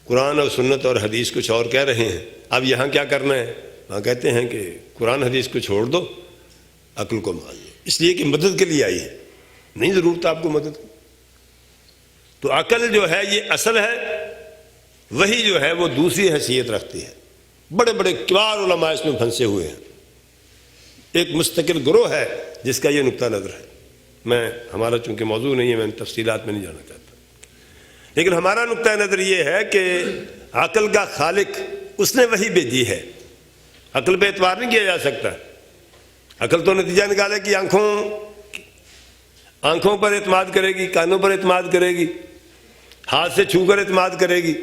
قرآن اور سنت اور حدیث کچھ اور کہہ رہے ہیں، اب یہاں کیا کرنا ہے؟ وہاں کہتے ہیں کہ قرآن حدیث کو چھوڑ دو، عقل کو مان لو، اس لیے کہ مدد کے لیے آئی ہے، نہیں ضرورت آپ کو مدد کی۔ تو عقل جو ہے یہ اصل ہے، وہی جو ہے وہ دوسری حیثیت رکھتی ہے۔ بڑے بڑے کبار علماء اس میں پھنسے ہوئے ہیں، ایک مستقل گروہ ہے جس کا یہ نقطہ نظر ہے۔ ہمارا چونکہ موضوع نہیں ہے، میں تفصیلات میں نہیں جانا چاہتا، لیکن ہمارا نقطہ نظر یہ ہے کہ عقل کا خالق اس نے وہی بھیجی ہے، عقل پہ اعتبار نہیں کیا جا سکتا۔ عقل تو نتیجہ نکالے کہ آنکھوں پر اعتماد کرے گی، کانوں پر اعتماد کرے گی، ہاتھ سے چھو کر اعتماد کرے گی۔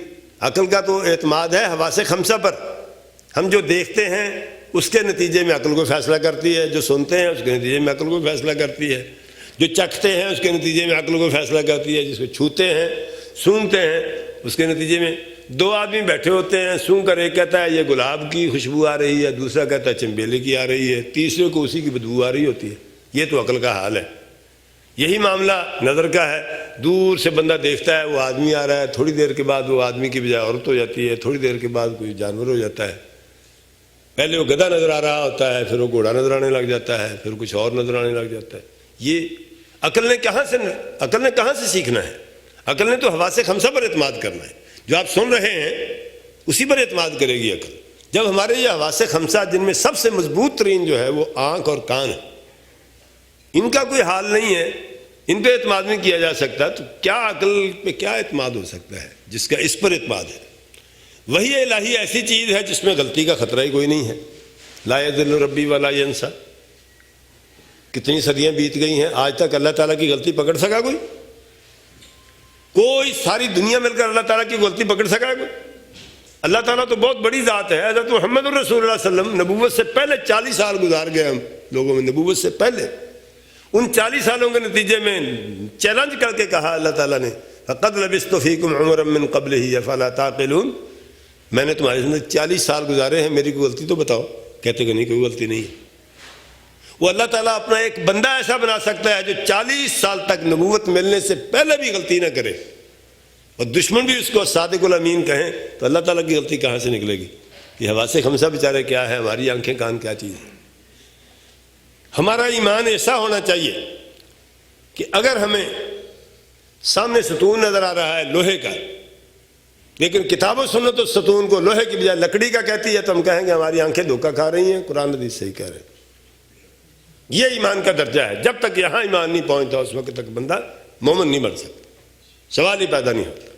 عقل کا تو اعتماد ہے حواس خمسہ پر، ہم جو دیکھتے ہیں اس کے نتیجے میں عقل کو فیصلہ کرتی ہے، جو سنتے ہیں اس کے نتیجے میں عقل کو فیصلہ کرتی ہے، جو چکھتے ہیں اس کے نتیجے میں عقل کو فیصلہ کرتی ہے، جس کو چھوتے ہیں سونگتے ہیں اس کے نتیجے میں۔ دو آدمی بیٹھے ہوتے ہیں، سونگ کر ایک کہتا ہے یہ گلاب کی خوشبو آ رہی ہے، دوسرا کہتا ہے چنبیلے کی آ رہی ہے، تیسرے کو اسی کی بدبو آ رہی ہوتی ہے۔ یہ تو عقل کا حال ہے۔ یہی معاملہ نظر کا ہے، دور سے بندہ دیکھتا ہے وہ آدمی آ رہا ہے، تھوڑی دیر کے بعد وہ آدمی کی بجائے عورت ہو جاتی ہے، تھوڑی دیر کے بعد کوئی جانور ہو جاتا ہے، پہلے وہ گدھا نظر آ رہا ہوتا ہے، پھر وہ گھوڑا نظر آنے لگ جاتا ہے، پھر کچھ اور نظر آنے لگ جاتا ہے۔ یہ عقل نے کہاں سے سیکھنا ہے؟ عقل نے تو حواس خمسہ پر اعتماد کرنا ہے، جو آپ سن رہے ہیں اسی پر اعتماد کرے گی عقل۔ جب ہمارے یہ حواس خمسہ جن میں سب سے مضبوط ترین جو ہے وہ آنکھ اور کان ہے، ان کا کوئی حال نہیں ہے، ان پہ اعتماد نہیں کیا جا سکتا، تو کیا عقل پہ کیا اعتماد ہو سکتا ہے جس کا اس پر اعتماد ہے؟ وہی الہی ایسی چیز ہے جس میں غلطی کا خطرہ ہی کوئی نہیں ہے۔ لا یضل ربی ولا ینسا، کتنی صدیاں بیت گئی ہیں، آج تک اللہ تعالیٰ کی غلطی پکڑ سکا کوئی ساری دنیا مل کر اللہ تعالیٰ کی غلطی پکڑ سکا کوئی؟ اللہ تعالیٰ تو بہت بڑی ذات ہے۔ حضرت محمد الرسول اللہ صلی اللہ علیہ وسلم نبوت سے پہلے 40 سال گزار گئے ہم لوگوں میں، نبوت سے پہلے ان 40 سالوں کے نتیجے میں چیلنج کر کے کہا اللہ تعالیٰ نے فَقَدْ لَبِثْتُ فِيكُمْ عُمُرًا مِّن قَبْلِهِ أَفَلَا تَعْقِلُونَ، میں نے تمہارے سامنے 40 سال گزارے ہیں، میری کوئی غلطی تو بتاؤ۔ کہتے کہ نہیں کوئی غلطی نہیں ہے۔ وہ اللہ تعالیٰ اپنا ایک بندہ ایسا بنا سکتا ہے جو 40 سال تک نبوت ملنے سے پہلے بھی غلطی نہ کرے، اور دشمن بھی اس کو صادق الامین کہیں، تو اللہ تعالیٰ کی غلطی کہاں سے نکلے گی؟ یہ حواس خمسہ بیچارے کیا ہے، ہماری آنکھیں کان کیا چیز ہے؟ ہمارا ایمان ایسا ہونا چاہیے کہ اگر ہمیں سامنے ستون نظر آ رہا ہے لوہے کا، لیکن کتاب و سنت و ستون کو لوہے کی بجائے لکڑی کا کہتی ہے، تو ہم کہیں گے ہماری آنکھیں دھوکہ کھا رہی ہیں، قرآن حدیث صحیح کہہ رہے ہیں۔ یہ ایمان کا درجہ ہے، جب تک یہاں ایمان نہیں پہنچتا اس وقت تک بندہ مومن نہیں بن سکتا، سوال ہی پیدا نہیں ہوتا۔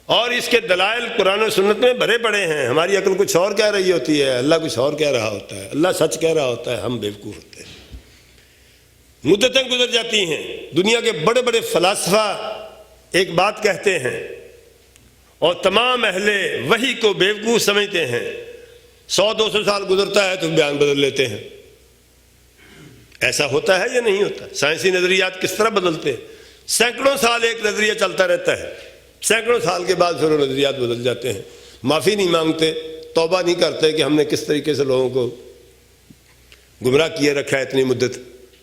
اور اس کے دلائل قرآن و سنت میں بھرے پڑے ہیں۔ ہماری عقل کچھ اور کہہ رہی ہوتی ہے، اللہ کچھ اور کہہ رہا ہوتا ہے، اللہ سچ کہہ رہا ہوتا ہے، ہم بیوقوف ہوتے ہیں۔ مدتیں گزر جاتی ہیں، دنیا کے بڑے بڑے فلاسفہ ایک بات کہتے ہیں اور تمام اہل وحی کو بیوقوف سمجھتے ہیں، 100-200 سال گزرتا ہے تو بیان بدل لیتے ہیں۔ ایسا ہوتا ہے یا نہیں ہوتا؟ سائنسی نظریات کس طرح بدلتے ہیں؟ سینکڑوں سال ایک نظریہ چلتا رہتا ہے، سینکڑوں سال کے بعد پھر وہ نظریات بدل جاتے ہیں۔ معافی نہیں مانگتے، توبہ نہیں کرتے کہ ہم نے کس طریقے سے لوگوں کو گمراہ کیے رکھا ہے اتنی مدت،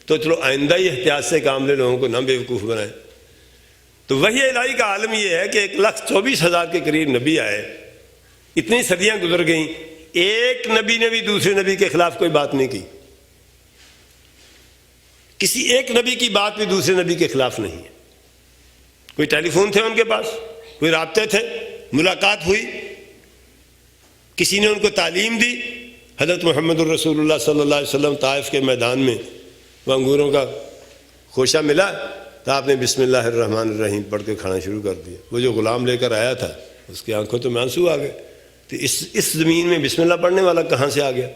تو چلو آئندہ ہی احتیاط سے کام لے، لوگوں کو نہ بیوقوف بنائیں۔ تو وحی الہی کا عالم یہ ہے کہ 1,24,000 کے قریب نبی آئے، اتنی صدیاں گزر گئیں، ایک نبی نے بھی دوسرے نبی کے خلاف کوئی بات نہیں کی، کسی ایک نبی کی بات بھی دوسرے نبی کے خلاف نہیں ہے۔ کوئی ٹیلی فون تھے ان کے پاس، کوئی رابطے تھے، ملاقات ہوئی، کسی نے ان کو تعلیم دی۔ حضرت محمد الرسول اللہ صلی اللہ علیہ وسلم طائف کے میدان میں وہ انگوروں کا خوشہ ملا تو آپ نے بسم اللہ الرحمن الرحیم پڑھ کے کھانا شروع کر دیا۔ وہ جو غلام لے کر آیا تھا اس کی آنکھوں تو میں آنسو آ گئے، تو اس زمین میں بسم اللہ پڑھنے والا کہاں سے آ گیا؟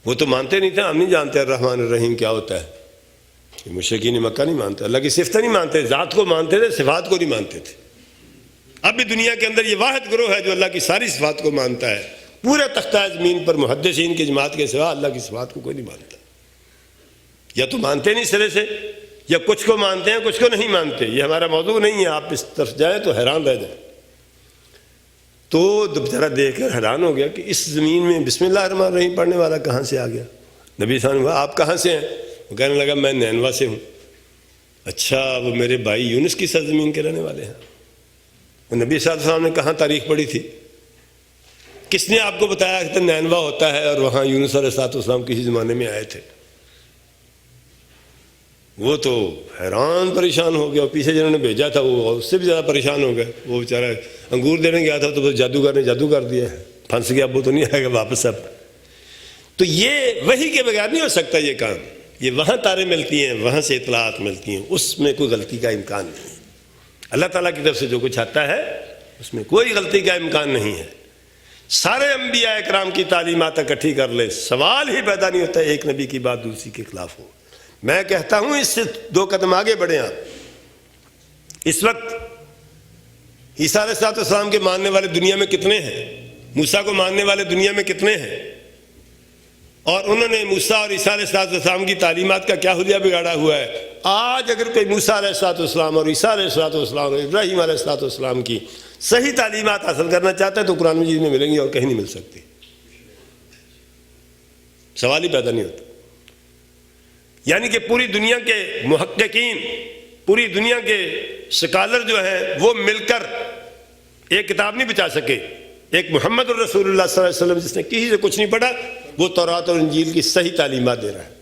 وہ تو مانتے نہیں تھے، ہم نہیں جانتے الرحمن الرحیم کیا ہوتا ہے۔ مشرکین مکہ نہیں مانتے، اللہ کی صفتیں نہیں مانتے، ذات کو مانتے تھے، صفات کو نہیں مانتے تھے۔ اب بھی دنیا کے اندر یہ واحد گروہ ہے جو اللہ کی ساری صفات کو مانتا ہے، پورے تختہ زمین پر محدثین کی جماعت کے سوا اللہ کی صفات کو کوئی نہیں مانتا۔ یا تو مانتے نہیں سرے سے، یا کچھ کو مانتے ہیں کچھ کو نہیں مانتے۔ یہ ہمارا موضوع نہیں ہے، آپ اس طرف جائیں تو حیران رہ جائیں۔ تو ذرا دیکھ کر حیران ہو گیا کہ اس زمین میں بسم اللہ الرحمن الرحیم پڑھنے والا کہاں سے آ گیا؟ نبی صلی اللہ علیہ وسلم آپ کہاں سے ہیں؟ وہ کہنے لگا میں نینوا سے ہوں۔ اچھا، وہ میرے بھائی یونس کی سرزمین کے رہنے والے ہیں؟ وہ نبی صلی اللہ علیہ وسلم نے کہاں تاریخ پڑھی تھی؟ کس نے آپ کو بتایا کہ نینوا ہوتا ہے اور وہاں یونس علیہ السلام کسی زمانے میں آئے تھے؟ وہ تو حیران پریشان ہو گیا، اور پیچھے جنہوں نے بھیجا تھا وہ اس سے بھی زیادہ پریشان ہو گئے۔ وہ بیچارہ انگور دینے گیا تھا تو بس جادوگر نے جادو کر دیا ہے، پھنس گیا، اب وہ تو نہیں آئے گا واپس اب۔ تو یہ وحی کے بغیر نہیں ہو سکتا یہ کام۔ یہ وہاں تاریں ملتی ہیں، وہاں سے اطلاعات ملتی ہیں، اس میں کوئی غلطی کا امکان نہیں ہے۔ اللہ تعالیٰ کی طرف سے جو کچھ آتا ہے اس میں کوئی غلطی کا امکان نہیں ہے۔ سارے انبیاء اکرام کی تعلیمات اکٹھی کر لیں، سوال ہی پیدا نہیں ہوتا ایک نبی کی بات دوسری کے خلاف ہو۔ میں کہتا ہوں اس سے 2 قدم آگے بڑھیں آپ۔ اس وقت عیسیٰ علیہ السلام کے ماننے والے دنیا میں کتنے ہیں؟ موسیٰ کو ماننے والے دنیا میں کتنے ہیں؟ اور انہوں نے موسیٰ اور عیسیٰ علیہ السلام کی تعلیمات کا کیا حلیہ بگاڑا ہوا ہے؟ آج اگر کوئی موسیٰ علیہ السلام اور عیسیٰ علیہ السلام اور ابراہیم علیہ السلام کی صحیح تعلیمات حاصل کرنا چاہتا ہے تو قرآن مجید میں ملیں گی اور کہیں نہیں مل سکتی، سوال ہی پیدا نہیں ہوتا۔ یعنی کہ پوری دنیا کے محققین، پوری دنیا کے سکالر جو ہیں وہ مل کر ایک کتاب نہیں بچا سکے۔ ایک محمد الرسول اللہ صلی اللہ علیہ وسلم جس نے کسی سے کچھ نہیں پڑھا، وہ تورات اور انجیل کی صحیح تعلیمات دے رہا ہے۔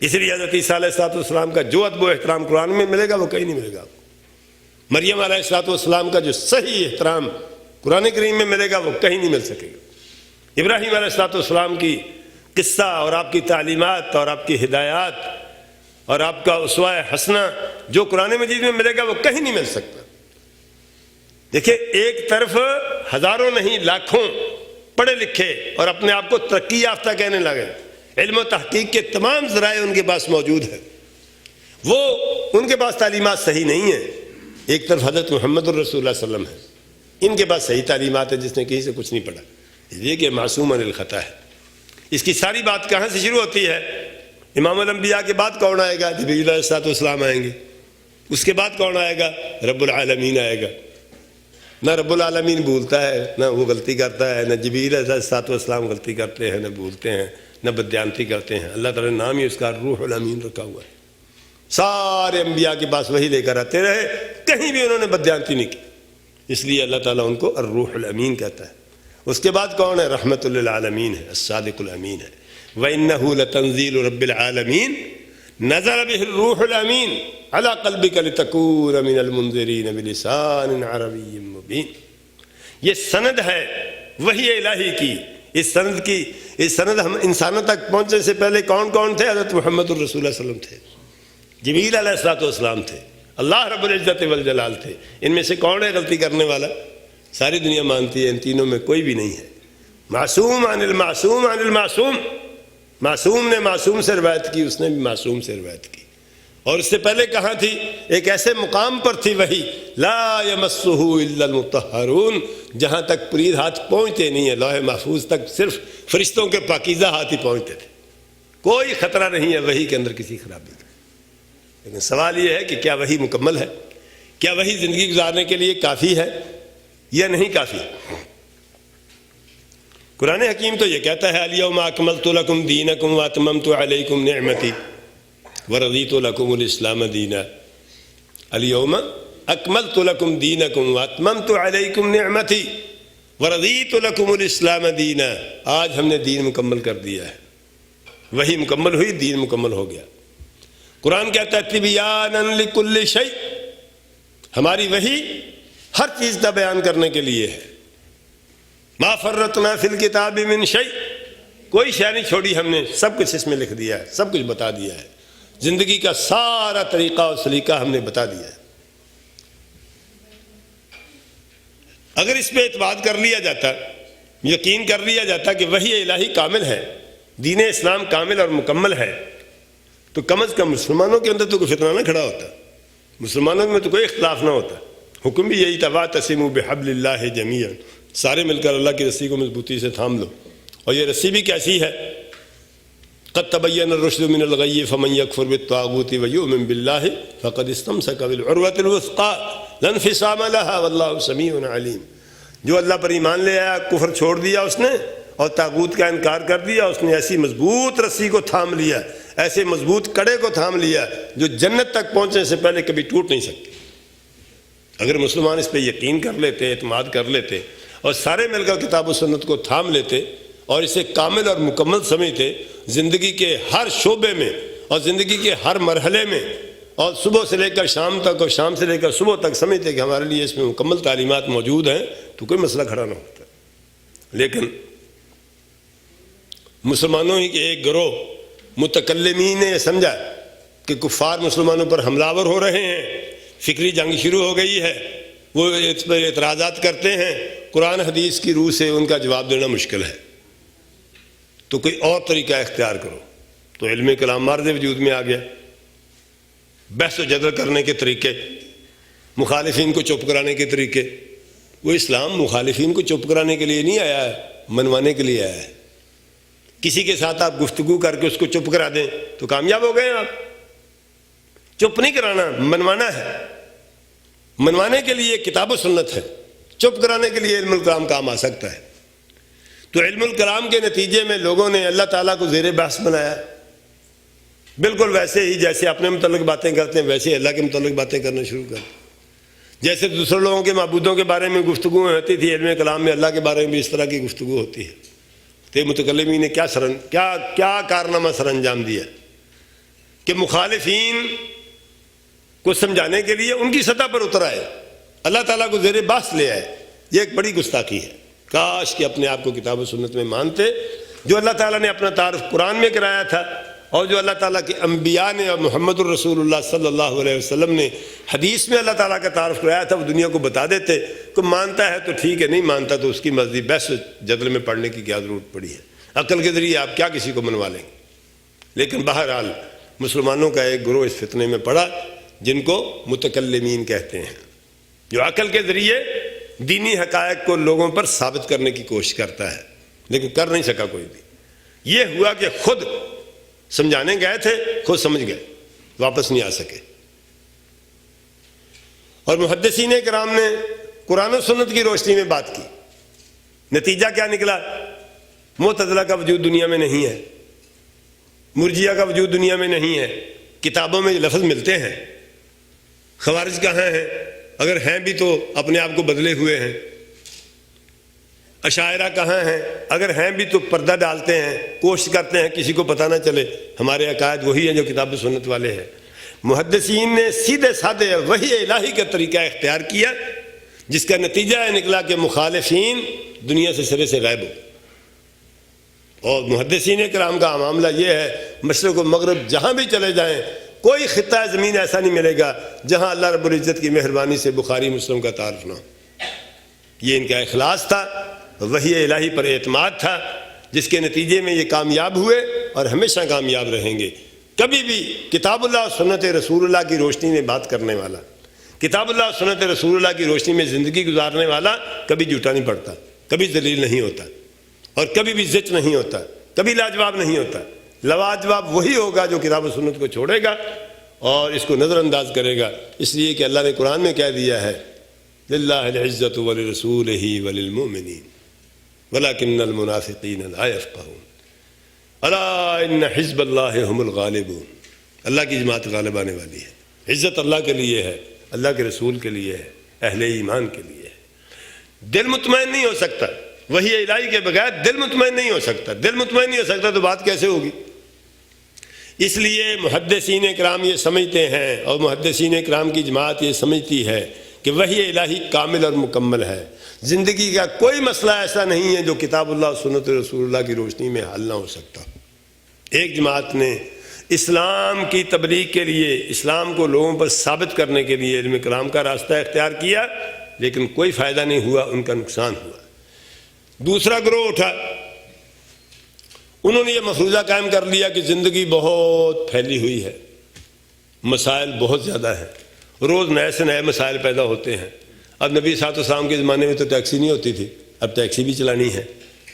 اس لیے حضرت عیسیٰ علیہ السلام کا جو ادب و احترام قرآن میں ملے گا وہ کہیں نہیں ملے گا۔ مریم علیہ السلام کا جو صحیح احترام قرآن کریم میں ملے گا وہ کہیں نہیں مل سکے گا۔ ابراہیم علیہ السلام کی قصہ اور آپ کی تعلیمات اور آپ کی ہدایات اور آپ کا اسوہ حسنہ جو قرآن مجید میں ملے گا وہ کہیں نہیں مل سکتا۔ دیکھیں، ایک طرف ہزاروں نہیں لاکھوں پڑھے لکھے اور اپنے آپ کو ترقی یافتہ کہنے لگے، علم و تحقیق کے تمام ذرائع ان کے پاس موجود ہیں، وہ ان کے پاس تعلیمات صحیح نہیں ہیں۔ ایک طرف حضرت محمد الرسول اللہ صلی اللہ علیہ وسلم ہے، ان کے پاس صحیح تعلیمات ہے، جس نے کہیں سے کچھ نہیں پڑھا، اس لیے کہ معصوم عن الخطا ہے۔ اس کی ساری بات کہاں سے شروع ہوتی ہے؟ امام الانبیاء کے بعد کون آئے گا؟ جبریل علیہ السلام آئیں گے۔ اس کے بعد کون آئے گا؟ رب العالمین آئے گا۔ نہ رب العالمین بھولتا ہے، نہ وہ غلطی کرتا ہے، نہ جبریل علیہ السلام غلطی کرتے ہیں، نہ بھولتے ہیں، نہ بدیانتی کرتے ہیں۔ اللہ تعالیٰ نے نام ہی اس کا روح الامین رکھا ہوا ہے۔ سارے انبیاء کے پاس وہی لے کر آتے رہے، کہیں بھی انہوں نے بدیانتی نہیں کی، اس لیے اللہ تعالیٰ ان کو الروح الامین کہتا ہے۔ اس کے بعد کون ہے؟ رحمت للعالمین ہے، الصادق الامین ہے۔ وَإِنَّهُ لَتَنزِيلُ رَبِّ الْعَالَمِينَ نَزَلَ بِهِ الروح الامین عَلَى قَلْبِكَ لِتَكُونَ مِنَ الْمُنذِرِينَ بِلِسَانٍ عَرَبِيٍّ مُبِينٍ۔ یہ سند ہے وحی الہی کی۔ اس سند ہم انسانوں تک پہنچنے سے پہلے کون کون تھے؟ حضرت محمد الرسول اللہ صلی اللہ علیہ وسلم تھے، جبریل علیہ السلام تھے، اللہ رب العزت والجلال تھے۔ ان میں سے کون ہے غلطی کرنے والا؟ ساری دنیا مانتی ہے ان تینوں میں کوئی بھی نہیں ہے۔ معصوم عن المعصوم عن المعصوم، معصوم نے معصوم سے روایت کی، اس نے بھی معصوم سے روایت کی۔ اور اس سے پہلے کہاں تھی؟ ایک ایسے مقام پر تھی وحی، لا یمسہ الا المطہرون، جہاں تک پلید ہاتھ پہنچتے نہیں ہیں، لوح محفوظ تک صرف فرشتوں کے پاکیزہ ہاتھ ہی پہنچتے تھے۔ کوئی خطرہ نہیں ہے وحی کے اندر کسی خرابی کا۔ لیکن سوال یہ ہے کہ کیا وحی مکمل ہے؟ کیا وحی زندگی گزارنے کے لیے کافی ہے یا نہیں کافی؟ قرآن حکیم تو یہ کہتا ہے الیوم اکملت لکم دینکم واتممت علیکم نعمتی ورضیت لکم الاسلام دینا۔ الیوم اکملت لکم دینکم واتممت علیکم نعمتی ورضیت لکم الاسلام دینا۔ آج ہم نے دین مکمل کر دیا ہے، وحی مکمل ہوئی، دین مکمل ہو گیا۔ قرآن کہتا ہے تبیانا لکل شیء، ہماری وحی ہر چیز کا بیان کرنے کے لیے ہے۔ ما فرطنا فی الکتاب من شیء، کوئی شے نہیں چھوڑی ہم نے، سب کچھ اس میں لکھ دیا ہے، سب کچھ بتا دیا ہے، زندگی کا سارا طریقہ اور سلیقہ ہم نے بتا دیا ہے۔ اگر اس پہ اعتماد کر لیا جاتا، یقین کر لیا جاتا کہ وحی الہی کامل ہے، دین اسلام کامل اور مکمل ہے، تو کم از کم مسلمانوں کے اندر تو کوئی فتنہ نہ کھڑا ہوتا، مسلمانوں میں تو کوئی اختلاف نہ ہوتا۔ حکم بھی یہی تھا واعتصموا بحبل اللہ جمیعا، سارے مل کر اللہ کی رسی کو مضبوطی سے تھام لو۔ اور یہ رسی بھی کیسی ہے؟ قد تبین الرشد من الغی فمن یکفر بالطاغوت ویؤمن باللہ فقد استمسک بالعروۃ الوثقی لا انفصام لها واللہ سمیع علیم۔ جو اللہ پر ایمان لے آیا، کفر چھوڑ دیا اس نے اور طاغوت کا انکار کر دیا، اس نے ایسی مضبوط رسی کو تھام لیا، ایسے مضبوط کڑے کو تھام لیا جو جنت تک پہنچنے سے پہلے کبھی ٹوٹ نہیں سکتی۔ اگر مسلمان اس پہ یقین کر لیتے، اعتماد کر لیتے اور سارے مل کر کتاب و سنت کو تھام لیتے اور اسے کامل اور مکمل سمجھتے، زندگی کے ہر شعبے میں اور زندگی کے ہر مرحلے میں، اور صبح سے لے کر شام تک اور شام سے لے کر صبح تک سمجھتے کہ ہمارے لیے اس میں مکمل تعلیمات موجود ہیں، تو کوئی مسئلہ کھڑا نہ ہوتا۔ لیکن مسلمانوں ہی کے ایک گروہ متکلمین نے یہ سمجھا کہ کفار مسلمانوں پر حملہ آور ہو رہے ہیں، فکری جنگ شروع ہو گئی ہے، وہ اس پر اعتراضات کرتے ہیں، قرآن حدیث کی روح سے ان کا جواب دینا مشکل ہے، تو کوئی اور طریقہ اختیار کرو۔ تو علم کلام مارد وجود میں آ گیا، بحث و جدل کرنے کے طریقے، مخالفین کو چپ کرانے کے طریقے۔ وہ اسلام مخالفین کو چپ کرانے کے لیے نہیں آیا ہے، منوانے کے لیے آیا ہے۔ کسی کے ساتھ آپ گفتگو کر کے اس کو چپ کرا دیں تو کامیاب ہو گئے ہیں آپ۔ چپ نہیں کرانا، منوانا ہے۔ منوانے کے لیے کتاب و سنت ہے، چپ کرانے کے لیے علم الکلام کام آ سکتا ہے۔ تو علم الکلام کے نتیجے میں لوگوں نے اللہ تعالیٰ کو زیر بحث بنایا، بالکل ویسے ہی جیسے اپنے متعلق باتیں کرتے ہیں ویسے اللہ کے متعلق باتیں کرنا شروع کر دیں۔ جیسے دوسرے لوگوں کے معبودوں کے بارے میں گفتگو ہوتی تھی، علم کلام میں اللہ کے بارے میں بھی اس طرح کی گفتگو ہوتی ہے۔ تو متکلمین نے کیا کارنامہ سر انجام دیا کہ مخالفین کو سمجھانے کے لیے ان کی سطح پر اتر آئے، اللہ تعالیٰ کو زیر بحث لے آئے۔ یہ ایک بڑی گستاخی ہے۔ کاش کہ اپنے آپ کو کتاب و سنت میں مانتے، جو اللہ تعالیٰ نے اپنا تعارف قرآن میں کرایا تھا اور جو اللہ تعالیٰ کے انبیاء نے اور محمد الرسول اللہ صلی اللہ علیہ وسلم نے حدیث میں اللہ تعالیٰ کا تعارف کرایا تھا، وہ دنیا کو بتا دیتے۔ کوئی مانتا ہے تو ٹھیک ہے، نہیں مانتا تو اس کی مرضی۔ بحث جدل میں پڑھنے کی کیا ضرورت پڑی ہے؟ عقل کے ذریعے آپ کیا کسی کو منوا لیں گے؟ لیکن بہرحال مسلمانوں کا ایک گروہ اس فتنے میں پڑا جن کو متکلمین کہتے ہیں، جو عقل کے ذریعے دینی حقائق کو لوگوں پر ثابت کرنے کی کوشش کرتا ہے، لیکن کر نہیں سکا کوئی بھی۔ یہ ہوا کہ خود سمجھانے گئے تھے، خود سمجھ گئے، واپس نہیں آ سکے۔ اور محدثین کرام نے قرآن و سنت کی روشنی میں بات کی، نتیجہ کیا نکلا؟ معتزلہ کا وجود دنیا میں نہیں ہے، مرجیہ کا وجود دنیا میں نہیں ہے، کتابوں میں لفظ ملتے ہیں۔ خوارج کہاں ہیں؟ اگر ہیں بھی تو اپنے آپ کو بدلے ہوئے ہیں۔ اشاعرہ کہاں ہیں؟ اگر ہیں بھی تو پردہ ڈالتے ہیں، کوشش کرتے ہیں کسی کو پتہ نہ چلے ہمارے عقائد وہی ہیں جو کتاب و سنت والے ہیں۔ محدثین نے سیدھے سادھے وحی الہی کا طریقہ اختیار کیا، جس کا نتیجہ یہ نکلا کہ مخالفین دنیا سے سرے سے غائب ہو۔ اور محدثین کرام کا معاملہ یہ ہے، مشرق و مغرب جہاں بھی چلے جائیں، کوئی خطہ زمین ایسا نہیں ملے گا جہاں اللہ رب العزت کی مہربانی سے بخاری مسلم کا تعارف نہ ہو۔ یہ ان کا اخلاص تھا، وحی الہی پر اعتماد تھا، جس کے نتیجے میں یہ کامیاب ہوئے اور ہمیشہ کامیاب رہیں گے۔ کبھی بھی کتاب اللہ اور سنت رسول اللہ کی روشنی میں بات کرنے والا، کتاب اللہ اور سنت رسول اللہ کی روشنی میں زندگی گزارنے والا کبھی جھوٹا نہیں پڑتا، کبھی ذلیل نہیں ہوتا، اور کبھی بھی زچ نہیں ہوتا، کبھی لاجواب نہیں ہوتا۔ لاجواب وہی ہوگا جو کتاب و سنت کو چھوڑے گا اور اس کو نظر انداز کرے گا، اس لیے کہ اللہ نے قرآن میں کہہ دیا ہے للہ العزت ولرسولہ وللمؤمنین ولکن المنافقین لا یفقہون الا ان حزب اللہ هم الغالبون۔ اللہ کی جماعت غالب آنے والی ہے۔ عزت اللہ کے لیے ہے، اللہ کے رسول کے لیے ہے، اہل ایمان کے لیے ہے۔ دل مطمئن نہیں ہو سکتا، وحی الہی کے بغیر دل مطمئن نہیں ہو سکتا۔ دل مطمئن نہیں ہو سکتا تو بات کیسے ہوگی؟ اس لیے محدثین کرام یہ سمجھتے ہیں اور محدثین کرام کی جماعت یہ سمجھتی ہے کہ وحی الہی کامل اور مکمل ہے۔ زندگی کا کوئی مسئلہ ایسا نہیں ہے جو کتاب اللہ اور سنت رسول اللہ کی روشنی میں حل نہ ہو سکتا۔ ایک جماعت نے اسلام کی تبلیغ کے لیے، اسلام کو لوگوں پر ثابت کرنے کے لیے علم کلام کا راستہ اختیار کیا، لیکن کوئی فائدہ نہیں ہوا، ان کا نقصان ہوا۔ دوسرا گروہ اٹھا، انہوں نے یہ مفروضہ قائم کر لیا کہ زندگی بہت پھیلی ہوئی ہے، مسائل بہت زیادہ ہیں، روز نئے سے نئے مسائل پیدا ہوتے ہیں۔ اب نبی صلی اللہ علیہ وسلم کے زمانے میں تو ٹیکسی نہیں ہوتی تھی، اب ٹیکسی بھی چلانی ہے،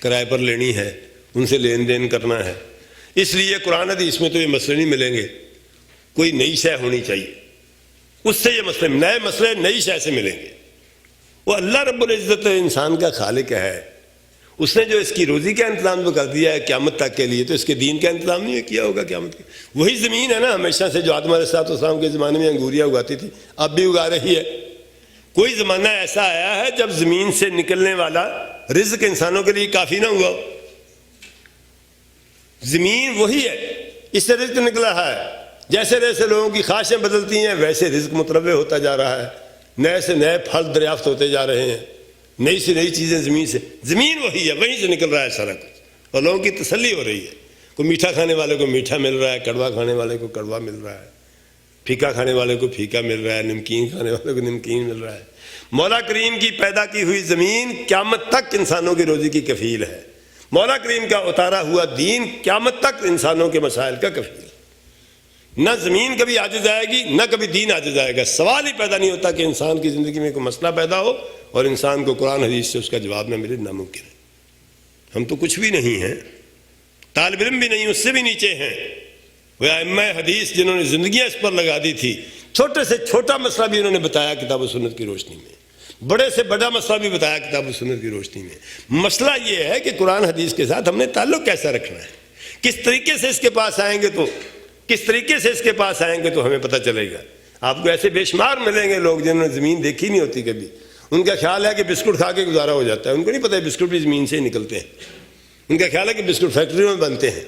کرائے پر لینی ہے، ان سے لین دین کرنا ہے۔ اس لیے قرآن حدیث میں تو یہ مسئلے نہیں ملیں گے، کوئی نئی شے ہونی چاہیے، اس سے یہ مسئلے، نئے مسئلے نئی شے سے ملیں گے۔ وہ اللہ رب العزت انسان کا خالق ہے، اس نے جو اس کی روزی کا انتظام تو کر دیا ہے قیامت تک کے لیے، تو اس کے دین کا انتظام نہیں کیا ہوگا قیامت کے؟ وہی زمین ہے نا ہمیشہ سے جو آدم علیہ السلام کے زمانے میں انگوریاں اگاتی تھی، اب بھی اگا رہی ہے۔ کوئی زمانہ ایسا آیا ہے جب زمین سے نکلنے والا رزق انسانوں کے لیے کافی نہ ہوا. زمین وہی ہے، اس سے رزق نکل رہا ہے. جیسے جیسے لوگوں کی خواہشیں بدلتی ہیں ویسے رزق متنوع ہوتا جا رہا ہے، نئے سے نئے پھل دریافت ہوتے جا رہے ہیں، نئی سے نئی چیزیں زمین سے. زمین وہی ہے، وہیں سے نکل رہا ہے سارا کچھ، اور لوگوں کی تسلی ہو رہی ہے. کوئی میٹھا کھانے والے کو میٹھا مل رہا ہے، کڑوا کھانے والے کو کڑوا مل رہا ہے، پھیکا کھانے والے کو پھیکا مل رہا ہے، نمکین کھانے والے کو نمکین مل رہا ہے. مولا کریم کی پیدا کی ہوئی زمین قیامت تک انسانوں کی روزی کی کفیل ہے. مولا کریم کا اتارا ہوا دین قیامت تک انسانوں کے مسائل کا کفیل ہے. نہ زمین کبھی عاجز آئے گی، نہ کبھی دین عاجز آئے گا. سوال ہی پیدا نہیں ہوتا کہ انسان کی زندگی میں کوئی مسئلہ پیدا ہو اور انسان کو قرآن حدیث سے اس کا جواب نہ ملے. ناممکن ہے. ہم تو کچھ بھی نہیں ہیں، طالب علم بھی نہیں، اس سے بھی نیچے ہیں. وہ ائمہ حدیث جنہوں نے زندگیاں اس پر لگا دی تھی، چھوٹے سے چھوٹا مسئلہ بھی انہوں نے بتایا کتاب و سنت کی روشنی میں، بڑے سے بڑا مسئلہ بھی بتایا کتاب و سنت کی روشنی میں. مسئلہ یہ ہے کہ قرآن حدیث کے ساتھ ہم نے تعلق کیسا رکھنا ہے، کس طریقے سے اس کے پاس آئیں گے تو ہمیں پتہ چلے گا. آپ کو ایسے بے شمار ملیں گے لوگ جنہوں نے زمین دیکھی نہیں ہوتی کبھی. ان کا خیال ہے کہ بسکٹ کھا کے گزارا ہو جاتا ہے. ان کو نہیں پتہ ہے بسکٹ بھی زمین سے ہی نکلتے ہیں. ان کا خیال ہے کہ بسکٹ فیکٹریوں میں بنتے ہیں.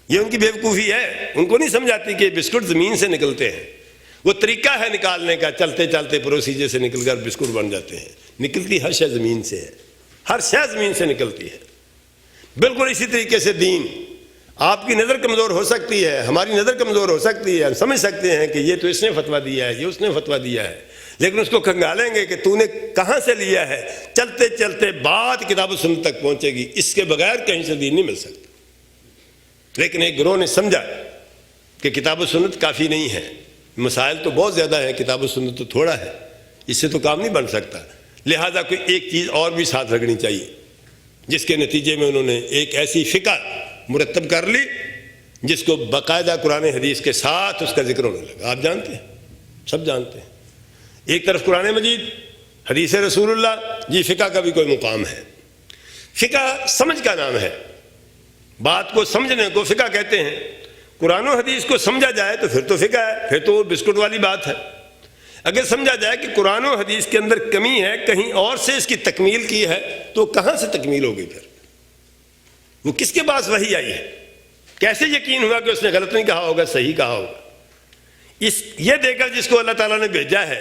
یہ ان کی بیوقوفی ہے. ان کو نہیں سمجھ آتی کہ بسکٹ زمین سے نکلتے ہیں. وہ طریقہ ہے نکالنے کا، چلتے چلتے پروسیجر سے نکل کر بسکٹ بن جاتے ہیں. نکلتی ہر شے زمین سے ہے، ہر شے زمین سے نکلتی ہے. بالکل اسی طریقے سے دین. آپ کی نظر کمزور ہو سکتی ہے، ہماری نظر کمزور ہو سکتی ہے، ہم سمجھ سکتے ہیں کہ یہ تو اس نے فتویٰ دیا ہے، یہ اس نے فتویٰ دیا ہے، لیکن اس کو کھنگالیں گے کہ تو نے کہاں سے لیا ہے. چلتے چلتے بات کتاب و سنت تک پہنچے گی. اس کے بغیر کہیں سے دین نہیں مل سکتا. لیکن ایک گروہ نے سمجھا کہ کتاب و سنت کافی نہیں ہے، مسائل تو بہت زیادہ ہیں، کتاب و سنت تو تھوڑا ہے، اس سے تو کام نہیں بن سکتا. لہذا کوئی ایک چیز اور بھی ساتھ رکھنی چاہیے، جس کے نتیجے میں انہوں نے ایک ایسی فقہ مرتب کر لی جس کو باقاعدہ قرآن حدیث کے ساتھ اس کا ذکر ہونے لگا. آپ جانتے ہیں، سب جانتے ہیں. ایک طرف قرآن مجید، حدیث رسول اللہ، یہ فقہ کا بھی کوئی مقام ہے. فقہ سمجھ کا نام ہے. بات کو سمجھنے کو فقہ کہتے ہیں. قرآن و حدیث کو سمجھا جائے تو پھر تو فقہ ہے، پھر تو بسکٹ والی بات ہے. اگر سمجھا جائے کہ قرآن و حدیث کے اندر کمی ہے، کہیں اور سے اس کی تکمیل کی ہے، تو کہاں سے تکمیل ہوگی؟ پھر وہ کس کے پاس وحی آئی ہے؟ کیسے یقین ہوا کہ اس نے غلط نہیں کہا ہوگا، صحیح کہا ہوگا؟ یہ دے کر جس کو اللہ تعالیٰ نے بھیجا ہے،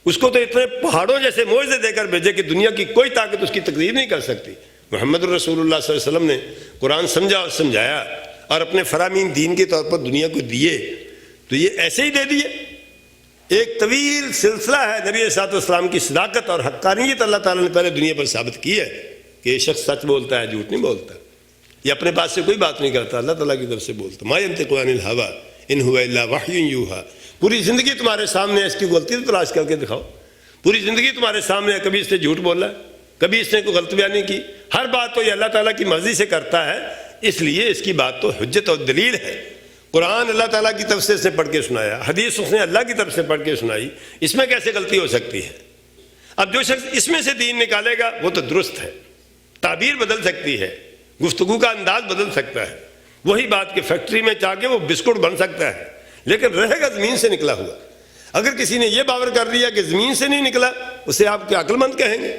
اس کو تو اتنے پہاڑوں جیسے معجزے دے کر بھیجے کہ دنیا کی کوئی طاقت اس کی تقدیر نہیں کر سکتی. محمد الرسول اللہ صلی اللہ علیہ وسلم نے قرآن سمجھا اور سمجھایا اور اپنے فرامین دین کے طور پر دنیا کو دیے، تو یہ ایسے ہی دے دیے. ایک طویل سلسلہ ہے نبی علیہ الصلوۃ والسلام کی صداقت اور حقانیت اللہ تعالیٰ نے پہلے دنیا پر ثابت کی ہے کہ یہ شخص سچ بولتا ہے، جھوٹ نہیں بولتا. یہ اپنے پاس سے کوئی بات نہیں کرتا، اللہ تعالیٰ کی طرف سے بولتا. ما ينطق عن الهوى ان هو الا وحی یوحی. پوری زندگی تمہارے سامنے ہے، اس کی غلطی تو تلاش کر کے دکھاؤ. پوری زندگی تمہارے سامنے ہے، کبھی اس نے جھوٹ بولا ہے، کبھی اس نے کوئی غلط بیانی کی. ہر بات تو یہ اللہ تعالیٰ کی مرضی سے کرتا ہے، اس لیے اس کی بات تو حجت اور دلیل ہے. قرآن اللہ تعالیٰ کی طرف سے اس نے پڑھ کے سنایا، حدیث اس نے اللہ کی طرف سے پڑھ کے سنائی. اس میں کیسے غلطی ہو سکتی ہے؟ اب جو شخص اس میں سے دین نکالے گا وہ تو درست ہے. تعبیر بدل سکتی ہے، گفتگو کا انداز بدل سکتا ہے. وہی بات کہ فیکٹری میں چاہ کے وہ بسکٹ بن سکتا ہے، لیکن رہے گا زمین سے نکلا ہوا. اگر کسی نے یہ باور کر لیا کہ زمین سے نہیں نکلا، اسے آپ کیا عقل مند کہیں گے؟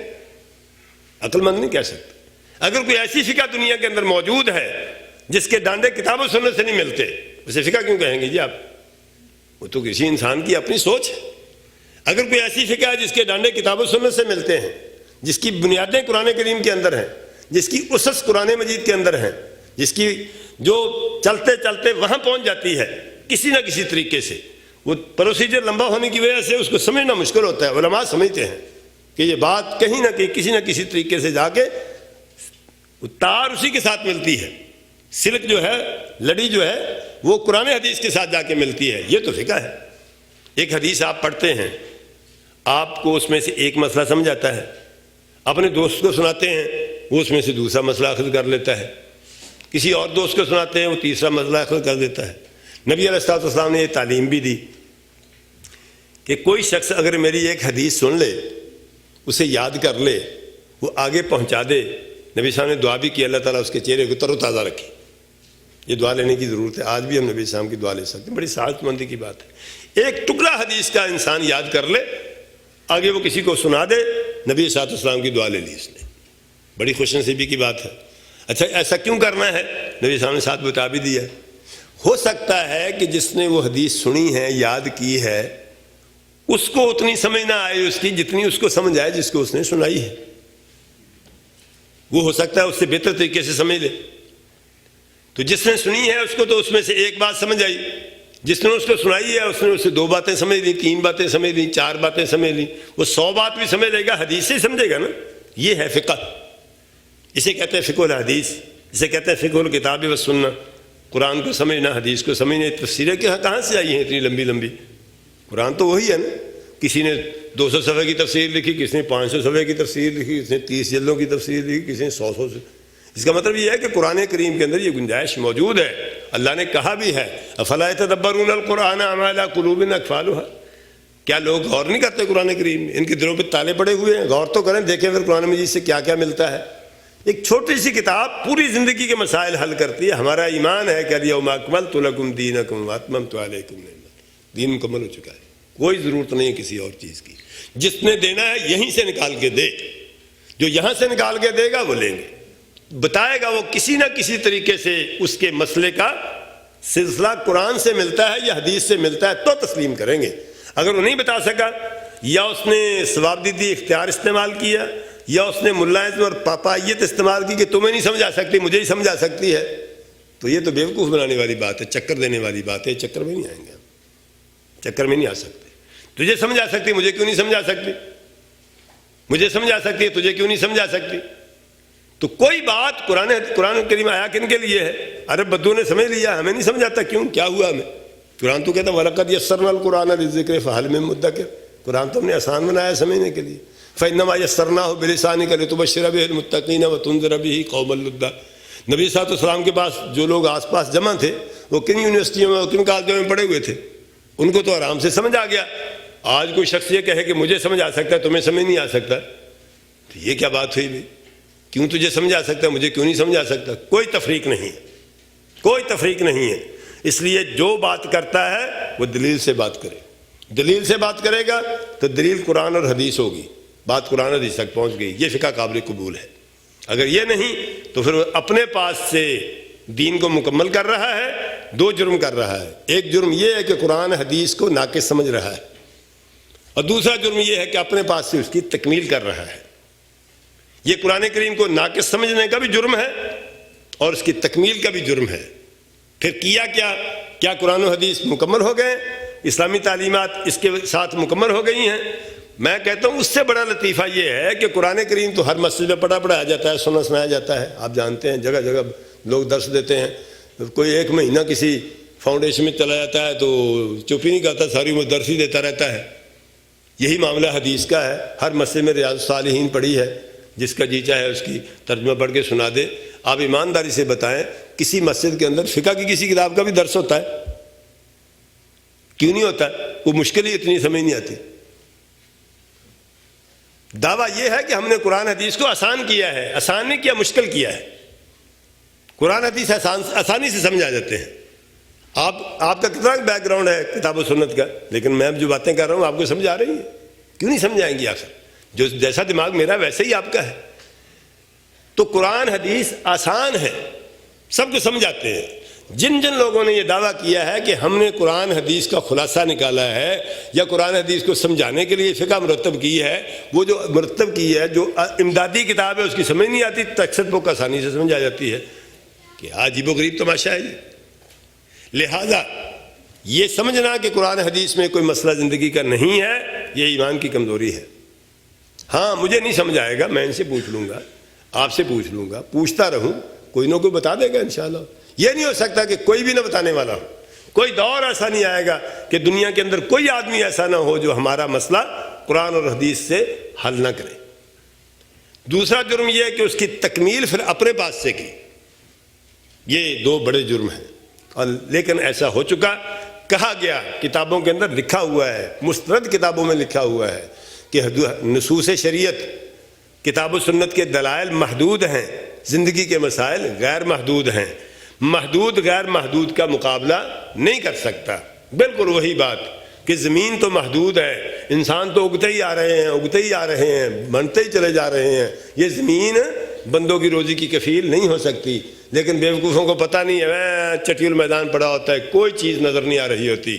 عقل مند نہیں کہہ سکتے. اگر کوئی ایسی فقہ دنیا کے اندر موجود ہے جس کے ڈانڈے کتاب و سنت سے نہیں ملتے، اسے فقہ کیوں کہیں گے جی آپ؟ وہ تو کسی انسان کی اپنی سوچ ہے. اگر کوئی ایسی فقہ ہے جس کے ڈانڈے کتاب و سنت سے ملتے ہیں، جس کی بنیادیں قرآن کریم کے اندر ہیں، جس کی اسس قرآن مجید کے اندر ہیں، جس کی جو چلتے چلتے وہاں پہنچ جاتی ہے کسی نہ کسی طریقے سے، وہ پروسیجر لمبا ہونے کی وجہ سے اس کو سمجھنا مشکل ہوتا ہے. علماء سمجھتے ہیں کہ یہ بات کہیں نہ کہیں کسی نہ کسی طریقے سے جا کے تار اسی کے ساتھ ملتی ہے، سلک جو ہے، لڑی جو ہے، وہ قرآن حدیث کے ساتھ جا کے ملتی ہے. یہ تو فقہ ہے. ایک حدیث آپ پڑھتے ہیں، آپ کو اس میں سے ایک مسئلہ سمجھ آتا ہے، اپنے دوست کو سناتے ہیں، وہ اس میں سے دوسرا مسئلہ اخذ کر لیتا ہے. کسی اور دوست کو سناتے ہیں، وہ تیسرا مسئلہ اخذ کر دیتا ہے. نبی علیہ الصلوۃ والسلام نے یہ تعلیم بھی دی کہ کوئی شخص اگر میری ایک حدیث سن لے، اسے یاد کر لے، وہ آگے پہنچا دے. نبی صاحب نے دعا بھی کی، اللہ تعالیٰ اس کے چہرے کو تر و تازہ رکھے. یہ دعا لینے کی ضرورت ہے. آج بھی ہم نبی صاحب کی دعا لے سکتے ہیں. بڑی سعادت مندی کی بات ہے. ایک ٹکڑا حدیث کا انسان یاد کر لے، آگے وہ کسی کو سنا دے، نبی صلی اللہ علیہ وسلم کی دعا لے لی اس نے، بڑی خوش نصیبی کی بات ہے۔ اچھا ایسا کیوں کرنا ہے؟ نبی صاحب نے ساتھ بتا بھی دیا۔ ہو سکتا ہے کہ جس نے وہ حدیث سنی ہے، یاد کی ہے، اس کو اتنی سمجھ نہ آئے اس کی جتنی اس کو سمجھ آئے جس کو اس نے سنائی ہے۔ وہ ہو سکتا ہے اس سے بہتر طریقے سے سمجھ لے۔ تو جس نے سنی ہے اس کو تو اس میں سے ایک بات سمجھ آئی، جس نے اس کو سنائی ہے اس نے اس سے 2 باتیں سمجھ لی، 3 باتیں سمجھ لی، 4 باتیں سمجھ لی، وہ 100 بات بھی سمجھ لے گا، حدیث سے سمجھے گا نا۔ یہ ہے فقہ، اسے کہتے ہیں فقہ الحدیث، اسے کہتے ہیں فقہ الکتاب والسنہ۔ قرآن کو سمجھنا، حدیث کو سمجھنا۔ تفسیریں کہاں سے آئی ہیں اتنی لمبی لمبی؟ قرآن تو وہی ہے نا۔ کسی نے 200 صفحے کی تفسیر لکھی، کسی نے 500 صفحے کی تفسیر لکھی، کسی نے 30 جلدوں کی تفسیر لکھی، کسی نے 100 سے۔ اس کا مطلب یہ ہے کہ قرآن کریم کے اندر یہ گنجائش موجود ہے۔ اللہ نے کہا بھی ہے افلا یتدبرون القرآن ام علی قلوب اقفالها، کیا لوگ غور نہیں کرتے قرآن کریم میں؟ ان کے دلوں پہ تالے پڑے ہوئے ہیں، غور تو کریں، دیکھیں پھر قرآن مجید سے کیا کیا ملتا ہے۔ ایک چھوٹی سی کتاب پوری زندگی کے مسائل حل کرتی ہے۔ ہمارا ایمان ہے کہ الیوم اکملت لکم دینکم واتممت علیکم نعمتی، دین مکمل ہو چکا ہے، کوئی ضرورت نہیں ہے کسی اور چیز کی۔ جس نے دینا ہے یہیں سے نکال کے دے، جو یہاں سے نکال کے دے گا وہ لیں گے، بتائے گا وہ کسی نہ کسی طریقے سے اس کے مسئلے کا سلسلہ قرآن سے ملتا ہے یا حدیث سے ملتا ہے تو تسلیم کریں گے۔ اگر وہ نہیں بتا سکا، یا اس نے ثوابدیدی اختیار استعمال کیا، یا اس نے ملائزم اور پاپائیت استعمال کی کہ تمہیں نہیں سمجھا سکتی مجھے ہی سمجھا سکتی ہے، تو یہ تو بیوقوف بنانے والی بات ہے، چکر دینے والی بات ہے۔ چکر میں نہیں آئیں گے، چکر میں نہیں آ سکتے۔ تجھے سمجھا سکتی مجھے کیوں نہیں سمجھا سکتی؟ مجھے سمجھا سکتی ہے تجھے کیوں نہیں سمجھا سکتی؟ تو کوئی بات قرآن کریم آیا کن کے لیے ہے؟ عرب بدو نے سمجھ لیا، ہمیں نہیں سمجھاتا، کیوں؟ کیا ہوا ہمیں؟ قرآن تو کہتا ہے وَلَقَدْ يَسَّرْنَا الْقُرْآنَ لِلذِّكْرِ فَهَلْ مِن مُدَّكِرٍ، قرآن تو ہم نے آسان بنایا سمجھنے کے لیے۔ فَإِنَّمَا يَسَّرْنَاهُ بِلِسَانِكَ لِتُبَشِّرَ بِهِ الْمُتَّقِينَ وَتُنذِرَ بِهِ قَوْمًا لُدًّا۔ نبی صلی اللہ علیہ وسلم کے پاس جو لوگ آس پاس جمع تھے، وہ کن یونیورسٹیوں میں کن کالجوں میں پڑھے ہوئے تھے، ان کو تو آرام سے سمجھ آ گیا۔ آج کوئی شخص یہ کہے کہ مجھے سمجھ آ سکتا ہے تمہیں سمجھ نہیں آ سکتا، تو یہ کیا بات ہوئی بھی؟ کیوں تجھے سمجھ آ سکتا ہے مجھے کیوں نہیں سمجھ آ سکتا؟ کوئی تفریق نہیں ہے، کوئی تفریق نہیں ہے۔ اس لیے جو بات کرتا ہے وہ دلیل سے بات کرے، دلیل سے بات کرے گا تو دلیل قرآن اور حدیث ہوگی، بات قرآن حدیث تک پہنچ گئی، یہ فقہ قابل قبول ہے۔ اگر یہ نہیں تو پھر وہ اپنے پاس سے دین کو مکمل کر رہا ہے، 2 جرم کر رہا ہے۔ ایک جرم یہ ہے کہ قرآن حدیث کو ناقص سمجھ رہا ہے، اور دوسرا جرم یہ ہے کہ اپنے پاس سے اس کی تکمیل کر رہا ہے۔ یہ قرآن کریم کو ناقص سمجھنے کا بھی جرم ہے اور اس کی تکمیل کا بھی جرم ہے۔ پھر کیا قرآن و حدیث مکمل ہو گئے؟ اسلامی تعلیمات اس کے ساتھ مکمل ہو گئی ہیں؟ میں کہتا ہوں اس سے بڑا لطیفہ یہ ہے کہ قرآن کریم تو ہر مسجد میں پڑھایا جاتا ہے، سنایا جاتا ہے، آپ جانتے ہیں، جگہ جگہ لوگ درس دیتے ہیں۔ کوئی 1 مہینہ کسی فاؤنڈیشن میں چلا جاتا ہے تو چپ ہی نہیں کرتا، ساری عمر درس ہی دیتا رہتا ہے۔ یہی معاملہ حدیث کا ہے۔ ہر مسجد میں ریاض الصالحین پڑھی ہے، جس کا جی چاہے اس کی ترجمہ پڑھ کے سنا دے۔ آپ ایمانداری سے بتائیں کسی مسجد کے اندر فقہ کی کسی کتاب کا بھی درس ہوتا ہے؟ کیوں نہیں ہوتا؟ وہ مشکل ہی اتنی سمجھ نہیں آتی۔ دعویٰ یہ ہے کہ ہم نے قرآن حدیث کو آسان کیا ہے، آسان نہیں کیا، مشکل کیا ہے۔ قرآن حدیث آسانی سے سمجھ آ جاتے ہیں۔ آپ کا کتنا بیک گراؤنڈ ہے کتاب و سنت کا، لیکن میں جو باتیں کر رہا ہوں آپ کو سمجھ آ رہی ہیں؟ کیوں نہیں سمجھ آئیں گی آخر؟ جو جیسا دماغ میرا ویسے ہی آپ کا ہے۔ تو قرآن حدیث آسان ہے، سب کو سمجھ آتے ہیں۔ جن لوگوں نے یہ دعویٰ کیا ہے کہ ہم نے قرآن حدیث کا خلاصہ نکالا ہے یا قرآن حدیث کو سمجھانے کے لیے فقہ مرتب کی ہے، وہ جو مرتب کی ہے، جو امدادی کتاب ہے، اس کی سمجھ نہیں آتی، تکسر کو آسانی سے سمجھ آ جاتی ہے کہ عجیب و غریب تماشا ہے یہ۔ لہذا یہ سمجھنا کہ قرآن حدیث میں کوئی مسئلہ زندگی کا نہیں ہے، یہ ایمان کی کمزوری ہے۔ ہاں مجھے نہیں سمجھ آئے گا، میں ان سے پوچھ لوں گا، آپ سے پوچھ لوں گا، پوچھتا رہوں، کوئی نہ کوئی بتا دے گا انشاءاللہ۔ یہ نہیں ہو سکتا کہ کوئی بھی نہ بتانے والا ہو۔ کوئی دور ایسا نہیں آئے گا کہ دنیا کے اندر کوئی آدمی ایسا نہ ہو جو ہمارا مسئلہ قرآن اور حدیث سے حل نہ کرے۔ دوسرا جرم یہ ہے کہ اس کی تکمیل پھر اپنے پاس سے کی۔ یہ 2 بڑے جرم ہیں، اور لیکن ایسا ہو چکا، کہا گیا، کتابوں کے اندر لکھا ہوا ہے، مستند کتابوں میں لکھا ہوا ہے کہ نصوص شریعت، کتاب و سنت کے دلائل محدود ہیں، زندگی کے مسائل غیر محدود ہیں۔ محدود غیر محدود کا مقابلہ نہیں کر سکتا۔ بالکل وہی بات کہ کہ زمین تو محدود ہے، انسان تو اگتے ہی آ رہے ہیں، بنتے ہی چلے جا رہے ہیں، یہ زمین بندوں کی روزی کی کفیل نہیں ہو سکتی۔ لیکن بیوقوفوں کو پتہ نہیں ہے، چٹیل میدان پڑا ہوتا ہے، کوئی چیز نظر نہیں آ رہی ہوتی،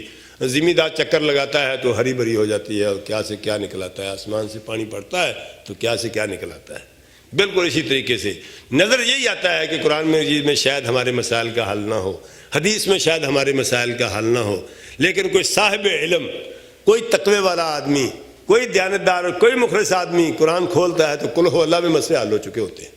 زمیندار چکر لگاتا ہے تو ہری بھری ہو جاتی ہے، اور کیا سے کیا نکل آتا ہے، آسمان سے پانی پڑتا ہے تو کیا سے کیا نکل آتا ہے۔ بالکل اسی طریقے سے نظر یہی آتا ہے کہ قرآن مجید میں شاید ہمارے مسائل کا حل نہ ہو، حدیث میں شاید ہمارے مسائل کا حل نہ ہو، لیکن کوئی صاحب علم، کوئی تقوی والا آدمی، کوئی دیانتدار، کوئی مخلص آدمی قرآن کھولتا ہے تو قل ہو اللہ میں مسئلے حل ہو چکے ہوتے ہیں،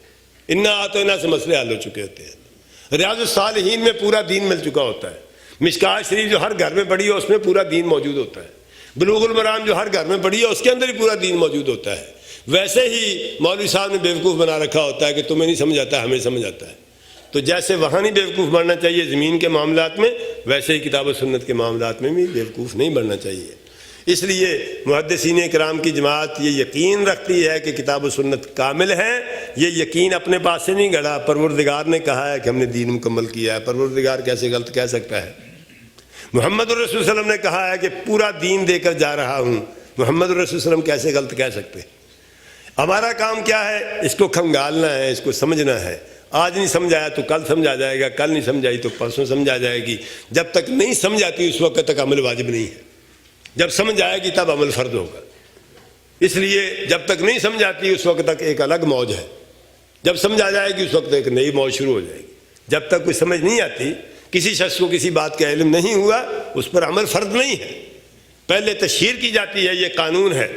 انا اعطیناک سے مسئلے حل ہو چکے ہوتے ہیں، ریاض الصالحین میں پورا دین مل چکا ہوتا ہے، مشکات شریف جو ہر گھر میں پڑھی ہے اس میں پورا دین موجود ہوتا ہے، بلوغ المرام جو ہر گھر میں پڑھی ہے اس کے اندر ہی پورا دین موجود ہوتا ہے۔ ویسے ہی مولوی صاحب نے بیوقوف بنا رکھا ہوتا ہے کہ تمہیں نہیں سمجھ آتا، ہمیں سمجھ آتا ہے، تو جیسے وہاں نہیں بیوقوف بننا چاہیے زمین کے معاملات میں، ویسے ہی کتاب و سنت کے معاملات میں بھی بیوقوف نہیں بننا چاہیے۔ اس لیے محدثین کرام کی جماعت یہ یقین رکھتی ہے کہ کتاب و سنت کامل ہے، یہ یقین اپنے پاس سے نہیں گڑھا، پروردگار نے کہا ہے کہ ہم نے دین مکمل کیا ہے، پروردگار کیسے غلط کہہ سکتا ہے؟ محمد الرسول صلی اللہ علیہ وسلم نے کہا ہے کہ پورا دین دے کر جا رہا ہوں، محمد الرسول صلی اللہ علیہ وسلم کیسے غلط کہہ سکتے؟ ہمارا کام کیا ہے؟ اس کو کھنگالنا ہے، اس کو سمجھنا ہے، آج نہیں سمجھ آیا تو کل سمجھ آ جائے گا، کل نہیں سمجھ آئی تو پرسوں سمجھ آ جائے گی، جب تک نہیں سمجھ آتی اس وقت تک عمل واجب نہیں ہے، جب سمجھ آئے گی تب عمل فرض ہوگا۔ اس لیے جب تک نہیں سمجھ آتی اس وقت تک ایک الگ موج ہے، جب سمجھ آ جائے گی اس وقت ایک نئی موج شروع ہو جائے گی۔ جب تک کوئی سمجھ نہیں آتی، کسی شخص کو کسی بات کا علم نہیں ہوا، اس پر عمل فرض نہیں ہے، پہلے تشہیر کی جاتی ہے، یہ قانون ہے،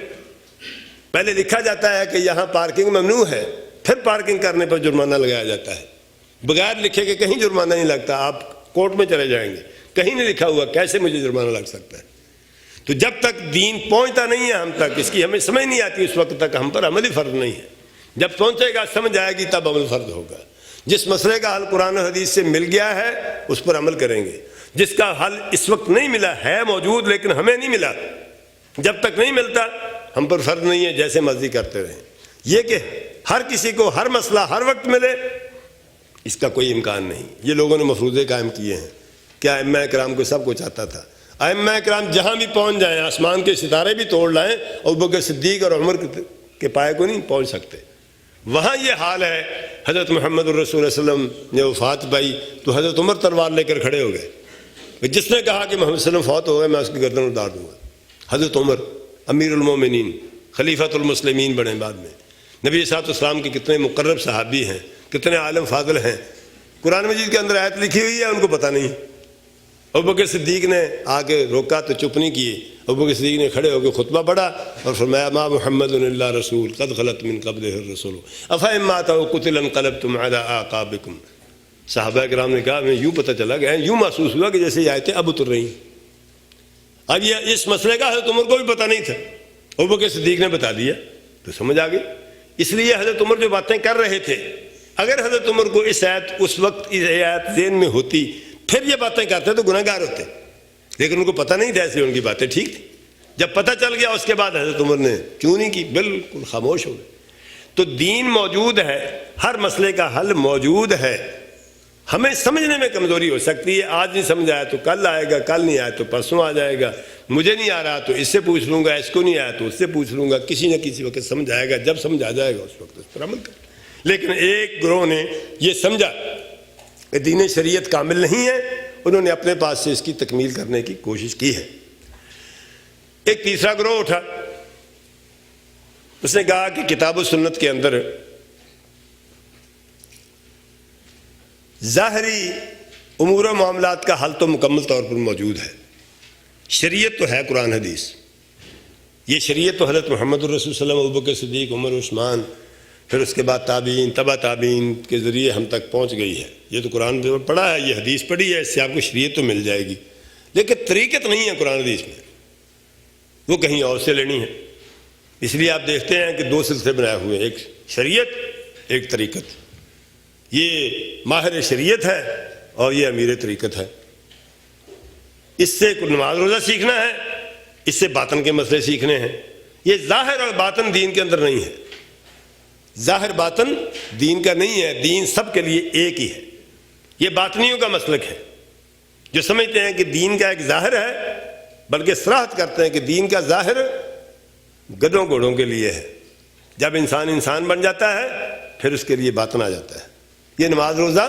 پہلے لکھا جاتا ہے کہ یہاں پارکنگ ممنوع ہے، پھر پارکنگ کرنے پر جرمانہ لگایا جاتا ہے، بغیر لکھے کہ کہیں جرمانہ نہیں لگتا، آپ کورٹ میں چلے جائیں گے، کہیں نہیں لکھا ہوا، کیسے مجھے جرمانہ لگ سکتا ہے؟ تو جب تک دین پہنچتا نہیں ہے ہم تک، اس کی ہمیں سمجھ نہیں آتی، اس وقت تک ہم پر عمل ہی فرض نہیں ہے، جب پہنچے گا سمجھ آئے گی تب عمل فرض ہوگا۔ جس مسئلے کا حل قرآن و حدیث سے مل گیا ہے اس پر عمل کریں گے، جس کا حل اس وقت نہیں ملا ہے، موجود لیکن ہمیں نہیں ملا، جب تک نہیں ملتا ہم پر فرض نہیں ہے، جیسے مرضی کرتے رہیں۔ یہ کہ ہر کسی کو ہر مسئلہ ہر وقت ملے، اس کا کوئی امکان نہیں۔ یہ لوگوں نے مفروضے قائم کیے ہیں، کیا ائمہ کرام کو سب کچھ آتا تھا؟ ائمہ کرام جہاں بھی پہنچ جائیں، آسمان کے ستارے بھی توڑ لائیں، ابوبکر صدیق اور عمر کے پائے کو نہیں پہنچ سکتے۔ وہاں یہ حال ہے، حضرت محمد الرسول صلی اللہ علیہ وسلم نے وفات پائی تو حضرت عمر تلوار لے کر کھڑے ہو گئے، جس نے کہا کہ محمد صلی اللہ علیہ وسلم فوت ہو گئے میں اس کی گردن اتار دوں گا۔ حضرت عمر امیر المومنین، خلیفۃ المسلمین بڑے بعد میں، نبی صلی اللہ علیہ وسلم کے کتنے مقرب صحابی ہیں، کتنے عالم فاضل ہیں، قرآن مجید کے اندر آیت لکھی ہوئی ہے ان کو پتہ نہیں۔ ابوبکر صدیق نے آ کے روکا تو چپ نہیں کیے، ابوبکر صدیق نے کھڑے ہو کے خطبہ پڑھا اور فرمایا ما محمد الا رسول قد خلت من قبلہ الرسل افإن مات أو قتل انقلبتم على أعقابكم۔ صحابہ کرام نے کہا، میں یوں پتہ چلا گیا، یوں محسوس ہوا کہ جیسے یہ آیتیں اب اتر رہی ہیں۔ اب یہ اس مسئلے کا حضرت عمر کو بھی پتہ نہیں تھا، ابوبکر صدیق نے بتا دیا تو سمجھ آ گئی۔ اس لیے حضرت عمر جو باتیں کر رہے تھے، اگر حضرت عمر کو اس وقت اس آیت ذہن میں ہوتی پھر یہ باتیں کرتے تو گناہ گار ہوتے، لیکن ان کو پتہ نہیں تھا، ایسے ان کی باتیں ٹھیک تھی۔ جب پتہ چل گیا اس کے بعد حضرت عمر نے کیوں نہیں کی، بالکل خاموش ہو گئے۔ تو دین موجود ہے، ہر مسئلے کا حل موجود ہے، ہمیں سمجھنے میں کمزوری ہو سکتی ہے، آج نہیں سمجھ آیا تو کل آئے گا، کل نہیں آیا تو پرسوں آ جائے گا، مجھے نہیں آ رہا تو اس سے پوچھ لوں گا، اس کو نہیں آیا تو اس سے پوچھ لوں گا، کسی نہ کسی وقت سمجھ آئے گا، جب سمجھ آ جائے گا اس وقت اس پر عمل کر۔ لیکن ایک گروہ نے یہ سمجھا کہ دین شریعت کامل نہیں ہے، انہوں نے اپنے پاس سے اس کی تکمیل کرنے کی کوشش کی ہے۔ ایک تیسرا گروہ اٹھا، اس نے کہا کہ کتاب و سنت کے اندر ظاہری امور و معاملات کا حل تو مکمل طور پر موجود ہے، شریعت تو ہے قرآن حدیث، یہ شریعت تو حضرت محمد الرسول صلی اللہ علیہ وسلم، ابوبکر صدیق، عمر، عثمان، پھر اس کے بعد تابعین، تبع تابعین کے ذریعے ہم تک پہنچ گئی ہے۔ یہ تو قرآن میں پڑھا ہے، یہ حدیث پڑھی ہے، اس سے آپ کو شریعت تو مل جائے گی، لیکن طریقت نہیں ہے قرآن حدیث میں، وہ کہیں اور سے لینی ہے۔ اس لیے آپ دیکھتے ہیں کہ دو سلسلے بنائے ہوئے ہیں، ایک شریعت ایک طریقت، یہ ماہر شریعت ہے اور یہ امیر طریقت ہے۔ اس سے نماز روزہ سیکھنا ہے، اس سے باطن کے مسئلے سیکھنے ہیں۔ یہ ظاہر اور باطن دین کے اندر نہیں ہے، ظاہر باطن دین کا نہیں ہے، دین سب کے لیے ایک ہی ہے۔ یہ باطنیوں کا مسلک ہے جو سمجھتے ہیں کہ دین کا ایک ظاہر ہے بلکہ صراحت کرتے ہیں کہ دین کا ظاہر گدھوں گھوڑوں کے لیے ہے، جب انسان انسان بن جاتا ہے پھر اس کے لیے باطن آ جاتا ہے۔ یہ نماز روزہ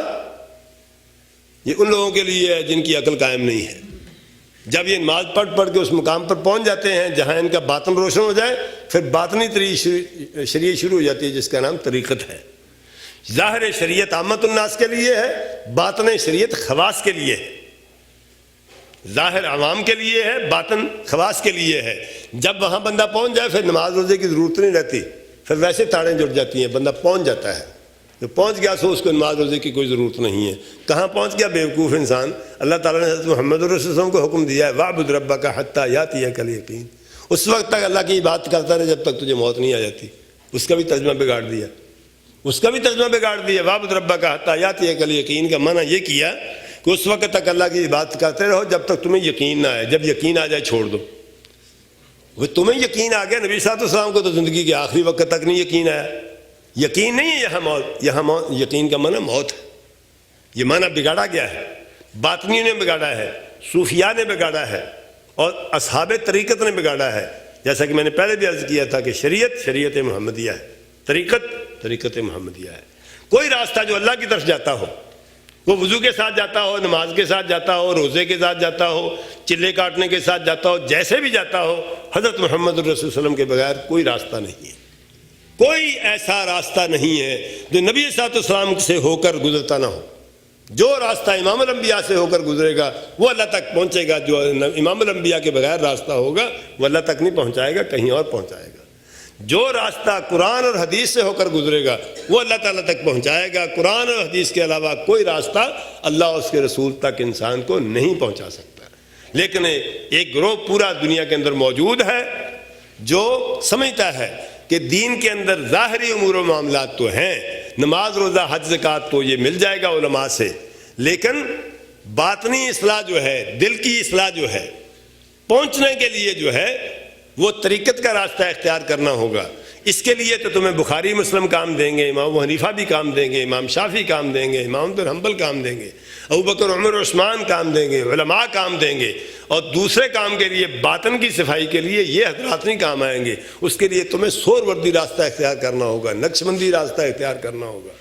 یہ ان لوگوں کے لیے ہے جن کی عقل قائم نہیں ہے۔ جب یہ نماز پڑھ پڑھ کے اس مقام پر پہنچ جاتے ہیں جہاں ان کا باطن روشن ہو جائے، پھر باطنی شریعت شروع ہو جاتی ہے جس کا نام طریقت ہے۔ ظاہر شریعت عامت الناس کے لیے ہے، باطن شریعت خواص کے لیے ہے۔ ظاہر عوام کے لیے ہے، باطن خواص کے لیے ہے۔ جب وہاں بندہ پہنچ جائے پھر نماز روزے کی ضرورت نہیں رہتی، پھر ویسے تاڑیں جڑ جاتی ہیں، بندہ پہنچ جاتا ہے۔ جو پہنچ گیا سو اس کو نماز روزے کی کوئی ضرورت نہیں ہے۔ کہاں پہنچ گیا بیوقوف انسان؟ اللہ تعالیٰ نے حضرت محمد رسول اللہ صلی اللہ علیہ وسلم کو حکم دیا ہے وَاعْبُدْ رَبَّكَ حَتَّى يَأْتِيَكَ الْيَقِينُ، اس وقت تک اللہ کی بات کرتا رہے جب تک تجھے موت نہیں آ جاتی۔ اس کا بھی ترجمہ بگاڑ دیا، وَاعْبُدْ رَبَّكَ حَتَّى يَأْتِيَكَ الْيَقِينُ کا معنی یہ کیا کہ اس وقت تک اللہ کی بات کرتے رہو جب تک تمہیں یقین نہ آئے، جب یقین آ جائے چھوڑ دو۔ وہ تمہیں یقین آ گیا، نبی صلی اللہ علیہ وسلم کو تو زندگی کے آخری وقت تک نہیں یقین آیا۔ یقین نہیں ہے یہاں موت، یقین کا معنی موت ہے۔ یہ معنی بگاڑا گیا ہے، باطنیوں نے بگاڑا ہے، صوفیاء نے بگاڑا ہے، اور اصحاب طریقت نے بگاڑا ہے۔ جیسا کہ میں نے پہلے بھی عرض کیا تھا کہ شریعت محمدیہ ہے، طریقت محمدیہ ہے۔ کوئی راستہ جو اللہ کی طرف جاتا ہو، وہ وضو کے ساتھ جاتا ہو، نماز کے ساتھ جاتا ہو، روزے کے ساتھ جاتا ہو، چلے کاٹنے کے ساتھ جاتا ہو، جیسے بھی جاتا ہو، حضرت محمد الرسول صلی اللہ علیہ وسلم کے بغیر کوئی راستہ نہیں ہے۔ کوئی ایسا راستہ نہیں ہے جو نبی صلی اللہ علیہ وسلم سے ہو کر گزرتا نہ ہو۔ جو راستہ امام الانبیاء سے ہو کر گزرے گا وہ اللہ تک پہنچے گا، جو امام الانبیاء کے بغیر راستہ ہوگا وہ اللہ تک نہیں پہنچائے گا، کہیں اور پہنچائے گا۔ جو راستہ قرآن اور حدیث سے ہو کر گزرے گا وہ اللہ تعالیٰ تک پہنچائے گا۔ قرآن اور حدیث کے علاوہ کوئی راستہ اللہ اور اس کے رسول تک انسان کو نہیں پہنچا سکتا۔ لیکن ایک گروہ پورا دنیا کے اندر موجود ہے جو سمجھتا ہے کہ دین کے اندر ظاہری امور و معاملات تو ہیں، نماز روزہ حج زکوٰۃ تو یہ مل جائے گا علماء سے، لیکن باطنی اصلاح جو ہے، دل کی اصلاح جو ہے، پہنچنے کے لیے جو ہے وہ طریقت کا راستہ اختیار کرنا ہوگا۔ اس کے لیے تو تمہیں بخاری مسلم کام دیں گے، امام ابو حنیفہ بھی کام دیں گے، امام شافعی کام دیں گے، امام بن حنبل کام دیں گے، ابوبکر عمر عثمان کام دیں گے، علماء کام دیں گے، اور دوسرے کام کے لیے باطن کی صفائی کے لیے یہ حضرات نہیں کام آئیں گے۔ اس کے لیے تمہیں سور وردی راستہ اختیار کرنا ہوگا، نقش بندی راستہ اختیار کرنا ہوگا،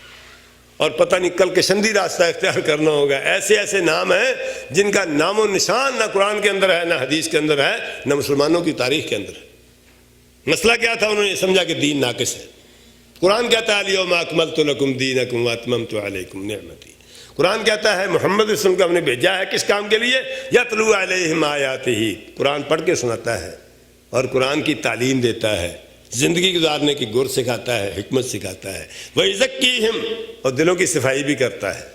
اور پتہ نہیں کل کشندی راستہ اختیار کرنا ہوگا۔ ایسے نام ہیں جن کا نام و نشان نہ قرآن کے اندر ہے، نہ حدیث کے اندر ہے، نہ مسلمانوں کی تاریخ کے اندر ہے۔ مسئلہ کیا تھا؟ انہوں نے سمجھا کہ دین ناقص ہے۔ قرآن کہتا ہے الیوم اکملت لکم دینکم واتممت علیکم نعمتی۔ قرآن کہتا ہے محمد رسول کو ہم نے بھیجا ہے کس کام کے لیے؟ یتلو علیہم آیاتہ، قرآن پڑھ کے سناتا ہے اور قرآن کی تعلیم دیتا ہے، زندگی گزارنے کی گر سکھاتا ہے، حکمت سکھاتا ہے، وَيُزَكِّيهِمْ، اور دلوں کی صفائی بھی کرتا ہے۔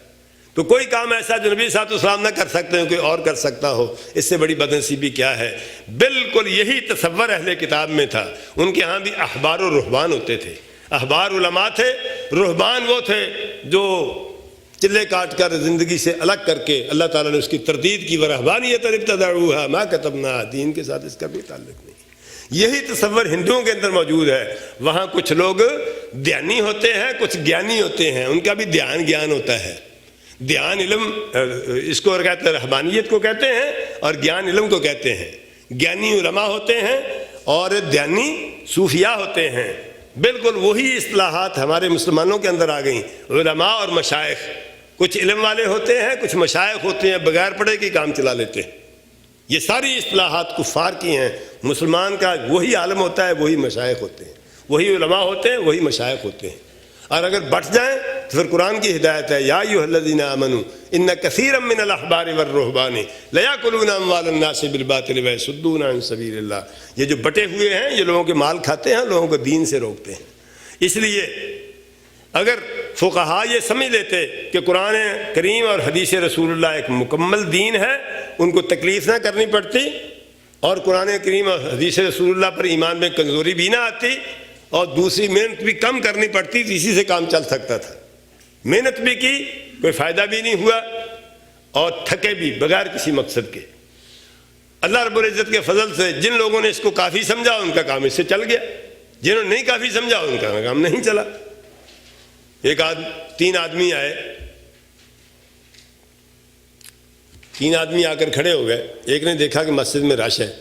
تو کوئی کام ایسا جو نبی صلی اللہ علیہ وسلم نہ کر سکتے ہیں کوئی اور کر سکتا ہو، اس سے بڑی بدنصیبی کیا ہے؟ بالکل یہی تصور اہل کتاب میں تھا۔ ان کے ہاں بھی احبار و رہبان ہوتے تھے۔ احبار علماء تھے، رہبان وہ تھے جو چلے کاٹ کر زندگی سے الگ کر کے اللہ تعالیٰ نے اس کی تردید کی، وَرَهْبَانِيَّةً ابْتَدَعُوهَا مَا كَتَبْنَاهَا، دین کے ساتھ اس کا بھی تعلق نہیں۔ یہی تصور ہندوؤں کے اندر موجود ہے۔ وہاں کچھ لوگ دھیانی ہوتے ہیں، کچھ گیانی ہوتے ہیں، ان کا بھی گیان ہوتا ہے۔ دھیان علم اس کو کہتے ہیں، رہبانیت کو کہتے ہیں، اور گیان علم کو کہتے ہیں۔ گیانی علماء ہوتے ہیں اور دھیانی صوفیاء ہوتے ہیں۔ بالکل وہی اصطلاحات ہمارے مسلمانوں کے اندر آ گئیں، علماء اور مشائخ۔ کچھ علم والے ہوتے ہیں، کچھ مشائخ ہوتے ہیں، بغیر پڑھے کے کام چلا لیتے ہیں۔ یہ ساری اصطلاحات کفار کی ہیں۔ مسلمان کا وہی عالم ہوتا ہے، وہی مشائخ ہوتے ہیں، وہی علماء ہوتے ہیں، وہی مشائخ ہوتے ہیں۔ اور اگر بٹ جائیں تو پھر قرآن کی ہدایت ہے، یا ایھا الذین آمنوا ان کثیرا من الاحبار والرہبان لیاکلون اموال الناس بالباطل ویصدون عن سبیل اللہ۔ یہ جو بٹے ہوئے ہیں یہ لوگوں کے مال کھاتے ہیں، لوگوں کو دین سے روکتے ہیں۔ اس لیے اگر فقہاء یہ سمجھ لیتے کہ قرآن کریم اور حدیث رسول اللہ ایک مکمل دین ہے، ان کو تکلیف نہ کرنی پڑتی، اور قرآن کریم اور حدیث رسول اللہ پر ایمان میں کمزوری بھی نہ آتی، اور دوسری محنت بھی کم کرنی پڑتی، تو اسی سے کام چل سکتا تھا۔ محنت بھی کی، کوئی فائدہ بھی نہیں ہوا، اور تھکے بھی بغیر کسی مقصد کے۔ اللہ رب العزت کے فضل سے جن لوگوں نے اس کو کافی سمجھا ان کا کام اس سے چل گیا، جنہوں نے نہیں کافی سمجھا ان کا کام نہیں چلا۔ تین آدمی آئے، 3 آدمی آ کر کھڑے ہو گئے. ایک نے دیکھا کہ مسجد میں رش ہے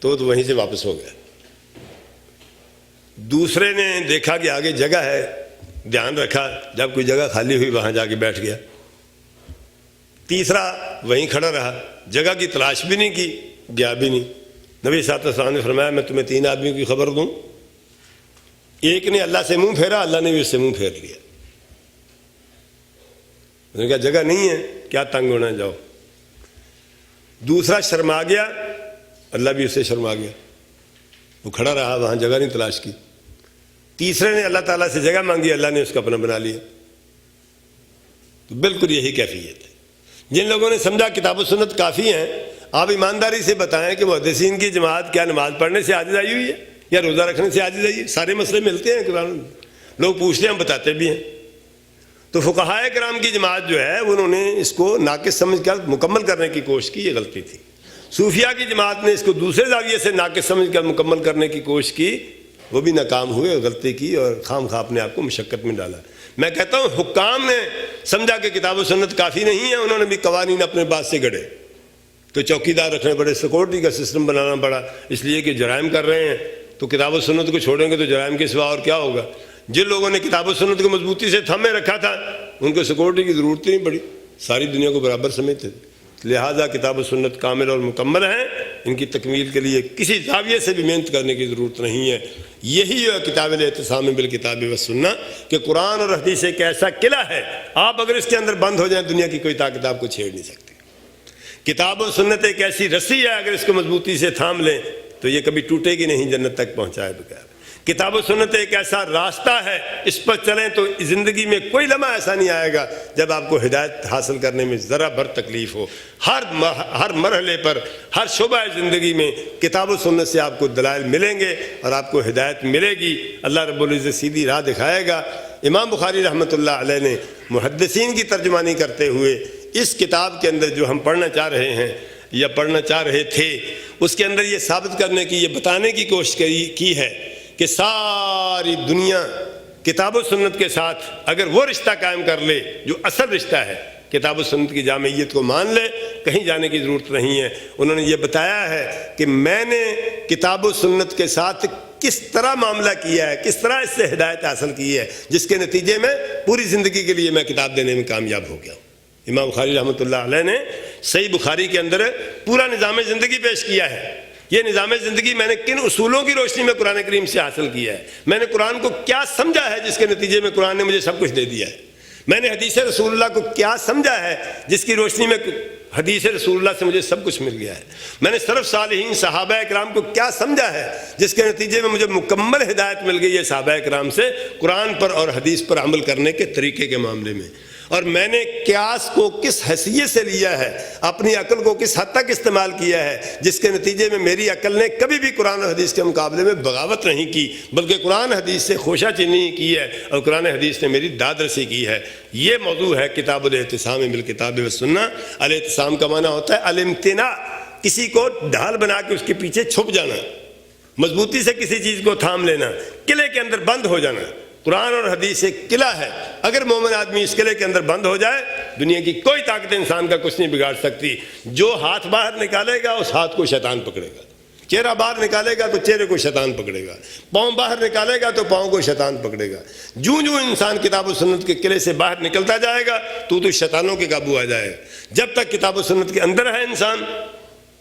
تو وہیں سے واپس ہو گیا. دوسرے نے دیکھا کہ آگے جگہ ہے, دھیان رکھا, جب کوئی جگہ خالی ہوئی وہاں جا کے بیٹھ گیا. تیسرا وہیں کھڑا رہا, جگہ کی تلاش بھی نہیں کی, گیا بھی نہیں. نبی صلی اللہ علیہ وسلم نے فرمایا میں تمہیں 3 آدمیوں کی خبر دوں. ایک نے اللہ سے منہ پھیرا, اللہ نے بھی اس سے منہ پھیر لیا. میں نے کہا جگہ نہیں ہے, کیا تنگ ہونا, جاؤ. دوسرا شرما گیا, اللہ بھی اس سے شرما گیا, وہ کھڑا رہا, وہاں جگہ نہیں تلاش کی. تیسرے نے اللہ تعالیٰ سے جگہ مانگی, اللہ نے اس کو اپنا بنا لیا. تو بالکل یہی کیفیت ہے. جن لوگوں نے سمجھا کتاب و سنت کافی ہیں, آپ ایمانداری سے بتائیں کہ محدثین کی جماعت کیا نماز پڑھنے سے عاجز آئی ہوئی ہے یا روزہ رکھنے سے عاجز آئی ہے؟ سارے مسئلے ملتے ہیں قرآن میں, لوگ پوچھتے ہیں, ہم بتاتے بھی ہیں. تو فقہائے کرام کی جماعت جو ہے انہوں نے اس کو ناقص سمجھ کر مکمل کرنے کی کوشش کی, یہ غلطی تھی. صوفیہ کی جماعت نے اس کو دوسرے زاویے سے ناقص سمجھ کر مکمل کرنے کی کوشش کی, وہ بھی ناکام ہوئے, غلطی کی اور خام خواہ اپنے آپ کو مشقت میں ڈالا. میں کہتا ہوں حکام نے سمجھا کہ کتاب و سنت کافی نہیں ہے, انہوں نے بھی قوانین اپنے پاس سے گڑھے. تو چوکیدار رکھنے پڑے, سیکورٹی کا سسٹم بنانا پڑا, اس لیے کہ جرائم کر رہے ہیں. تو کتاب و سنت کو چھوڑیں گے تو جرائم کے سوا اور کیا ہوگا. جن لوگوں نے کتاب و سنت کو مضبوطی سے تھامے رکھا تھا ان کو سیکورٹی کی ضرورت نہیں پڑی, ساری دنیا کو برابر سمجھتے تھے. لہٰذا کتاب و سنت کامل اور مکمل ہیں, ان کی تکمیل کے لیے کسی زاویے سے بھی محنت کرنے کی ضرورت نہیں ہے. یہی ہے کتاب الاعتصام بالکتاب والسنہ کہ قرآن اور حدیث ایک ایسا قلعہ ہے, آپ اگر اس کے اندر بند ہو جائیں دنیا کی کوئی طاقت آپ کو چھیڑ نہیں سکتی. کتاب و سنت ایک ایسی رسی ہے, اگر اس کو مضبوطی سے تھام لیں تو یہ کبھی ٹوٹے گی نہیں جنت تک پہنچائے بغیر. کتاب و سنت ایک ایسا راستہ ہے, اس پر چلیں تو زندگی میں کوئی لمحہ ایسا نہیں آئے گا جب آپ کو ہدایت حاصل کرنے میں ذرا بھر تکلیف ہو. ہر مرحلے پر, ہر شعبہ زندگی میں کتاب و سنت سے آپ کو دلائل ملیں گے اور آپ کو ہدایت ملے گی. اللہ رب العزت سیدھی راہ دکھائے گا. امام بخاری رحمۃ اللہ علیہ نے محدثین کی ترجمانی کرتے ہوئے اس کتاب کے اندر جو ہم پڑھنا چاہ رہے ہیں یا پڑھنا چاہ رہے تھے, اس کے اندر یہ ثابت کرنے کی, یہ بتانے کی کوشش کی ہے کہ ساری دنیا کتاب و سنت کے ساتھ اگر وہ رشتہ قائم کر لے جو اصل رشتہ ہے, کتاب و سنت کی جامعیت کو مان لے, کہیں جانے کی ضرورت نہیں ہے. انہوں نے یہ بتایا ہے کہ میں نے کتاب و سنت کے ساتھ کس طرح معاملہ کیا ہے, کس طرح اس سے ہدایت حاصل کی ہے, جس کے نتیجے میں پوری زندگی کے لیے میں کتاب دینے میں کامیاب ہو گیا ہوں. امام بخاری رحمۃ اللہ علیہ نے صحیح بخاری کے اندر پورا نظام زندگی پیش کیا ہے. یہ نظام زندگی میں نے کن اصولوں کی روشنی میں قرآن کریم سے حاصل کیا ہے, میں نے قرآن کو کیا سمجھا ہے جس کے نتیجے میں قرآن نے مجھے سب کچھ دے دیا ہے, میں نے حدیث رسول اللہ کو کیا سمجھا ہے جس کی روشنی میں حدیث رسول اللہ سے مجھے سب کچھ مل گیا ہے, میں نے سلف صالحین صحابہ اکرام کو کیا سمجھا ہے جس کے نتیجے میں مجھے مکمل ہدایت مل گئی ہے صحابہ اکرام سے قرآن پر اور حدیث پر عمل کرنے کے طریقے کے معاملے میں. اور میں نے قیاس کو کس حیثیت سے لیا ہے, اپنی عقل کو کس حد تک استعمال کیا ہے جس کے نتیجے میں میری عقل نے کبھی بھی قرآن و حدیث کے مقابلے میں بغاوت نہیں کی, بلکہ قرآن حدیث سے خوشہ چینی کی ہے اور قرآن حدیث نے میری داد رسی کی ہے. یہ موضوع ہے کتاب الاعتصام بالکتاب والسنہ. الاعتصام کا معنی ہوتا ہے الامتناع, کسی کو ڈھال بنا کے اس کے پیچھے چھپ جانا, مضبوطی سے کسی چیز کو تھام لینا, قلعے کے اندر بند ہو جانا. قرآن اور حدیث ایک قلعہ ہے, اگر مومن آدمی اس قلعے کے اندر بند ہو جائے دنیا کی کوئی طاقت انسان کا کچھ نہیں بگاڑ سکتی. جو ہاتھ باہر نکالے گا اس ہاتھ کو شیطان پکڑے گا, چہرہ باہر نکالے گا تو چہرے کو شیطان پکڑے گا, پاؤں باہر نکالے گا تو پاؤں کو شیطان پکڑے گا. جوں انسان کتاب و سنت کے قلعے سے باہر نکلتا جائے گا تو شیطانوں کے قابو آ جائے گا. جب تک کتاب و سنت کے اندر ہے انسان,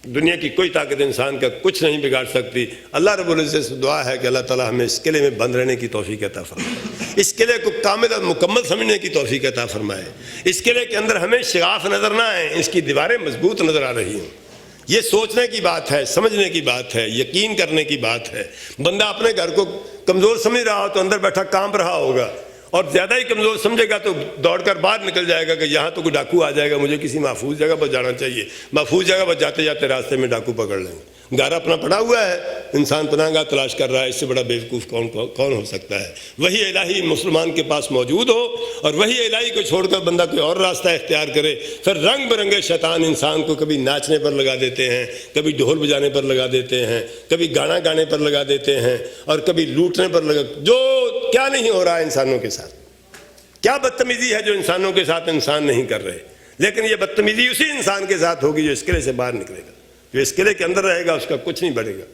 دنیا کی کوئی طاقت انسان کا کچھ نہیں بگاڑ سکتی. اللہ رب العزت سے دعا ہے کہ اللہ تعالی ہمیں اس قلعے میں بند رہنے کی توفیق عطا فرمائے, اس قلعے کو کامل اور مکمل سمجھنے کی توفیق عطا فرمائے. اس قلعے کے اندر ہمیں شگاف نظر نہ آئے, اس کی دیواریں مضبوط نظر آ رہی ہوں. یہ سوچنے کی بات ہے, سمجھنے کی بات ہے, یقین کرنے کی بات ہے. بندہ اپنے گھر کو کمزور سمجھ رہا ہو تو اندر بیٹھا کانپ رہا ہوگا, اور زیادہ ہی کمزور سمجھے گا تو دوڑ کر باہر نکل جائے گا کہ یہاں تو کوئی ڈاکو آ جائے گا, مجھے کسی محفوظ جگہ پر جانا چاہیے. محفوظ جگہ پر جاتے جاتے راستے میں ڈاکو پکڑ لیں گے. گھر اپنا پڑا ہوا ہے, انسان پناہ گاہ تلاش کر رہا ہے, اس سے بڑا بیوقوف کون ہو سکتا ہے. وہی الہی مسلمان کے پاس موجود ہو اور وہی الہی کو چھوڑ کر بندہ کوئی اور راستہ اختیار کرے, پھر رنگ برنگے شیطان انسان کو کبھی ناچنے پر لگا دیتے ہیں, کبھی ڈھول بجانے پر لگا دیتے ہیں, کبھی گانا گانے پر لگا دیتے ہیں, اور کبھی لوٹنے پر لگا. جو کیا نہیں ہو رہا ہے انسانوں کے ساتھ, کیا بدتمیزی ہے جو انسانوں کے ساتھ انسان نہیں کر رہے. لیکن یہ بدتمیزی اسی انسان کے ساتھ ہوگی جو اس قلعے سے باہر نکلے گا. جو اس قلعے کے اندر رہے گا اس کا کچھ نہیں بڑھے گا.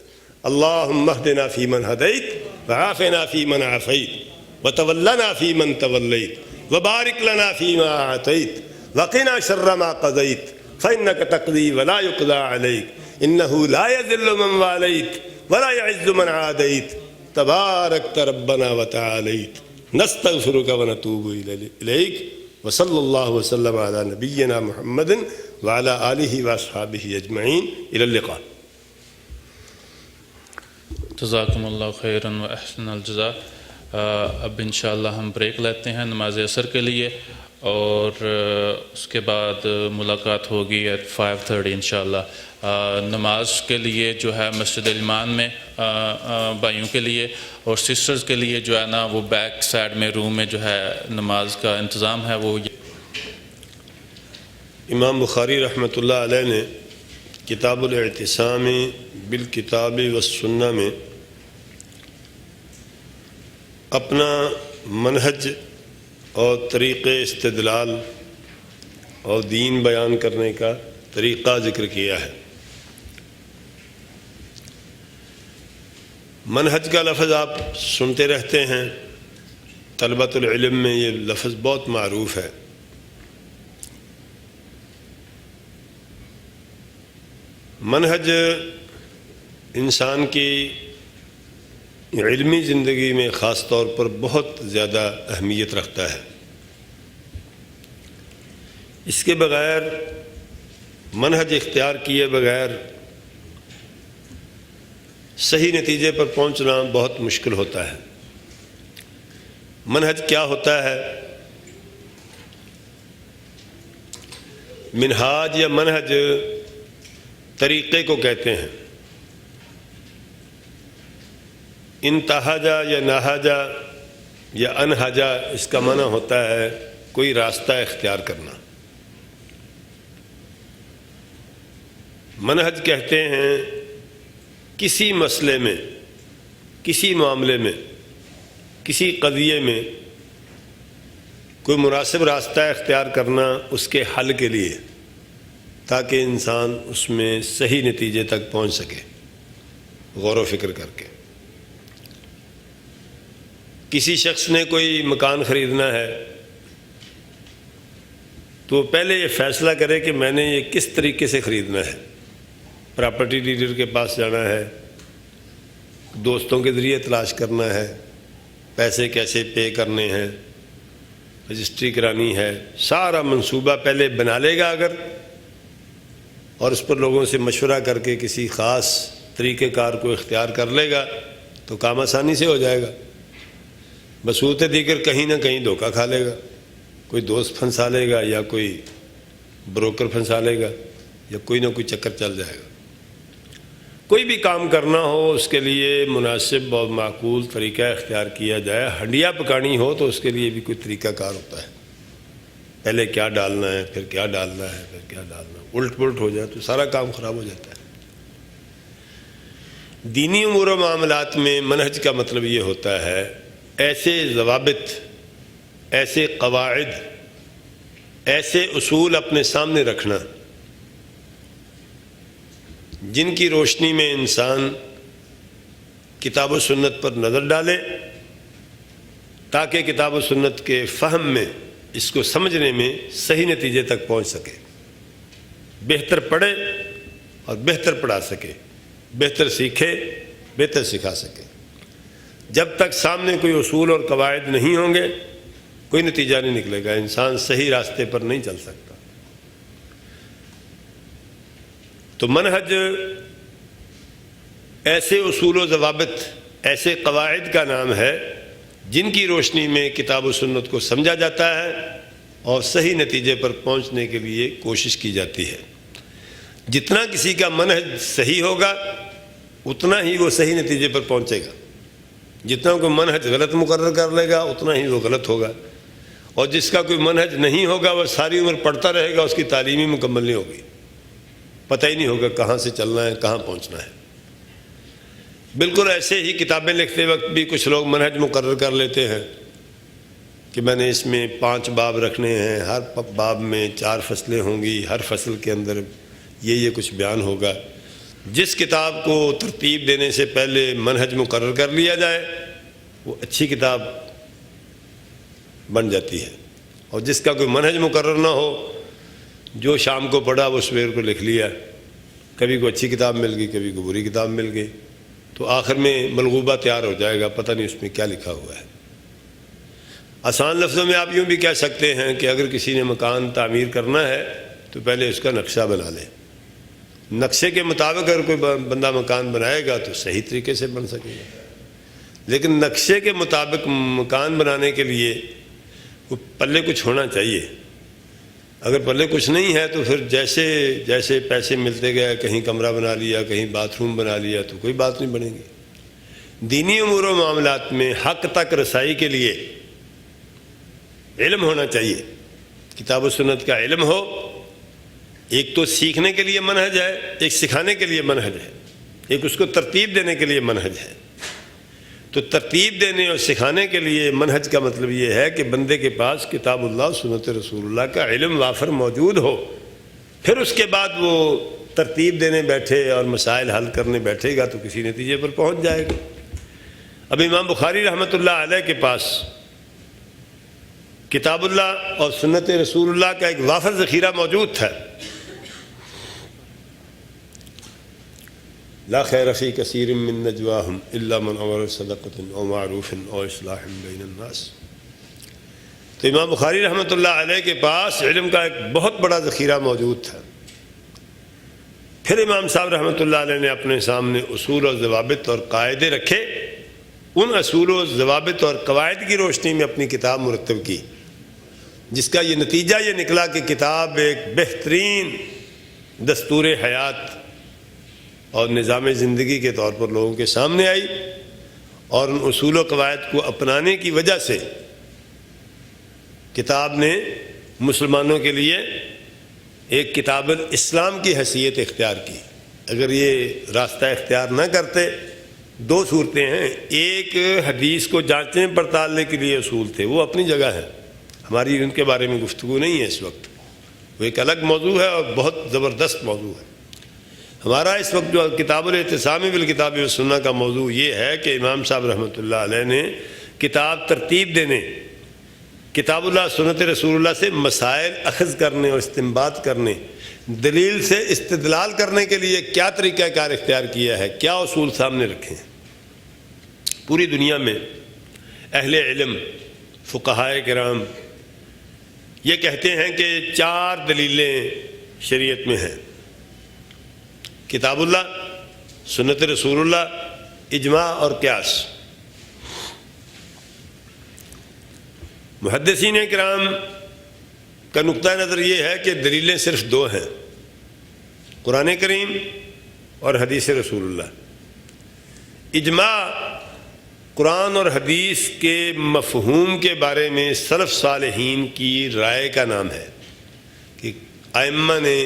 اللہم اہدنا فیمن ہدیت وعافنا فیمن عافیت وتولنا فیمن تولیت وبارک لنا فیما اعطیت وقنا شر ما قضیت فإنک تقضی ولا یقضى علیک انہ لا یذل من والیت ولا يعز من عادیت تبارکت ربنا وتعالیت نستغفرک ونتوب الیک وصلی اللہ وسلم علی نبینا محمد وعلی آلہ واصحابہ اجمعین الی اللقاء. جزاکم اللہ خیراً و احسن الجزاء. اب انشاءاللہ ہم بریک لیتے ہیں نماز عصر کے لیے اور اس کے بعد ملاقات ہوگی ایٹ 5:30 انشاءاللہ. نماز کے لیے جو ہے مسجد ایمان میں بھائیوں کے لیے اور سسٹرز کے لیے جو ہے نا وہ بیک سائڈ میں روم میں جو ہے نماز کا انتظام ہے. وہ امام بخاری رحمۃ اللہ علیہ نے کتاب الاعتصام بالکتاب والسنہ میں اپنا منہج اور طریق استدلال اور دین بیان کرنے کا طریقہ ذکر کیا ہے. منہج کا لفظ آپ سنتے رہتے ہیں، طلبۃ العلم میں یہ لفظ بہت معروف ہے. منہج انسان کی علمی زندگی میں خاص طور پر بہت زیادہ اہمیت رکھتا ہے. اس کے بغیر منہج اختیار کیے بغیر صحیح نتیجے پر پہنچنا بہت مشکل ہوتا ہے. منہج کیا ہوتا ہے؟ منہاج یا منہج طریقے کو کہتے ہیں. انتہاجا یا نہاجا یا انہاجا اس کا معنی ہوتا ہے کوئی راستہ اختیار کرنا. منہج کہتے ہیں کسی مسئلے میں، کسی معاملے میں، کسی قضیے میں کوئی مناسب راستہ اختیار کرنا اس کے حل کے لیے، تاکہ انسان اس میں صحیح نتیجے تک پہنچ سکے غور و فکر کر کے. کسی شخص نے کوئی مکان خریدنا ہے تو پہلے یہ فیصلہ کرے کہ میں نے یہ کس طریقے سے خریدنا ہے. پراپرٹی ڈیلر کے پاس جانا ہے، دوستوں کے ذریعے تلاش کرنا ہے، پیسے کیسے پے کرنے ہیں، رجسٹری کرانی ہے. سارا منصوبہ پہلے بنا لے گا اگر، اور اس پر لوگوں سے مشورہ کر کے کسی خاص طریقہ کار کو اختیار کر لے گا تو کام آسانی سے ہو جائے گا. بصورت دیگر کہیں نہ کہیں دھوکہ کھا لے گا، کوئی دوست پھنسا لے گا یا کوئی بروکر پھنسا لے گا یا کوئی نہ کوئی چکر چل جائے گا. کوئی بھی کام کرنا ہو اس کے لیے مناسب اور معقول طریقہ اختیار کیا جائے. ہنڈیا پکانی ہو تو اس کے لیے بھی کوئی طریقہ کار ہوتا ہے. پہلے کیا ڈالنا ہے، پھر کیا ڈالنا ہے، پھر کیا ڈالنا ہے. الٹ پلٹ ہو جائے تو سارا کام خراب ہو جاتا ہے. دینی امور و معاملات میں منہج کا مطلب یہ ہوتا ہے ایسے ضوابط، ایسے قواعد، ایسے اصول اپنے سامنے رکھنا جن کی روشنی میں انسان کتاب و سنت پر نظر ڈالے تاکہ کتاب و سنت کے فہم میں، اس کو سمجھنے میں صحیح نتیجے تک پہنچ سکے، بہتر پڑھے اور بہتر پڑھا سکے، بہتر سیکھے، بہتر سکھا سکے. جب تک سامنے کوئی اصول اور قواعد نہیں ہوں گے کوئی نتیجہ نہیں نکلے گا، انسان صحیح راستے پر نہیں چل سکتا. تو منہج ایسے اصول و ضوابط، ایسے قواعد کا نام ہے جن کی روشنی میں کتاب و سنت کو سمجھا جاتا ہے اور صحیح نتیجے پر پہنچنے کے لیے کوشش کی جاتی ہے. جتنا کسی کا منہج صحیح ہوگا اتنا ہی وہ صحیح نتیجے پر پہنچے گا. جتنا کوئی منہج غلط مقرر کر لے گا اتنا ہی وہ غلط ہوگا. اور جس کا کوئی منہج نہیں ہوگا وہ ساری عمر پڑھتا رہے گا، اس کی تعلیم ہی مکمل نہیں ہوگی، پتہ ہی نہیں ہوگا کہاں سے چلنا ہے، کہاں پہنچنا ہے. بالکل ایسے ہی کتابیں لکھتے وقت بھی کچھ لوگ منہج مقرر کر لیتے ہیں کہ میں نے اس میں 5 باب رکھنے ہیں، ہر باب میں 4 فصلیں ہوں گی، ہر فصل کے اندر یہ کچھ بیان ہوگا۔ جس کتاب کو ترتیب دینے سے پہلے منہج مقرر کر لیا جائے وہ اچھی کتاب بن جاتی ہے، اور جس کا کوئی منہج مقرر نہ ہو، جو شام کو پڑھا وہ سویر کو لکھ لیا، کبھی کوئی اچھی کتاب مل گئی، کبھی کوئی بری کتاب مل گئی، تو آخر میں ملغوبہ تیار ہو جائے گا، پتہ نہیں اس میں کیا لکھا ہوا ہے۔ آسان لفظوں میں آپ یوں بھی کہہ سکتے ہیں کہ اگر کسی نے مکان تعمیر کرنا ہے تو پہلے اس کا نقشہ بنا لے، نقشے کے مطابق اگر کوئی بندہ مکان بنائے گا تو صحیح طریقے سے بن سکے گا، لیکن نقشے کے مطابق مکان بنانے کے لیے وہ پلے کچھ ہونا چاہیے۔ اگر پلے کچھ نہیں ہے تو پھر جیسے جیسے پیسے ملتے گئے، کہیں کمرہ بنا لیا، کہیں باتھ روم بنا لیا، تو کوئی بات نہیں بنے گی۔ دینی امور و معاملات میں حق تک رسائی کے لیے علم ہونا چاہیے، کتاب و سنت کا علم ہو۔ ایک تو سیکھنے کے لیے منہج ہے، ایک سکھانے کے لیے منہج ہے، ایک اس کو ترتیب دینے کے لیے منہج ہے۔ تو ترتیب دینے اور سکھانے کے لیے منہج کا مطلب یہ ہے کہ بندے کے پاس کتاب اللہ سنت رسول اللہ کا علم وافر موجود ہو، پھر اس کے بعد وہ ترتیب دینے بیٹھے اور مسائل حل کرنے بیٹھے گا تو کسی نتیجے پر پہنچ جائے گا۔ اب امام بخاری رحمۃ اللہ علیہ کے پاس کتاب اللہ اور سنت رسول اللہ کا ایک وافر ذخیرہ موجود تھا۔ لا خیر فی کثیر من نجواہم الا من امر صدقۃ او معروف او اصلاح بین الناس۔ تو امام بخاری رحمۃ اللہ علیہ کے پاس علم کا ایک بہت بڑا ذخیرہ موجود تھا۔ پھر امام صاحب رحمۃ اللہ علیہ نے اپنے سامنے اصول و ضوابط اور قاعدے رکھے، ان اصول و ضوابط اور قواعد کی روشنی میں اپنی کتاب مرتب کی، جس کا یہ نتیجہ یہ نکلا کہ کتاب ایک بہترین دستور حیات اور نظام زندگی کے طور پر لوگوں کے سامنے آئی، اور ان اصول و قواعد کو اپنانے کی وجہ سے کتاب نے مسلمانوں کے لیے ایک کتاب الاسلام کی حیثیت اختیار کی۔ اگر یہ راستہ اختیار نہ کرتے، 2 صورتیں ہیں، ایک حدیث کو جانچنے پڑتالنے کے لیے اصول تھے، وہ اپنی جگہ ہیں، ہماری ان کے بارے میں گفتگو نہیں ہے اس وقت، وہ ایک الگ موضوع ہے اور بہت زبردست موضوع ہے۔ ہمارا اس وقت جو کتاب الاعتصام بالکتاب والسنہ کا موضوع یہ ہے کہ امام صاحب رحمۃ اللہ علیہ نے کتاب ترتیب دینے، کتاب اللہ سنت رسول اللہ سے مسائل اخذ کرنے اور استنباط کرنے، دلیل سے استدلال کرنے کے لیے کیا طریقہ کار اختیار کیا ہے، کیا اصول سامنے رکھے ہیں۔ پوری دنیا میں اہل علم فقہائے کرام یہ کہتے ہیں کہ 4 دلیلیں شریعت میں ہیں: کتاب اللہ، سنت رسول اللہ، اجماع اور قیاس۔ محدثین کرام کا نقطہ نظر یہ ہے کہ دلیلیں صرف 2 ہیں، قرآن کریم اور حدیث رسول اللہ۔ اجماع قرآن اور حدیث کے مفہوم کے بارے میں سلف صالحین کی رائے کا نام ہے کہ ائمہ نے،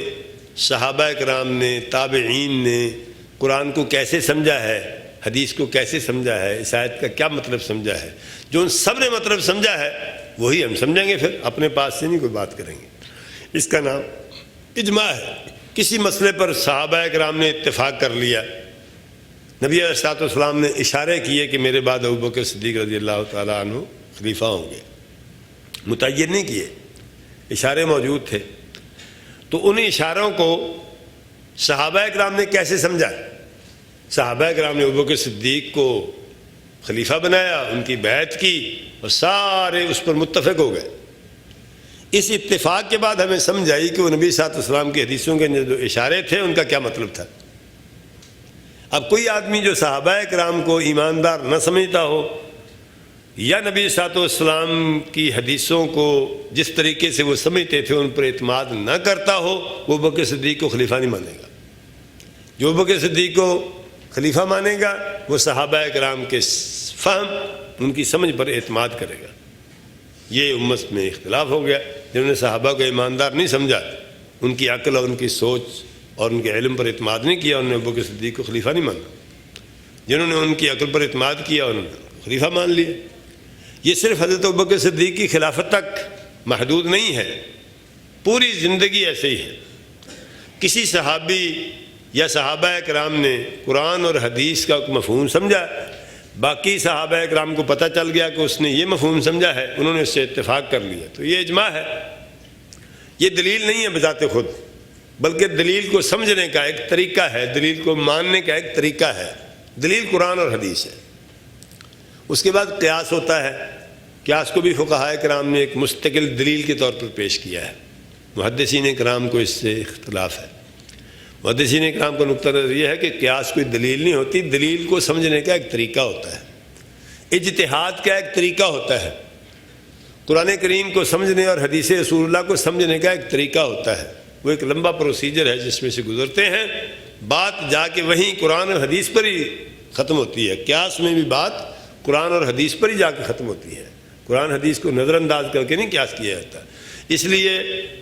صحابہ کرام نے، تابعین نے قرآن کو کیسے سمجھا ہے، حدیث کو کیسے سمجھا ہے، اس آیت کا کیا مطلب سمجھا ہے۔ جو ان سب نے مطلب سمجھا ہے وہی ہم سمجھیں گے، پھر اپنے پاس سے نہیں کوئی بات کریں گے۔ اس کا نام اجماع ہے۔ کسی مسئلے پر صحابہ کرام نے اتفاق کر لیا، نبی علیہ الصلوۃ والسلام نے اشارے کیے کہ میرے بعد ابوبکر صدیق رضی اللہ تعالیٰ عنہ خلیفہ ہوں گے، متعین نہیں کیے، اشارے موجود تھے، تو ان اشاروں کو صحابہ کرام نے کیسے سمجھا؟ صحابہ کرام نے ابوبکر صدیق کو خلیفہ بنایا، ان کی بیعت کی اور سارے اس پر متفق ہو گئے۔ اس اتفاق کے بعد ہمیں سمجھ آئی کہ وہ نبی صلی اللہ علیہ وسلم کی حدیثوں کے جو اشارے تھے ان کا کیا مطلب تھا۔ اب کوئی آدمی جو صحابہ کرام کو ایماندار نہ سمجھتا ہو یا نبی صلی اللہ علیہ وسلم کی حدیثوں کو جس طریقے سے وہ سمجھتے تھے ان پر اعتماد نہ کرتا ہو، وہ ابوبکر صدیق کو خلیفہ نہیں مانے گا۔ جو ابوبکر صدیق کو خلیفہ مانے گا وہ صحابہ کرام کے فہم، ان کی سمجھ پر اعتماد کرے گا۔ یہ امت میں اختلاف ہو گیا، جنہوں نے صحابہ کو ایماندار نہیں سمجھا، ان کی عقل اور ان کی سوچ اور ان کے علم پر اعتماد نہیں کیا، انہوں نے ابوبکر صدیق کو خلیفہ نہیں مانا۔ جنہوں نے ان کی عقل پر اعتماد کیا انہوں نے خلیفہ مان لیا۔ یہ صرف حضرت ابوبکر صدیق کی خلافت تک محدود نہیں ہے، پوری زندگی ایسے ہی ہے۔ کسی صحابی یا صحابہ کرام نے قرآن اور حدیث کا مفہوم سمجھا، باقی صحابہ کرام کو پتہ چل گیا کہ اس نے یہ مفہوم سمجھا ہے، انہوں نے اس سے اتفاق کر لیا، تو یہ اجماع ہے۔ یہ دلیل نہیں ہے بذات خود، بلکہ دلیل کو سمجھنے کا ایک طریقہ ہے، دلیل کو ماننے کا ایک طریقہ ہے۔ دلیل قرآن اور حدیث ہے۔ اس کے بعد قیاس ہوتا ہے۔ قیاس کو بھی فقہاء کرام نے ایک مستقل دلیل کے طور پر پیش کیا ہے۔ محدثین کرام کو اس سے اختلاف ہے۔ محدثین کرام کا نقطہ نظر یہ ہے کہ قیاس کوئی دلیل نہیں ہوتی، دلیل کو سمجھنے کا ایک طریقہ ہوتا ہے، اجتہاد کا ایک طریقہ ہوتا ہے، قرآن کریم کو سمجھنے اور حدیث رسول اللہ کو سمجھنے کا ایک طریقہ ہوتا ہے۔ وہ ایک لمبا پروسیجر ہے جس میں سے گزرتے ہیں، بات جا کے وہیں قرآن اور حدیث پر ہی ختم ہوتی ہے۔ قیاس میں بھی بات قرآن اور حدیث پر ہی جا کے ختم ہوتی ہے، قرآن حدیث کو نظر انداز کر کے نہیں قیاس کیا جاتا۔ اس لیے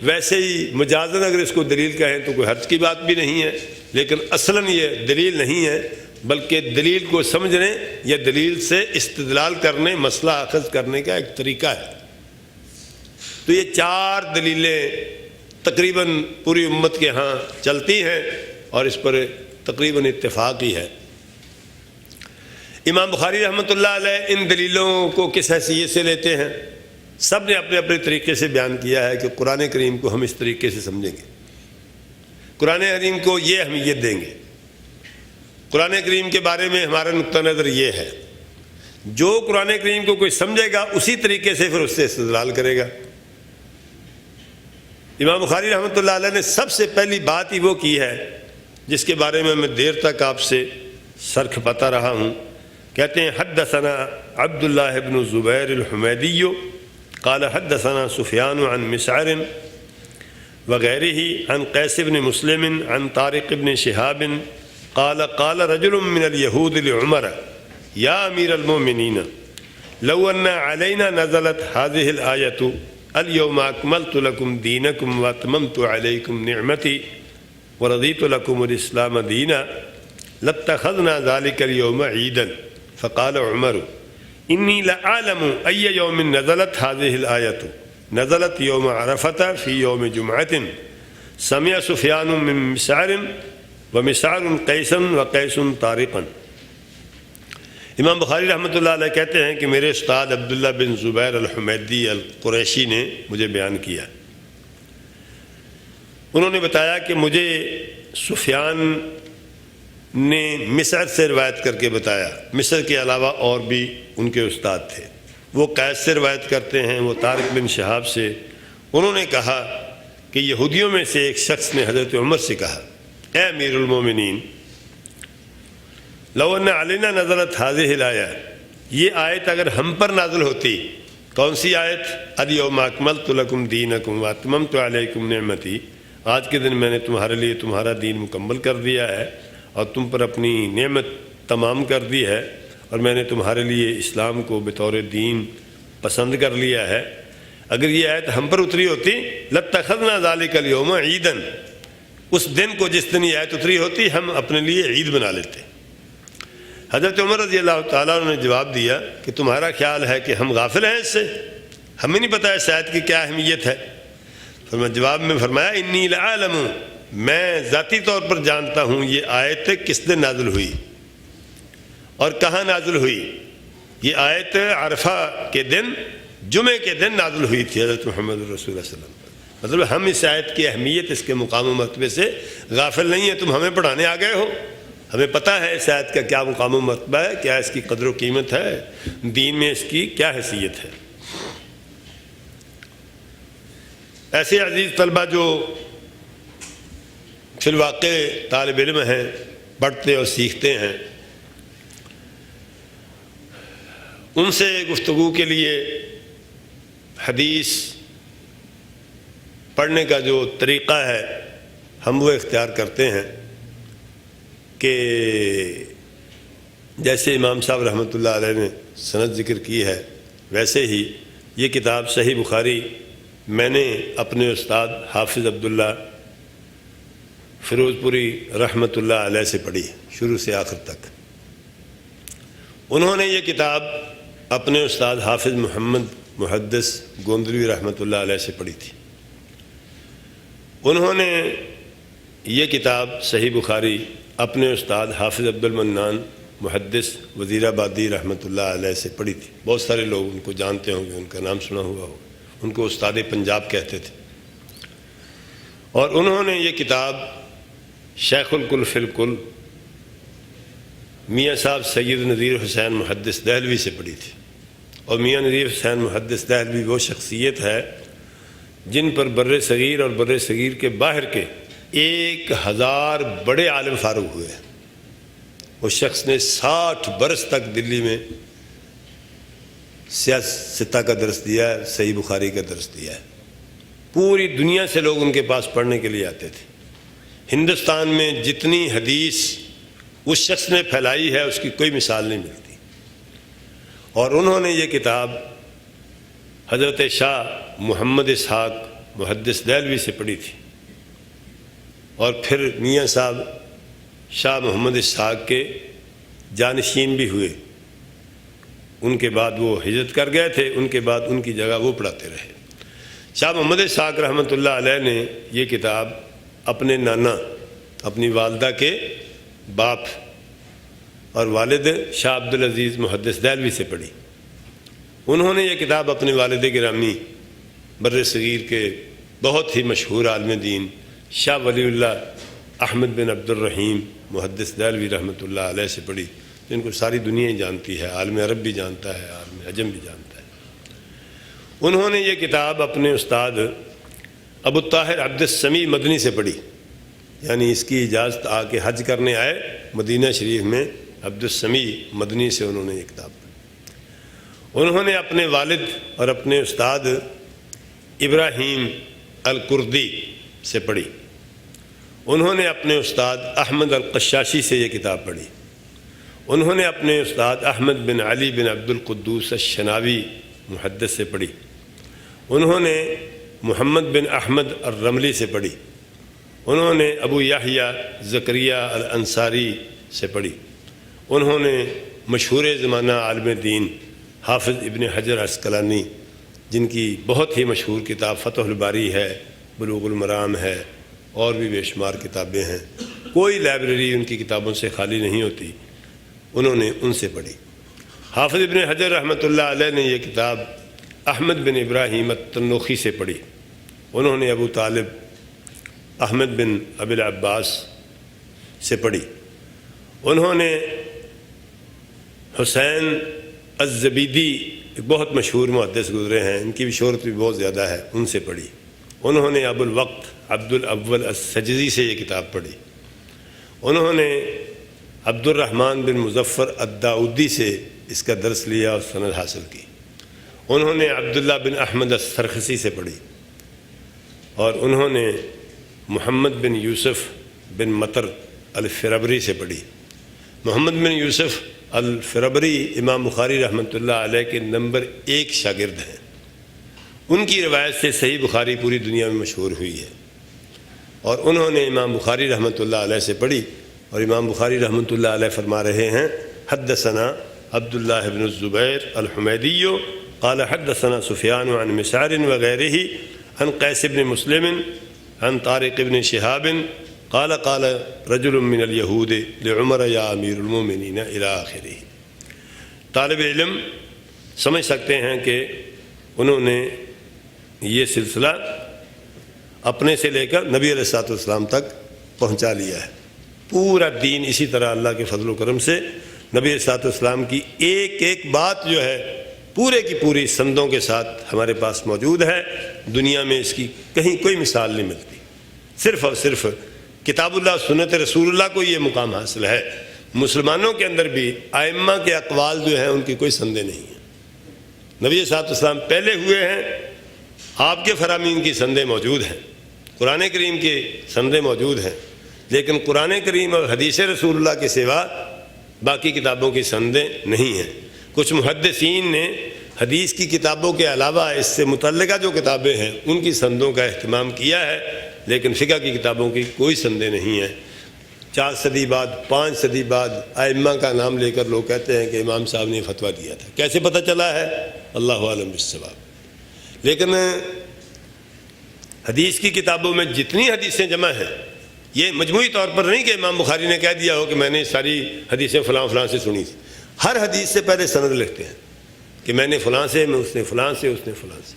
ویسے ہی مجازن اگر اس کو دلیل کہیں تو کوئی حرج کی بات بھی نہیں ہے، لیکن اصلاً یہ دلیل نہیں ہے، بلکہ دلیل کو سمجھنے یا دلیل سے استدلال کرنے، مسئلہ اخذ کرنے کا ایک طریقہ ہے۔ تو یہ 4 دلیلیں تقریباً پوری امت کے ہاں چلتی ہیں اور اس پر تقریباً اتفاق ہی ہے۔ امام بخاری رحمۃ اللہ علیہ ان دلیلوں کو کس حیثیت سے لیتے ہیں؟ سب نے اپنے اپنے طریقے سے بیان کیا ہے کہ قرآن کریم کو ہم اس طریقے سے سمجھیں گے، قرآن کریم کو یہ اہمیت دیں گے، قرآن کریم کے بارے میں ہمارا نقطہ نظر یہ ہے۔ جو قرآن کریم کو کوئی سمجھے گا اسی طریقے سے پھر اس سے استدلال کرے گا۔ امام بخاری رحمۃ اللہ علیہ نے سب سے پہلی بات ہی وہ کی ہے جس کے بارے میں دیر تک آپ سے سر کھپاتا رہا ہوں۔ کہتے ہیں حدثنا عبداللہ بن زبیر الحمیدی قال حدثنا سفیان عن مسعر وغیرہ عن قیس بن مسلم عن طارق بن شہاب قال قال رجل من اليہود لعمر یا امیر المؤمنین لو ان علینا نزلت هذه الآیۃ اليوم اکملت لکم دینکم واتممت علیکم نعمتی ورضیت لکم الاسلام دینا لاتخذنا ذلك اليوم عیدا فقال عمر انی لأعلم ای یوم نزلت هذه الآیۃ نزلت یوم عرفۃ فی یوم جمعۃ سمع سفیان من مسعر ومسعر قیسا وقیس طارقا۔ امام بخاری رحمۃ اللہ علیہ کہتے ہیں کہ میرے استاد عبداللہ بن زبیر الحمیدی القریشی نے مجھے بیان کیا، انہوں نے بتایا کہ مجھے سفیان نے مصر سے روایت کر کے بتایا، مصر کے علاوہ اور بھی ان کے استاد تھے، وہ قیس سے روایت کرتے ہیں، وہ طارق بن شہاب سے، انہوں نے کہا کہ یہودیوں میں سے ایک شخص نے حضرت عمر سے کہا اے امیر المومنین لو ان علینا نزلت هذه الآیہ، یہ آیت اگر ہم پر نازل ہوتی، کون سی آیت؟ الیوم اکملت لکم دینکم واتممت علیکم نعمتی، آج کے دن میں نے تمہارے لیے تمہارا دین مکمل کر دیا ہے اور تم پر اپنی نعمت تمام کر دی ہے، اور میں نے تمہارے لیے اسلام کو بطور دین پسند کر لیا ہے، اگر یہ آیت ہم پر اتری ہوتی لاتخذنا ذلک اليوم عیدا، اس دن کو جس دن یہ آیت اتری ہوتی ہم اپنے لیے عید بنا لیتے۔ حضرت عمر رضی اللہ تعالیٰ عنہ نے جواب دیا کہ تمہارا خیال ہے کہ ہم غافل ہیں اس سے، ہمیں نہیں پتہ اس آیت کی کیا اہمیت ہے؟ جواب میں فرمایا انی لعالم، میں ذاتی طور پر جانتا ہوں یہ آیت کس دن نازل ہوئی اور کہاں نازل ہوئی۔ یہ آیت عرفہ کے دن، جمعے کے دن نازل ہوئی تھی حضرت محمد رسول اللہ صلی اللہ علیہ وسلم پر۔ مطلب ہم اس آیت کی اہمیت، اس کے مقام و مرتبے سے غافل نہیں ہیں، تم ہمیں پڑھانے آ گئے ہو، ہمیں پتہ ہے اس آیت کا کیا مقام و مرتبہ ہے، کیا اس کی قدر و قیمت ہے، دین میں اس کی کیا حیثیت ہے۔ ایسے عزیز طلبہ جو فی الواقع طالب علم ہیں، پڑھتے اور سیکھتے ہیں، ان سے گفتگو کے لیے حدیث پڑھنے کا جو طریقہ ہے ہم وہ اختیار کرتے ہیں کہ جیسے امام صاحب رحمۃ اللہ علیہ نے سند ذکر کی ہے، ویسے ہی یہ کتاب صحیح بخاری میں نے اپنے استاد حافظ عبداللہ فیروز پوری رحمۃ اللہ علیہ سے پڑھی، شروع سے آخر تک۔ انہوں نے یہ کتاب اپنے استاد حافظ محمد محدث گوندلوی رحمۃ اللہ علیہ سے پڑھی تھی۔ انہوں نے یہ کتاب صحیح بخاری اپنے استاد حافظ عبد المنان محدث وزیر آبادی رحمۃ اللہ علیہ سے پڑھی تھی۔ بہت سارے لوگ ان کو جانتے ہوں گے، ان کا نام سنا ہوا ہوگا، ان کو استاد پنجاب کہتے تھے۔ اور انہوں نے یہ کتاب شیخ الکل فی الکل میاں صاحب سید نذیر حسین محدث دہلوی سے پڑھی تھی۔ اور میاں نذیر حسین محدث دہلوی وہ شخصیت ہے جن پر بر صغیر اور بر صغیر کے باہر کے 1000 بڑے عالم فاروق ہوئے ہیں۔ اس شخص نے 60 برس تک دلی میں سیاستہ کا درس دیا ہے، صحیح بخاری کا درس دیا ہے۔ پوری دنیا سے لوگ ان کے پاس پڑھنے کے لیے آتے تھے۔ ہندوستان میں جتنی حدیث اس شخص نے پھیلائی ہے اس کی کوئی مثال نہیں ملتی۔ اور انہوں نے یہ کتاب حضرت شاہ محمد اسحاق محدث دہلوی سے پڑھی تھی، اور پھر میاں صاحب شاہ محمد اسحاق کے جانشین بھی ہوئے۔ ان کے بعد وہ ہجرت کر گئے تھے، ان کے بعد ان کی جگہ وہ پڑھاتے رہے۔ شاہ محمد اسحاق رحمۃ اللہ علیہ نے یہ کتاب اپنے نانا، اپنی والدہ کے باپ اور والد شاہ عبد العزیز محدث دہلوی سے پڑھی۔ انہوں نے یہ کتاب اپنے والد گرامی بر صغیر کے بہت ہی مشہور عالم دین شاہ ولی اللہ احمد بن عبد الرحیم محدث دہلوی رحمۃ اللہ علیہ سے پڑھی، جن کو ساری دنیا ہی جانتی ہے، عالم عرب بھی جانتا ہے، عالم عجم بھی جانتا ہے۔ انہوں نے یہ کتاب اپنے استاد ابو الطاہر عبد السمیع مدنی سے پڑھی، یعنی اس کی اجازت آ کے حج کرنے آئے مدینہ شریف میں، عبد السمیع مدنی سے انہوں نے یہ کتاب پڑھی۔ انہوں نے اپنے والد اور اپنے استاد ابراہیم الکردی سے پڑھی۔ انہوں نے اپنے استاد احمد القشاشی سے یہ کتاب پڑھی۔ انہوں نے اپنے استاد احمد بن علی بن عبد القدوس الشناوی محدث سے پڑھی۔ انہوں نے محمد بن احمد الرملی سے پڑھی۔ انہوں نے ابو یحییٰ زکریہ الانصاری سے پڑھی۔ انہوں نے مشہور زمانہ عالم دین حافظ ابن حجر عسقلانی، جن کی بہت ہی مشہور کتاب فتح الباری ہے، بلوغ المرام ہے، اور بھی بے شمار کتابیں ہیں، کوئی لائبریری ان کی کتابوں سے خالی نہیں ہوتی، انہوں نے ان سے پڑھی۔ حافظ ابن حجر رحمۃ اللہ علیہ نے یہ کتاب احمد بن ابراہیم التنوخی سے پڑھی۔ انہوں نے ابو طالب احمد بن ابی العباس سے پڑھی۔ انہوں نے حسین الزبیدی ایک بہت مشہور محدث گزرے ہیں، ان کی بھی شہرت بھی بہت زیادہ ہے، ان سے پڑھی۔ انہوں نے ابو الوقت عبد الاول السجزی سے یہ کتاب پڑھی۔ انہوں نے عبد الرحمن بن مظفر الداؤدی سے اس کا درس لیا اور سند حاصل کی۔ انہوں نے عبداللہ بن احمد السرخسی سے پڑھی، اور انہوں نے محمد بن یوسف بن مطر الفربری سے پڑھی۔ محمد بن یوسف الفربری امام بخاری رحمۃ اللہ علیہ کے نمبر 1 شاگرد ہیں۔ ان کی روایت سے صحیح بخاری پوری دنیا میں مشہور ہوئی ہے، اور انہوں نے امام بخاری رحمۃ اللہ علیہ سے پڑھی، اور امام بخاری رحمۃ اللہ علیہ فرما رہے ہیں حدثنا عبداللہ بن الزبیر الحمیدی قال حدثنا سفیان عن مسعر وغیرہ عن قیس بن مسلم عن طارق بن شہاب قال قال رجل من اليہود لعمر یا امیر المومنین الی آخرہ۔ طالب علم سمجھ سکتے ہیں کہ انہوں نے یہ سلسلہ اپنے سے لے کر نبی علیہ الصلوۃ والسلام تک پہنچا لیا ہے۔ پورا دین اسی طرح اللہ کے فضل و کرم سے نبی علیہ الصلوۃ والسلام کی ایک ایک بات جو ہے پورے کی پوری سندوں کے ساتھ ہمارے پاس موجود ہے۔ دنیا میں اس کی کہیں کوئی مثال نہیں ملتی، صرف اور صرف کتاب اللہ سنت رسول اللہ کو یہ مقام حاصل ہے۔ مسلمانوں کے اندر بھی ائمہ کے اقوال جو ہیں ان کی کوئی سندیں نہیں ہیں۔ نبی علیہ الصلوۃ والسلام پہلے ہوئے ہیں، آپ کے فرامین کی سندیں موجود ہیں، قرآن کریم کی سندیں موجود ہیں، لیکن قرآن کریم اور حدیث رسول اللہ کے سوا باقی کتابوں کی سندیں نہیں ہیں۔ کچھ محدثین نے حدیث کی کتابوں کے علاوہ اس سے متعلقہ جو کتابیں ہیں ان کی سندوں کا اہتمام کیا ہے، لیکن فقہ کی کتابوں کی کوئی سندیں نہیں ہیں۔ 4 صدی بعد 5 صدی بعد ائمہ کا نام لے کر لوگ کہتے ہیں کہ امام صاحب نے فتویٰ دیا تھا. کیسے پتہ چلا ہے؟ اللہ عالم بالصواب. لیکن حدیث کی کتابوں میں جتنی حدیثیں جمع ہیں، یہ مجموعی طور پر نہیں کہ امام بخاری نے کہہ دیا ہو کہ میں نے ساری حدیثیں فلاں فلاں سے سنی تھی. ہر حدیث سے پہلے سند لکھتے ہیں کہ میں نے فلاں سے، میں اس نے فلاں سے، اس نے فلاں سے.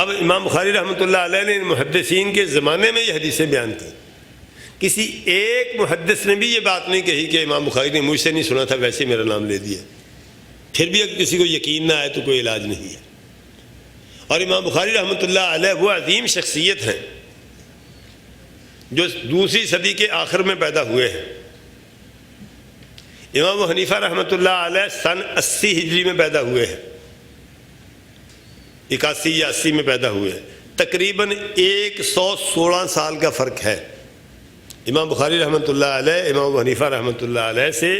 اب امام بخاری رحمۃ اللہ علیہ نے محدثین کے زمانے میں یہ حدیثیں بیان کی. کسی ایک محدث نے بھی یہ بات نہیں کہی کہ امام بخاری نے مجھ سے نہیں سنا تھا ویسے میرا نام لے دیا. پھر بھی اگر کسی کو یقین نہ آئے تو کوئی علاج نہیں ہے. اور امام بخاری رحمۃ اللہ علیہ وہ عظیم شخصیت ہیں جو 2 صدی کے آخر میں پیدا ہوئے ہیں. امام ابو حنیفہ رحمۃ اللہ علیہ سن 80 ہجری میں پیدا ہوئے ہیں، 81 یا 80 میں پیدا ہوئے ہیں. تقریباً 116 سال کا فرق ہے. امام بخاری رحمۃ اللہ علیہ امام ابو حنیفہ رحمۃ اللہ علیہ سے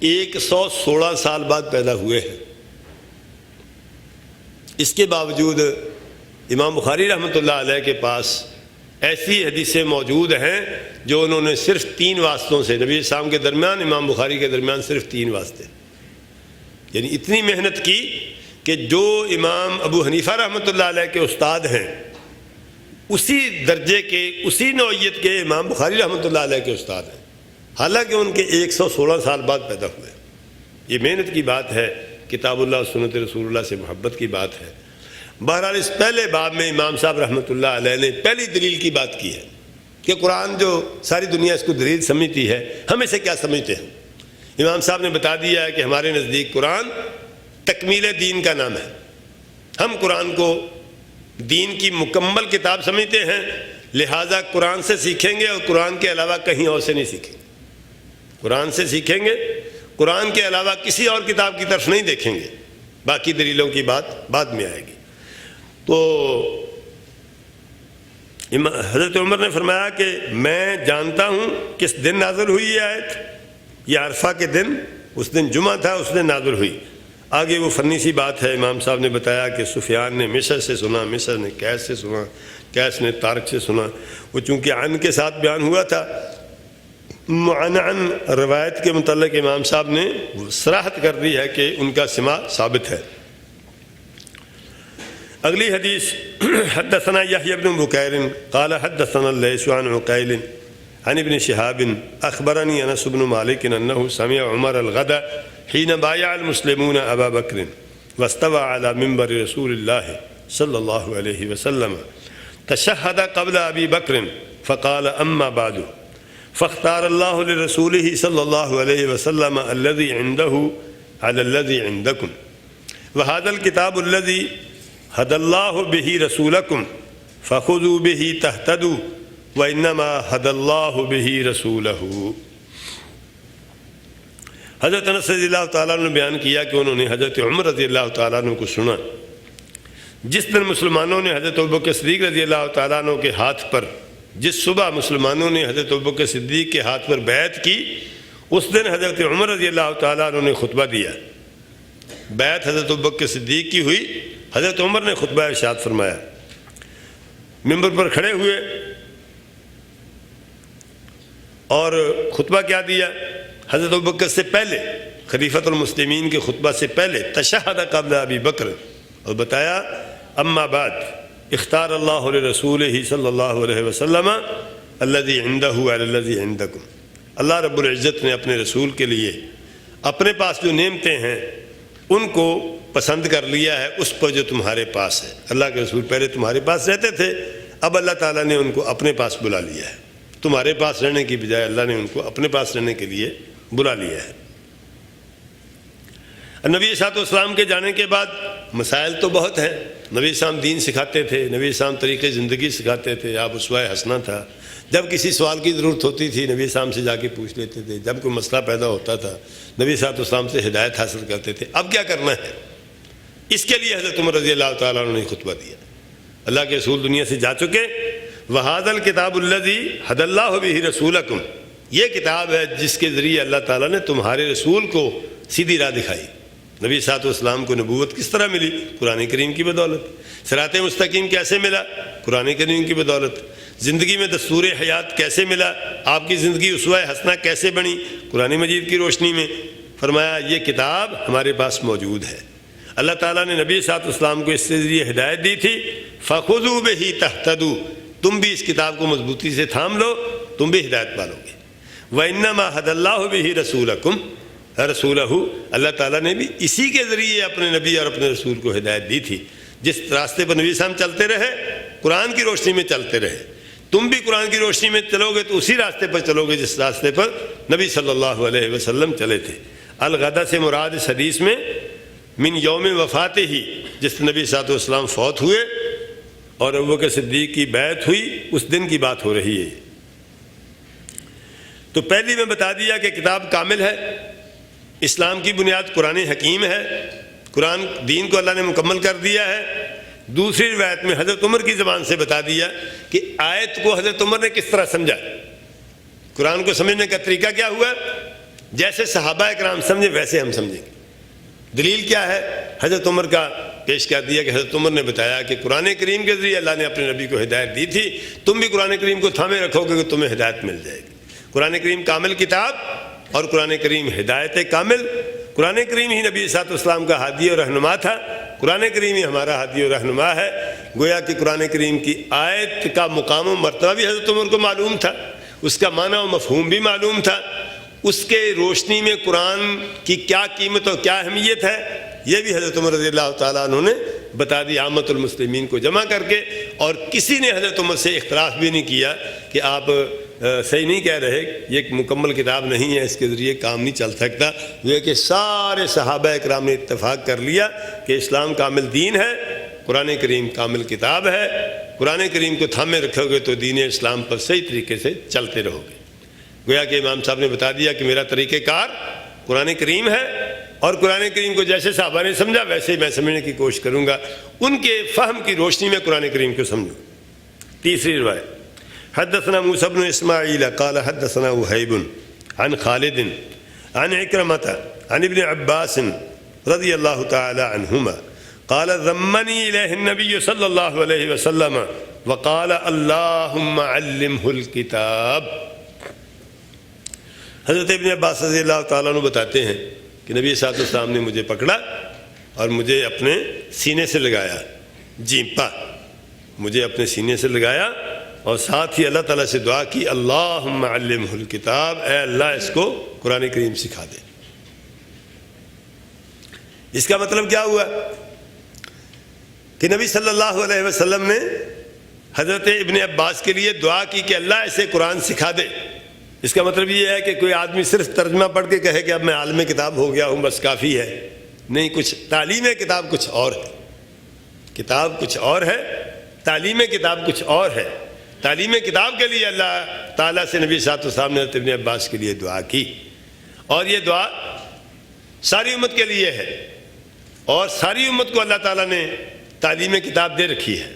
116 سال بعد پیدا ہوئے ہیں. اس کے باوجود امام بخاری رحمۃ اللہ علیہ کے پاس ایسی حدیثیں موجود ہیں جو انہوں نے صرف 3 واسطوں سے، نبی اسلام کے درمیان امام بخاری کے درمیان صرف 3 واسطے، یعنی اتنی محنت کی کہ جو امام ابو حنیفہ رحمۃ اللہ علیہ کے استاد ہیں اسی درجے کے، اسی نوعیت کے امام بخاری رحمۃ اللہ علیہ کے استاد ہیں، حالانکہ ان کے 116 سال بعد پیدا ہوئے. یہ محنت کی بات ہے، کتاب اللہ سنت رسول اللہ سے محبت کی بات ہے. بہرحال اس پہلے باب میں امام صاحب رحمۃ اللہ علیہ نے پہلی دلیل کی بات کی ہے کہ قرآن جو ساری دنیا اس کو دلیل سمجھتی ہے، ہم اسے کیا سمجھتے ہیں. امام صاحب نے بتا دیا ہے کہ ہمارے نزدیک قرآن تکمیل دین کا نام ہے. ہم قرآن کو دین کی مکمل کتاب سمجھتے ہیں، لہٰذا قرآن سے سیکھیں گے اور قرآن کے علاوہ کہیں اور سے نہیں سیکھیں گے. قرآن سے سیکھیں گے، قرآن کے علاوہ کسی اور کتاب کی طرف نہیں دیکھیں گے. باقی دلیلوں کی بات بعد میں آئے گی. تو حضرت عمر نے فرمایا کہ میں جانتا ہوں کس دن نازل ہوئی یہ آیت. یہ عرفہ کے دن، اس دن جمعہ تھا، اس دن نازل ہوئی. آگے وہ فنی سی بات ہے. امام صاحب نے بتایا کہ سفیان نے مصر سے سنا، مصر نے قیس سے سنا، قیس نے طارق سے سنا. وہ چونکہ عن کے ساتھ بیان ہوا تھا، معن روایت کے متعلق امام صاحب نے صراحت کر دی ہے کہ ان کا سماع ثابت ہے. اگلی حدیث، حدثنا یحیی بن بکیر قال حدثنا اللیث عن عقیل عن ابن شہاب اخبرنی انس بن مالک انه سمع عمر الغد حين بايع المسلمون ابا بکر واستوى على منبر رسول الله صلی اللہ علیہ وسلم تشهد قبل ابی بکر فقال اما بعد فاختار الله لرسوله صلی اللہ علیہ وسلم الذي عنده على الذي عندكم وهذا الكتاب الذي هدى الله به رسولكم فخذوا به تهتدوا وانما هدى الله به رسوله. حضرت انس رضی اللہ تعالیٰ عنہ نے بیان کیا کہ انہوں نے حضرت عمر رضی اللہ تعالیٰ عنہ کو سنا جس دن مسلمانوں نے حضرت ابوبکر صدیق رضی اللہ تعالیٰ عنہ کے ہاتھ پر، جس صبح مسلمانوں نے حضرت ابوبکر صدیق کے ہاتھ پر بیعت کی، اس دن حضرت عمر رضی اللہ تعالیٰ عنہ نے خطبہ دیا. بیعت حضرت ابوبکر صدیق کی ہوئی، حضرت عمر نے خطبہ ارشاد فرمایا. منبر پر کھڑے ہوئے اور خطبہ کیا دیا؟ حضرت ابوبکر سے پہلے، خلیفۃ المسلمین کے خطبہ سے پہلے تشہد قبل ابی بکر، اور بتایا اما بعد اختار اللہ لرسولہ صلی اللہ علیہ وسلم الذی عنده علی الذی عندکم. اللہ رب العزت نے اپنے رسول کے لیے اپنے پاس جو نعمتیں ہیں ان کو پسند کر لیا ہے اس پر جو تمہارے پاس ہے. اللہ کے رسول پہلے تمہارے پاس رہتے تھے، اب اللہ تعالیٰ نے ان کو اپنے پاس بلا لیا ہے. تمہارے پاس رہنے کی بجائے اللہ نے ان کو اپنے پاس رہنے کے لیے بلا لیا ہے. نبی صلی اللہ علیہ وسلم کے جانے کے بعد مسائل تو بہت ہیں. نبی صلی اللہ علیہ وسلم دین سکھاتے تھے، نبی صلی اللہ علیہ وسلم طریقے زندگی سکھاتے تھے. آپ اسوہ حسنہ تھا. جب کسی سوال کی ضرورت ہوتی تھی نبی صلی اللہ علیہ وسلم سے جا کے پوچھ لیتے تھے. جب کوئی مسئلہ پیدا ہوتا تھا نبی صلی اللہ علیہ وسلم سے ہدایت حاصل کرتے تھے. اب کیا کرنا ہے؟ اس کے لیے حضرت عمر رضی اللہ تعالیٰ عنہ نے خطبہ دیا. اللہ کے رسول دنیا سے جا چکے. وَهَذَا الْكِتَابُ الَّذِي هَدَى اللَّهُ بِهِ رَسُولَكُمْ، یہ کتاب ہے جس کے ذریعے اللہ تعالیٰ نے تمہارے رسول کو سیدھی راہ دکھائی. نبی صلی اللہ علیہ وسلم کو نبوت کس طرح ملی؟ قرآن کریم کی بدولت. صراط مستقیم کیسے ملا؟ قرآن کریم کی بدولت. زندگی میں دستور حیات کیسے ملا، آپ کی زندگی اسوہ حسنہ کیسے بنی قرآن مجید کی روشنی میں، فرمایا یہ کتاب ہمارے پاس موجود ہے۔ اللہ تعالیٰ نے نبی صلی اللہ علیہ وسلم کو اس سے ذریعے ہدایت دی تھی، فَخُذُوا بِهِ تَهْتَدُوا، تم بھی اس کتاب کو مضبوطی سے تھام لو، تم بھی ہدایت پالو گے۔ وَإِنَّمَا هَدَى اللَّهُ بِهِ رَسُولَكُمْ، رسولہ، اللہ تعالیٰ نے بھی اسی کے ذریعے اپنے نبی اور اپنے رسول کو ہدایت دی تھی۔ جس راستے پر نبی صلی اللہ علیہ وسلم چلتے رہے، قرآن کی روشنی میں چلتے رہے، تم بھی قرآن کی روشنی میں چلو گے تو اسی راستے پر چلو گے جس راستے پر نبی صلی اللہ علیہ وسلم چلے تھے۔ الغدا سے مراد اس حدیث میں من یوم وفات ہی، جس نبی صلی اللہ علیہ وسلم فوت ہوئے اور ابوبکر صدیق کی بیعت ہوئی، اس دن کی بات ہو رہی ہے۔ تو پہلی میں بتا دیا کہ کتاب کامل ہے، اسلام کی بنیاد قرآن حکیم ہے، قرآن دین کو اللہ نے مکمل کر دیا ہے۔ دوسری روایت میں حضرت عمر کی زبان سے بتا دیا کہ آیت کو حضرت عمر نے کس طرح سمجھا، قرآن کو سمجھنے کا طریقہ کیا ہوا، جیسے صحابہ اکرام سمجھے ویسے ہم سمجھیں گے۔ دلیل کیا ہے، حضرت عمر کا پیش کر دیا کہ حضرت عمر نے بتایا کہ قرآن کریم کے ذریعے اللہ نے اپنے نبی کو ہدایت دی تھی، تم بھی قرآن کریم کو تھامے رکھو گے کہ تمہیں ہدایت مل جائے گی۔ قرآن کریم کامل کتاب اور قرآن کریم ہدایت کامل، قرآن کریم ہی نبی صلی اللہ علیہ وسلم کا ہادی اور رہنما تھا، قرآن کریم ہی ہمارا ہادی اور رہنما ہے۔ گویا کہ قرآن کریم کی آیت کا مقام و مرتبہ بھی حضرت عمر کو معلوم تھا، اس کا معنی و مفہوم بھی معلوم تھا، اس کے روشنی میں قرآن کی کیا قیمت اور کیا اہمیت ہے یہ بھی حضرت عمر رضی اللہ تعالیٰ عنہ نے بتا دی عامت المسلمین کو جمع کر کے۔ اور کسی نے حضرت عمر سے اختلاف بھی نہیں کیا کہ آپ صحیح نہیں کہہ رہے، یہ ایک مکمل کتاب نہیں ہے، اس کے ذریعے کام نہیں چل سکتا۔ یہ کہ سارے صحابہ اکرام نے اتفاق کر لیا کہ اسلام کامل دین ہے، قرآن کریم کامل کتاب ہے، قرآن کریم کو تھامے رکھو گے تو دین اسلام پر صحیح طریقے سے چلتے رہو گے۔ گویا کہ امام صاحب نے بتا دیا کہ میرا طریقہ کار قرآن کریم ہے، اور قرآن کریم کو جیسے صحابہ نے سمجھا ویسے ہی میں سمجھنے کی کوشش کروں گا، ان کے فہم کی روشنی میں قرآن کریم کو سمجھوں۔ تیسری روایت، حدثنا موسى بن اسماعیل قال حدثنا وهيب عن خالد عن عكرمة عن ابن عباس رضی اللہ تعالی عنہما قال ضمني إليه النبي صلی اللہ علیہ وسلم وقال اللهم علمه الكتاب۔ حضرت ابن عباس رضی اللہ تعالیٰ عنہ بتاتے ہیں کہ نبی صلی اللہ علیہ وسلم نے مجھے پکڑا اور مجھے اپنے سینے سے لگایا، جیپا، مجھے اپنے سینے سے لگایا، اور ساتھ ہی اللہ تعالیٰ سے دعا کی اللہم علمہ الکتاب، اے اللہ اس کو قرآن کریم سکھا دے۔ اس کا مطلب کیا ہوا کہ نبی صلی اللہ علیہ وسلم نے حضرت ابن عباس کے لیے دعا کی کہ اللہ اسے قرآن سکھا دے۔ اس کا مطلب یہ ہے کہ کوئی آدمی صرف ترجمہ پڑھ کے کہے کہ اب میں عالم کتاب ہو گیا ہوں بس کافی ہے، نہیں، کچھ تعلیم کتاب کچھ اور ہے، کتاب کچھ اور ہے، تعلیم کتاب کچھ اور ہے۔ تعلیم کتاب کے لیے اللہ تعالیٰ سے نبی صلی اللہ علیہ وسلم نے حضرت ابن عباس کے لیے دعا کی، اور یہ دعا ساری امت کے لیے ہے، اور ساری امت کو اللہ تعالیٰ نے تعلیم کتاب دے رکھی ہے۔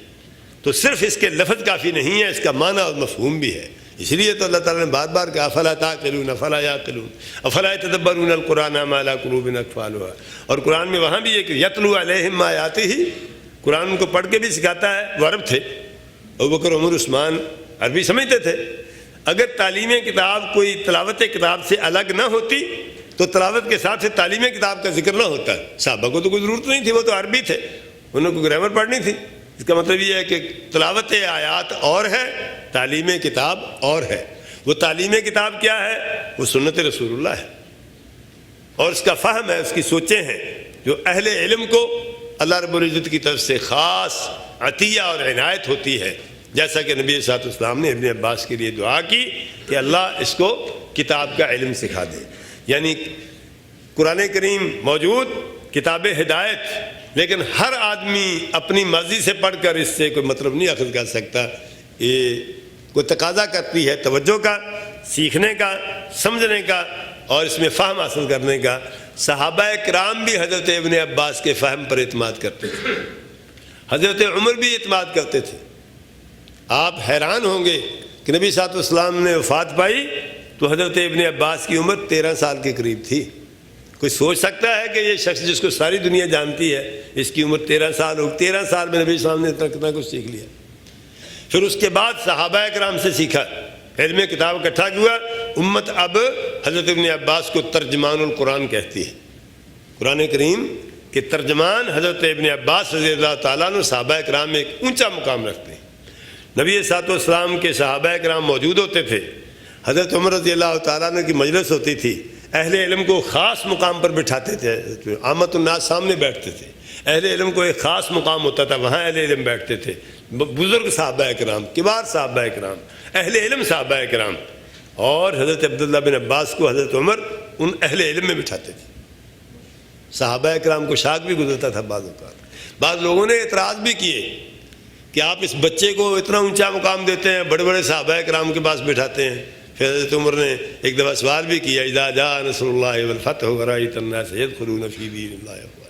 تو صرف اس کے لفظ کافی نہیں ہے، اس کا معنی اور مفہوم بھی ہے۔ اس لیے تو اللہ تعالیٰ نے بار بار کہا افلا تعقلون افلا یعقلون افلا یتدبرون القرآن ام علی قلوب اقفالها، اور قرآن میں وہاں بھی یہ کہ یتلو علیہم آیاتہ، قرآن ان کو پڑھ کے بھی سکھاتا ہے۔ وہ عرب تھے، ابوبکر عمر عثمان عربی سمجھتے تھے۔ اگر تعلیم کتاب کوئی تلاوت کتاب سے الگ نہ ہوتی تو تلاوت کے ساتھ سے تعلیم کتاب کا ذکر نہ ہوتا۔ صحابہ کو تو کوئی ضرورت نہیں تھی، وہ تو عربی تھے، انہوں کو گرامر پڑھنی تھی۔ اس کا مطلب یہ ہے کہ تلاوت آیات اور ہے، تعلیم کتاب اور ہے۔ وہ تعلیم کتاب کیا ہے؟ وہ سنت رسول اللہ ہے، اور اس کا فہم ہے، اس کی سوچیں ہیں جو اہل علم کو اللہ رب العزت کی طرف سے خاص عطیہ اور عنایت ہوتی ہے، جیسا کہ نبی صلی اللہ علیہ وسلم نے ابن عباس کے لیے دعا کی کہ اللہ اس کو کتاب کا علم سکھا دے۔ یعنی قرآن کریم موجود، کتاب ہدایت، لیکن ہر آدمی اپنی مرضی سے پڑھ کر اس سے کوئی مطلب نہیں اخذ کر سکتا۔ یہ کوئی تقاضا کرتی ہے توجہ کا، سیکھنے کا، سمجھنے کا، اور اس میں فہم حاصل کرنے کا۔ صحابہ کرام بھی حضرت ابن عباس کے فہم پر اعتماد کرتے تھے، حضرت عمر بھی اعتماد کرتے تھے۔ آپ حیران ہوں گے کہ نبی صلی اللہ علیہ وسلم نے وفات پائی تو حضرت ابن عباس کی عمر 13 سال کے قریب تھی۔ کوئی سوچ سکتا ہے کہ یہ شخص جس کو ساری دنیا جانتی ہے اس کی عمر 13 سال ہو، 13 سال میں نبی صلی اللہ علیہ وسلم نے اتنا کچھ سیکھ لیا۔ پھر اس کے بعد صحابہ کرام سے سیکھا، علم کتاب اکٹھا کیا۔ امت اب حضرت ابن عباس کو ترجمان القرآن کہتی ہے۔ قرآن کریم کے ترجمان حضرت ابن عباس رضی اللہ تعالیٰ عنہ صحابہ کرام میں ایک اونچا مقام رکھتے ہیں۔ نبی صلی اللہ علیہ وسلم کے صحابہ کرام موجود ہوتے تھے، حضرت عمر رضی اللہ تعالیٰ عنہ کی مجلس ہوتی تھی، اہل علم کو خاص مقام پر بٹھاتے تھے، عامت الناس سامنے بیٹھتے تھے، اہل علم کو ایک خاص مقام ہوتا تھا، وہاں اہل علم بیٹھتے تھے، بزرگ صحابہ کرام، کبار صحابہ کرام، اہل علم صحابہ کرام، اور حضرت عبداللہ بن عباس کو حضرت عمر ان اہل علم میں بٹھاتے تھے۔ صحابہ کرام کو شاک بھی گزرتا تھا بعض اوقات۔ بعض لوگوں نے اعتراض بھی کیے کہ آپ اس بچے کو اتنا اونچا مقام دیتے ہیں، بڑے بڑے صحابہ کرام کے پاس بٹھاتے ہیں۔ پھر حضرت عمر نے ایک دفعہ سوال بھی کیا، اذا جاء نصر اللہ والفتح ورأیت الناس يدخلون فی دین اللہ افواجا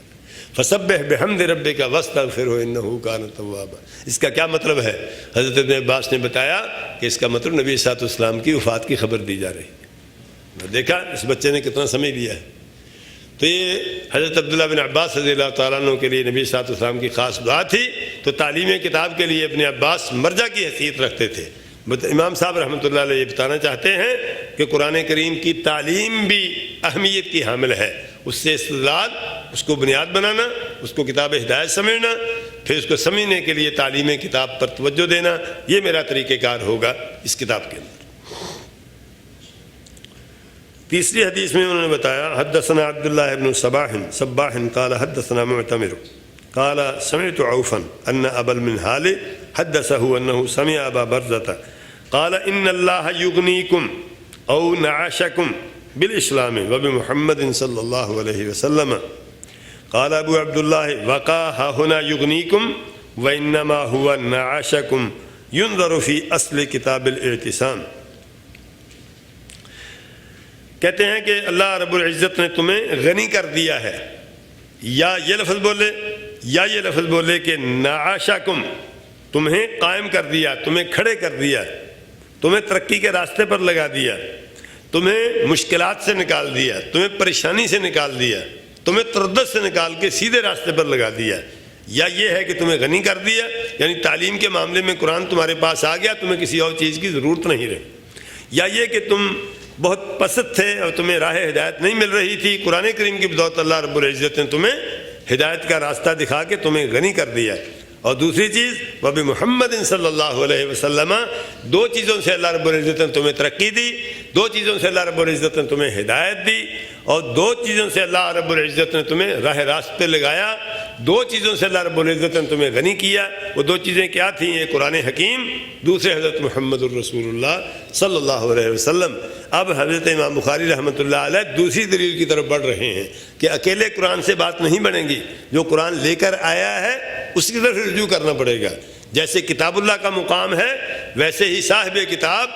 فسبح بحمد ربک واستغفرہ انہ کان توابا۔ اس کا کیا مطلب ہے؟ حضرت ابن عباس نے بتایا کہ اس کا مطلب نبی صلی اللہ علیہ وسلم کی وفات کی خبر دی جا رہی ہے۔ دیکھا اس بچے نے کتنا سمجھ لیا ہے۔ تو یہ حضرت عبداللہ بن عباس رضی اللہ تعالیٰ عنہ کے لیے نبی صلی اللہ علیہ وسلم کی خاص دعا تھی۔ تو تعلیم کتاب کے لیے ابن عباس مرجع کی حیثیت رکھتے تھے۔ امام صاحب رحمۃ اللہ علیہ یہ بتانا چاہتے ہیں کہ قرآن کریم کی تعلیم بھی اہمیت کی حامل ہے۔ اس سے استدلال، اس کو بنیاد بنانا، اس کو کتاب ہدایت سمجھنا، پھر اس کو سمجھنے کے لیے تعلیم کتاب پر توجہ دینا، یہ میرا طریقہ کار ہوگا اس کتاب کے اندر۔ تیسری حدیث میں انہوں نے بتایا، حدثنا عبداللہ بن صباح قال حدثنا معتمر قال سمعت عوفا ان ابا المنهال حدثه انه سمع ابا برزة قال ان الله يغنيكم او نعشكم بالاسلام وبمحمد صلى الله عليه وسلم قال ابو عبد الله وقع هنا يغنيكم وانما هو نعشكم ينظر في اصل كتاب الاعتصام۔ کہتے ہیں کہ اللہ رب العزت نے تمہیں غنی کر دیا ہے، یا یہ لفظ بولے یا یہ لفظ بولے کہ نعاشکم، تمہیں قائم کر دیا، تمہیں کھڑے کر دیا، تمہیں ترقی کے راستے پر لگا دیا، تمہیں مشکلات سے نکال دیا، تمہیں پریشانی سے نکال دیا، تمہیں تردد سے نکال کے سیدھے راستے پر لگا دیا۔ یا یہ ہے کہ تمہیں غنی کر دیا، یعنی تعلیم کے معاملے میں قرآن تمہارے پاس آ گیا، تمہیں کسی اور چیز کی ضرورت نہیں رہی۔ یا یہ کہ تم بہت پست تھے اور تمہیں راہ ہدایت نہیں مل رہی تھی، قرآن کریم کی بدولت اللہ رب العزت نے تمہیں ہدایت کا راستہ دکھا کے تمہیں غنی کر دیا۔ اور دوسری چیز وبی محمد صلی اللہ علیہ وسلم، دو چیزوں سے اللہ رب العزت نے تمہیں ترقی دی، دو چیزوں سے اللہ رب العزت نے تمہیں ہدایت دی، اور دو چیزوں سے اللہ رب العزت نے تمہیں راہ راست پہ لگایا، دو چیزوں سے اللہ رب العزت نے تمہیں غنی کیا۔ وہ دو چیزیں کیا تھیں؟ ایک قرآن حکیم، دوسرے حضرت محمد الرسول اللہ صلی اللہ علیہ وسلم۔ اب حضرت امام بخاری رحمۃ اللہ علیہ دوسری دلیل کی طرف بڑھ رہے ہیں کہ اکیلے قرآن سے بات نہیں بنے گی، جو قرآن لے کر آیا ہے اس کی طرف رجوع کرنا پڑے گا۔ جیسے کتاب اللہ کا مقام ہے، ویسے ہی صاحب کتاب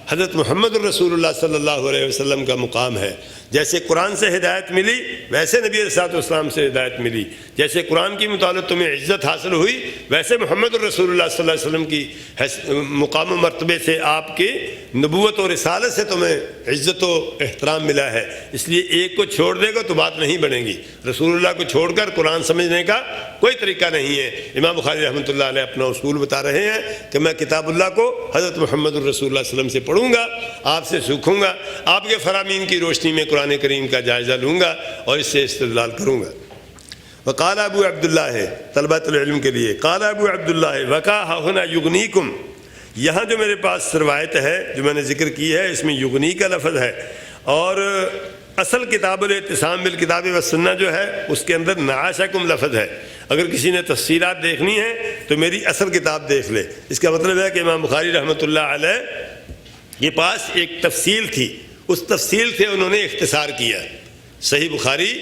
حضرت محمد الرسول اللہ صلی اللہ علیہ وسلم کا مقام ہے۔ جیسے قرآن سے ہدایت ملی، ویسے نبی علیہ السلام سے ہدایت ملی۔ جیسے قرآن کی مطابق تمہیں عزت حاصل ہوئی، ویسے محمد الرسول اللہ صلی اللہ علیہ وسلم کی مقام و مرتبے سے، آپ کی نبوت و رسالت سے تمہیں عزت و احترام ملا ہے۔ اس لیے ایک کو چھوڑ دے گا تو بات نہیں بنے گی۔ رسول اللہ کو چھوڑ کر قرآن سمجھنے کا کوئی طریقہ نہیں ہے۔ امام بخاری رحمۃ اللہ علیہ اپنا اصول بتا رہے ہیں کہ میں کتاب اللہ کو حضرت محمد الرسول اللہ علیہ وسلم سے پڑھوں گا، آپ سے سیکھوں گا، آپ کے فرامین کی روشنی میں قرآن کریم کا جائزہ لوں گا اور اس سے استدلال کروں گا۔ وقال ابو عبداللہ، طلبۃ العلم کے لیے، قال ابو عبداللہ وقع ہنا یغنیکم، یہاں جو میرے پاس روایت ہے جو میں نے ذکر کی ہے، اس میں یغنی کا لفظ ہے، اور اصل کتاب الاعتصام بالکتاب والسنہ جو ہے اس کے اندر نعاشکم لفظ ہے۔ اگر کسی نے تفصیلات دیکھنی ہے تو میری اصل کتاب دیکھ لے۔ اس کا مطلب ہے کہ امام بخاری رحمۃ اللہ علیہ کے پاس ایک تفصیل تھی، اس تفصیل سے انہوں نے اختصار کیا۔ صحیح بخاری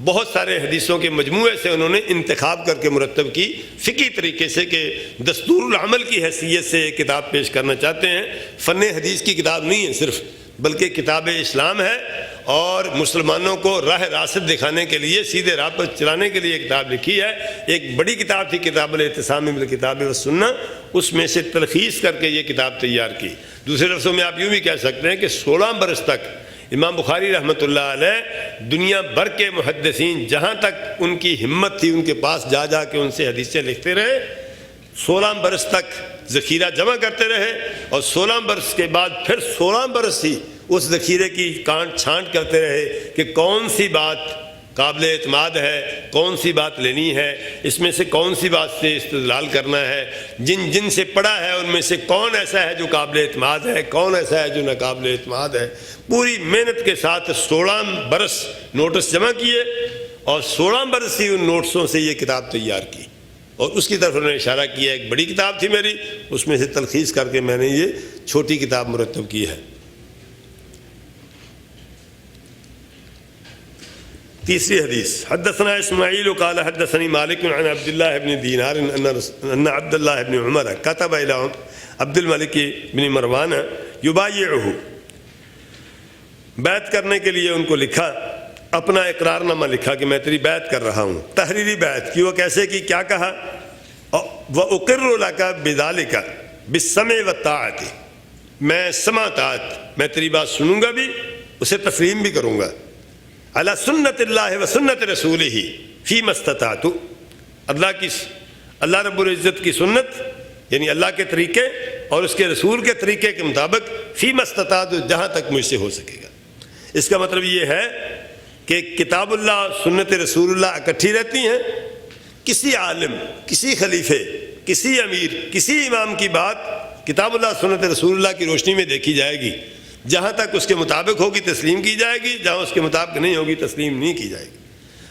بہت سارے حدیثوں کے مجموعے سے انہوں نے انتخاب کر کے مرتب کی، فقہی طریقے سے، کہ دستور العمل کی حیثیت سے کتاب پیش کرنا چاہتے ہیں۔ فن حدیث کی کتاب نہیں ہے صرف، بلکہ کتاب اسلام ہے، اور مسلمانوں کو راہ راست دکھانے کے لیے، سیدھے راہ پر چلانے کے لیے کتاب لکھی ہے۔ ایک بڑی کتاب تھی کتاب الاعتصام بالکتاب والسنہ، اس میں سے تلخیص کر کے یہ کتاب تیار کی۔ دوسرے لفظوں میں آپ یوں بھی کہہ سکتے ہیں کہ 16 برس تک امام بخاری رحمۃ اللہ علیہ دنیا بھر کے محدثین جہاں تک ان کی ہمت تھی ان کے پاس جا جا کے ان سے حدیثیں لکھتے رہے۔ 16 برس تک ذخیرہ جمع کرتے رہے، اور 16 برس کے بعد پھر 16 برس ہی اس ذخیرے کی کانٹ چھانٹ کرتے رہے کہ کون سی بات قابل اعتماد ہے، کون سی بات لینی ہے، اس میں سے کون سی بات سے استدلال کرنا ہے، جن سے پڑھا ہے ان میں سے کون ایسا ہے جو قابل اعتماد ہے، کون ایسا ہے جو ناقابل اعتماد ہے۔ پوری محنت کے ساتھ 16 برس نوٹس جمع کیے، اور 16 برس ہی ان نوٹسوں سے یہ کتاب تیار کی، اور اس کی طرف انہوں نے اشارہ کیا۔ ایک بڑی کتاب تھی میری، اس میں سے تلخیص کر کے میں نے یہ چھوٹی کتاب مرتب کی ہے۔ تیسری حدیث، حدثنا اسماعیل قال حدثني مالک عن عبد الله بن دینار ان عبد الله بن عمر كتب الى عبد الملك بن مروان يبايعه، بیعت کرنے کے لیے ان کو لکھا، اپنا اقرار نامہ لکھا کہ میں تیری بیعت کر رہا ہوں، تحریری بیعت کی۔ وہ کیسے کی، کیا کہا، وَأُقِرُّ لَكَ بِذَلِكَ بِالسَّمْعِ وَالطَّاعَةِ، میں سمع طاعت، میں تیری بات سنوں گا بھی، اسے تسلیم بھی کروں گا، علی سنت اللہ و سنت رسولہ فیما استطعت، اللہ رب العزت کی سنت یعنی اللہ کے طریقے اور اس کے رسول کے طریقے کے مطابق، فیما استطعت، جہاں تک مجھ سے ہو سکے گا۔ اس کا مطلب یہ ہے کہ کتاب اللہ سنت رسول اللہ اکٹھی رہتی ہیں۔ کسی عالم، کسی خلیفے، کسی امیر، کسی امام کی بات کتاب اللہ سنت رسول اللہ کی روشنی میں دیکھی جائے گی، جہاں تک اس کے مطابق ہوگی تسلیم کی جائے گی، جہاں اس کے مطابق نہیں ہوگی تسلیم نہیں کی جائے گی۔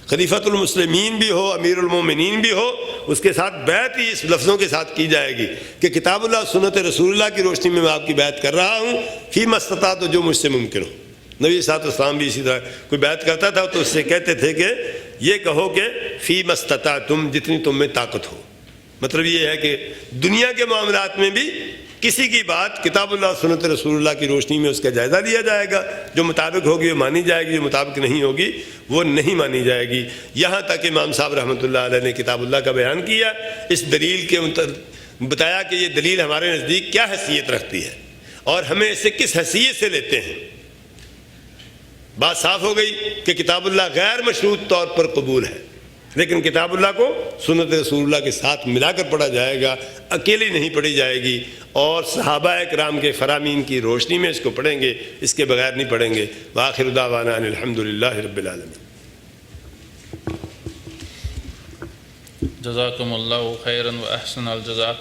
خلیفۃ المسلمین بھی ہو، امیر المومنین بھی ہو، اس کے ساتھ بیعت ہی اس لفظوں کے ساتھ کی جائے گی کہ کتاب اللہ سنت رسول اللہ کی روشنی میں آپ کی بیعت کر رہا ہوں، فیما استطعت، تو جو مجھ سے ممکن ہو۔ نبی صلی اللہ علیہ وسلم بھی اسی طرح کوئی بیعت کرتا تھا تو اس سے کہتے تھے کہ یہ کہو کہ فیما استطعتم، جتنی تم میں طاقت ہو۔ مطلب یہ ہے کہ دنیا کے معاملات میں بھی کسی کی بات کتاب اللہ سنت رسول اللہ کی روشنی میں اس کا جائزہ لیا جائے گا، جو مطابق ہوگی وہ مانی جائے گی، جو مطابق نہیں ہوگی وہ نہیں مانی جائے گی۔ یہاں تک امام صاحب رحمۃ اللہ علیہ نے کتاب اللہ کا بیان کیا، اس دلیل کے بتایا کہ یہ دلیل ہمارے نزدیک کیا حیثیت رکھتی ہے اور ہمیں اسے کس حیثیت سے لیتے ہیں۔ بات صاف ہو گئی کہ کتاب اللہ غیر مشروط طور پر قبول ہے، لیکن کتاب اللہ کو سنت رسول اللہ کے ساتھ ملا کر پڑھا جائے گا، اکیلی نہیں پڑھی جائے گی، اور صحابہ کرام کے فرامین کی روشنی میں اس کو پڑھیں گے، اس کے بغیر نہیں پڑھیں گے۔ وآخر دعوانا ان الحمدللہ رب العالمین۔ جزاکم اللہ خیرا و احسن الجزاء۔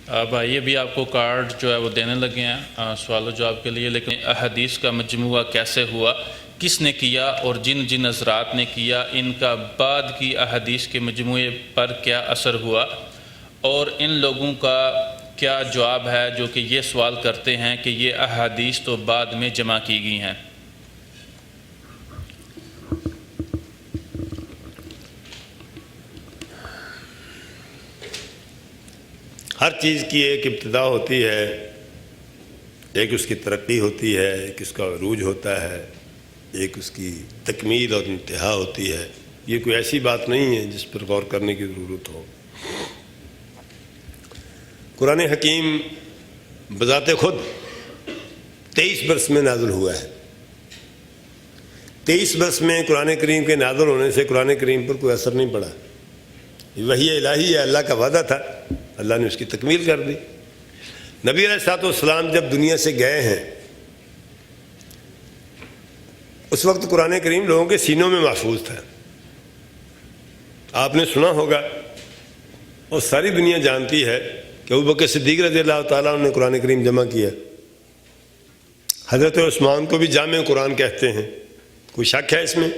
اب یہ بھی آپ کو کارڈ جو ہے وہ دینے لگے ہیں سوال و جواب کے لیے، لیکن احادیث کا مجموعہ کیسے ہوا، کس نے کیا، اور جن جن حضرات نے کیا ان کا بعد کی احادیث کے مجموعے پر کیا اثر ہوا، اور ان لوگوں کا کیا جواب ہے جو کہ یہ سوال کرتے ہیں کہ یہ احادیث تو بعد میں جمع کی گئی ہیں۔ ہر چیز کی ایک ابتدا ہوتی ہے، ایک اس کی ترقی ہوتی ہے، ایک اس کا عروج ہوتا ہے، ایک اس کی تکمیل اور انتہا ہوتی ہے۔ یہ کوئی ایسی بات نہیں ہے جس پر غور کرنے کی ضرورت ہو۔ قرآن حکیم بذات خود 23 برس میں نازل ہوا ہے۔ 23 برس میں قرآن کریم کے نازل ہونے سے قرآن کریم پر کوئی اثر نہیں پڑا۔ وحی الہی ہے، اللہ کا وعدہ تھا، اللہ نے اس کی تکمیل کر دی۔ نبی علیہ الصلوۃ والسلام جب دنیا سے گئے ہیں، اس وقت قرآن کریم لوگوں کے سینوں میں محفوظ تھا۔ آپ نے سنا ہوگا اور ساری دنیا جانتی ہے کہ ابوبکر صدیق رضی اللہ تعالیٰ عنہ نے قرآن کریم جمع کیا۔ حضرت عثمان کو بھی جامع قرآن کہتے ہیں، کوئی شک ہے اس میں؟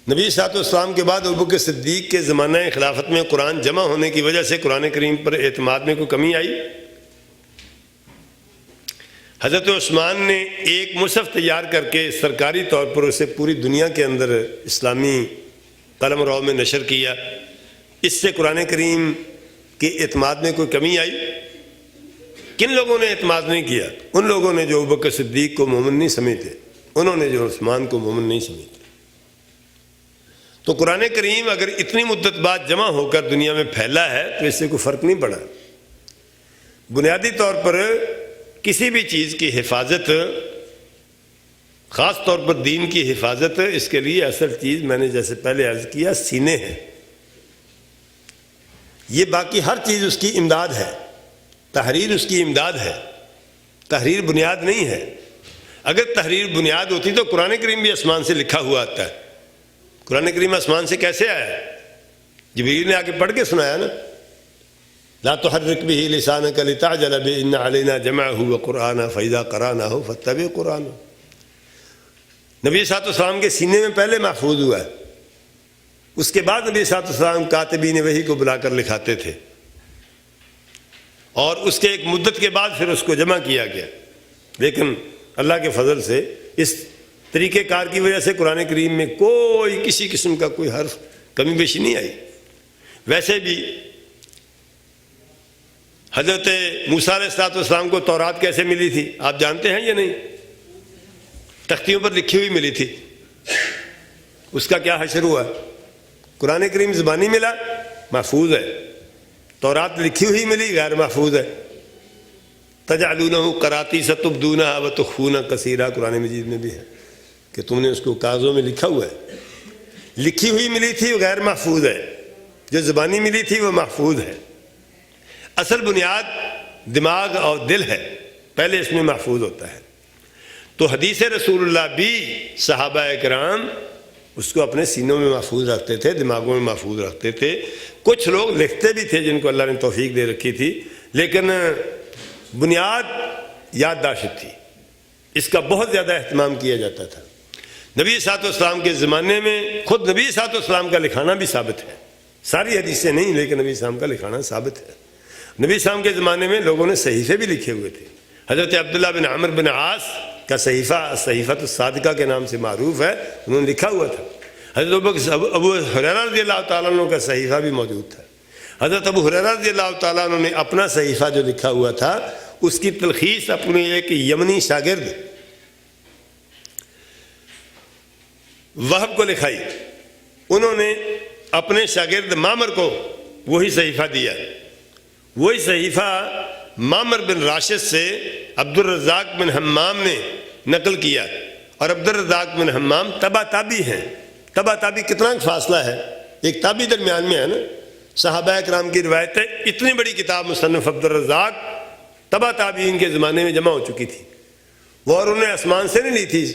نبی صلی اللہ علیہ وسلم کے بعد ابوبکر صدیق کے زمانہ خلافت میں قرآن جمع ہونے کی وجہ سے قرآن کریم پر اعتماد میں کوئی کمی آئی؟ حضرت عثمان نے ایک مصحف تیار کر کے سرکاری طور پر اسے پوری دنیا کے اندر اسلامی قلم رو میں نشر کیا۔ اس سے قرآن کریم کے اعتماد میں کوئی کمی آئی؟ کن لوگوں نے اعتماد نہیں کیا؟ ان لوگوں نے جو ابوبکر صدیق کو مومن نہیں سمجھتے، انہوں نے جو عثمان کو مومن نہیں سمجھتے۔ تو قرآن کریم اگر اتنی مدت بعد جمع ہو کر دنیا میں پھیلا ہے تو اس سے کوئی فرق نہیں پڑا۔ بنیادی طور پر کسی بھی چیز کی حفاظت خاص طور پر دین کی حفاظت، اس کے لیے اصل چیز میں نے جیسے پہلے عرض کیا سینے ہیں. یہ باقی ہر چیز اس کی امداد ہے، تحریر اس کی امداد ہے، تحریر بنیاد نہیں ہے. اگر تحریر بنیاد ہوتی تو قرآن کریم بھی آسمان سے لکھا ہوا آتا ہے. قرآن کریم آسمان سے کیسے آیا ہے؟ جبریل نے آ کے پڑھ کے سنایا نا. لا تحرک به لسانک لتعجل به ان علینا جمعه وقرآنہ فاذا قرأناه فاتبع قرآنہ. نبی صلی اللہ علیہ وسلم کے سینے میں پہلے محفوظ ہوا ہے، اس کے بعد نبی صلی اللہ علیہ وسلم کاتبین وحی کو بلا کر لکھاتے تھے، اور اس کے ایک مدت کے بعد پھر اس کو جمع کیا گیا. لیکن اللہ کے فضل سے اس طریقہ کار کی وجہ سے قرآن کریم میں کوئی کسی قسم کا کوئی حرف کمی بیشی نہیں آئی. ویسے بھی حضرت موسیٰ علیہ السلام کو تورات کیسے ملی تھی آپ جانتے ہیں یا نہیں؟ تختیوں پر لکھی ہوئی ملی تھی. اس کا کیا حشر ہوا؟ قرآن کریم زبانی ملا، محفوظ ہے. تورات لکھی ہوئی ملی، غیر محفوظ ہے. تجعلونہ قراطیس تبدونہا وتخفون کثیرا قرآن مجید میں بھی ہے کہ تم نے اس کو کاغذوں میں لکھا ہوا ہے. لکھی ہوئی ملی تھی وہ غیر محفوظ ہے، جو زبانی ملی تھی وہ محفوظ ہے. اصل بنیاد دماغ اور دل ہے، پہلے اس میں محفوظ ہوتا ہے. تو حدیث رسول اللہ بھی صحابہ کرام اس کو اپنے سینوں میں محفوظ رکھتے تھے، دماغوں میں محفوظ رکھتے تھے. کچھ لوگ لکھتے بھی تھے جن کو اللہ نے توفیق دے رکھی تھی، لیکن بنیاد یادداشت تھی. اس کا بہت زیادہ اہتمام کیا جاتا تھا. نبی صلی اللہ علیہ وسلم کے زمانے میں خود نبی صلی اللہ علیہ وسلم کا لکھانا بھی ثابت ہے. ساری حدیثیں نہیں لیکن نبی صلی اللہ علیہ وسلم کا لکھانا ثابت ہے. نبی صلی اللہ علیہ وسلم کے زمانے میں لوگوں نے صحیفے بھی لکھے ہوئے تھے. حضرت عبداللہ بن عمر بن عاص کا صحیفہ صحیفۃ الصادقہ کے نام سے معروف ہے، انہوں نے لکھا ہوا تھا. حضرت ابو ہریرہ رضی اللہ تعالیٰ عنہ کا صحیفہ بھی موجود تھا. حضرت ابو ہریرہ رضی اللہ تعالیٰ عنہ نے اپنا صحیفہ جو لکھا ہوا تھا اس کی تلخیص اپنے ایک یمنی شاگرد وہب کو لکھائی. انہوں نے اپنے شاگرد معمر کو وہی صحیفہ دیا. وہی صحیفہ معمر بن راشد سے عبد الرزاق بن حمام نے نقل کیا، اور عبد الرزاق بن حمام تبا تابی ہیں. تبا تابی کتنا فاصلہ ہے، ایک تابی درمیان میں ہے نا. صحابہ اکرام کی روایتیں، اتنی بڑی کتاب مصنف عبد الرزاق تبا تابعین کے زمانے میں جمع ہو چکی تھی. وہ اور انہیں آسمان سے نہیں لی تھی،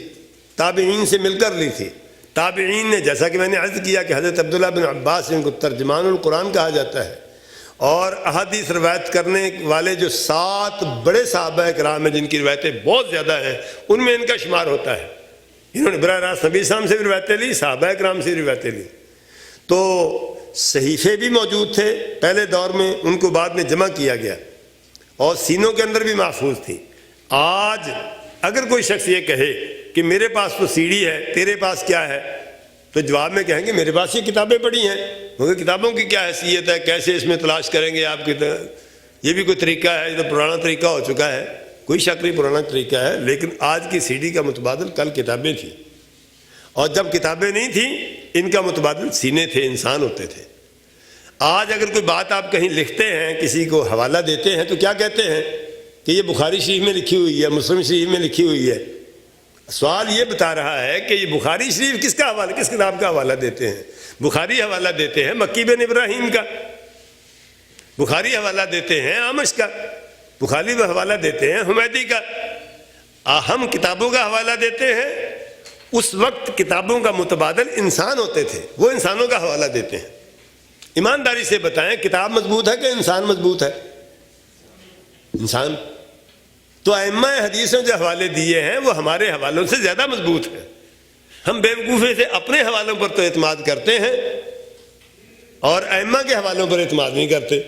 تابعین سے مل کر لی تھی. تابعین نے، جیسا کہ میں نے عرض کیا کہ حضرت عبداللہ بن عباس ان کو ترجمان القرآن کہا جاتا ہے، اور احادیث روایت کرنے والے جو 7 بڑے صحابہ کرام ہیں جن کی روایتیں بہت زیادہ ہیں، ان میں ان کا شمار ہوتا ہے. انہوں نے براہ راست نبی صاحب سے بھی روایتیں لی، صحابہ کرام سے بھی روایتیں لی. تو صحیفے بھی موجود تھے پہلے دور میں، ان کو بعد میں جمع کیا گیا اور سینوں کے اندر بھی محفوظ تھی. آج اگر کوئی شخص یہ کہے کہ میرے پاس تو سی ڈی ہے، تیرے پاس کیا ہے، تو جواب میں کہیں گے میرے پاس یہ کتابیں پڑھی ہیں، مگر کتابوں کی کیا حیثیت ہے، کیسے اس میں تلاش کریں گے آپ کی؟ یہ بھی کوئی طریقہ ہے، یہ تو پرانا طریقہ ہو چکا ہے. کوئی شک نہیں پرانا طریقہ ہے، لیکن آج کی سی ڈی کا متبادل کل کتابیں تھیں، اور جب کتابیں نہیں تھیں ان کا متبادل سینے تھے، انسان ہوتے تھے. آج اگر کوئی بات آپ کہیں لکھتے ہیں، کسی کو حوالہ دیتے ہیں، تو کیا کہتے ہیں کہ یہ بخاری شریف میں لکھی ہوئی ہے، مسلم شریف میں لکھی ہوئی ہے. سوال یہ بتا رہا ہے کہ یہ بخاری شریف کس کا حوالہ، کس کتاب کا حوالہ دیتے ہیں؟ بخاری حوالہ دیتے ہیں مکی بن ابراہیم کا، بخاری حوالہ دیتے ہیں آمش کا، بخاری حوالہ دیتے ہیں حمیدی کا. ہم کتابوں کا حوالہ دیتے ہیں. اس وقت کتابوں کا متبادل انسان ہوتے تھے، وہ انسانوں کا حوالہ دیتے ہیں. ایمانداری سے بتائیں کتاب مضبوط ہے کہ انسان مضبوط ہے؟ انسان. تو ائمہ حدیث نے جو حوالے دیے ہیں وہ ہمارے حوالوں سے زیادہ مضبوط ہیں. ہم بے وقوفی سے اپنے حوالوں پر تو اعتماد کرتے ہیں اور ائمہ کے حوالوں پر اعتماد نہیں کرتے.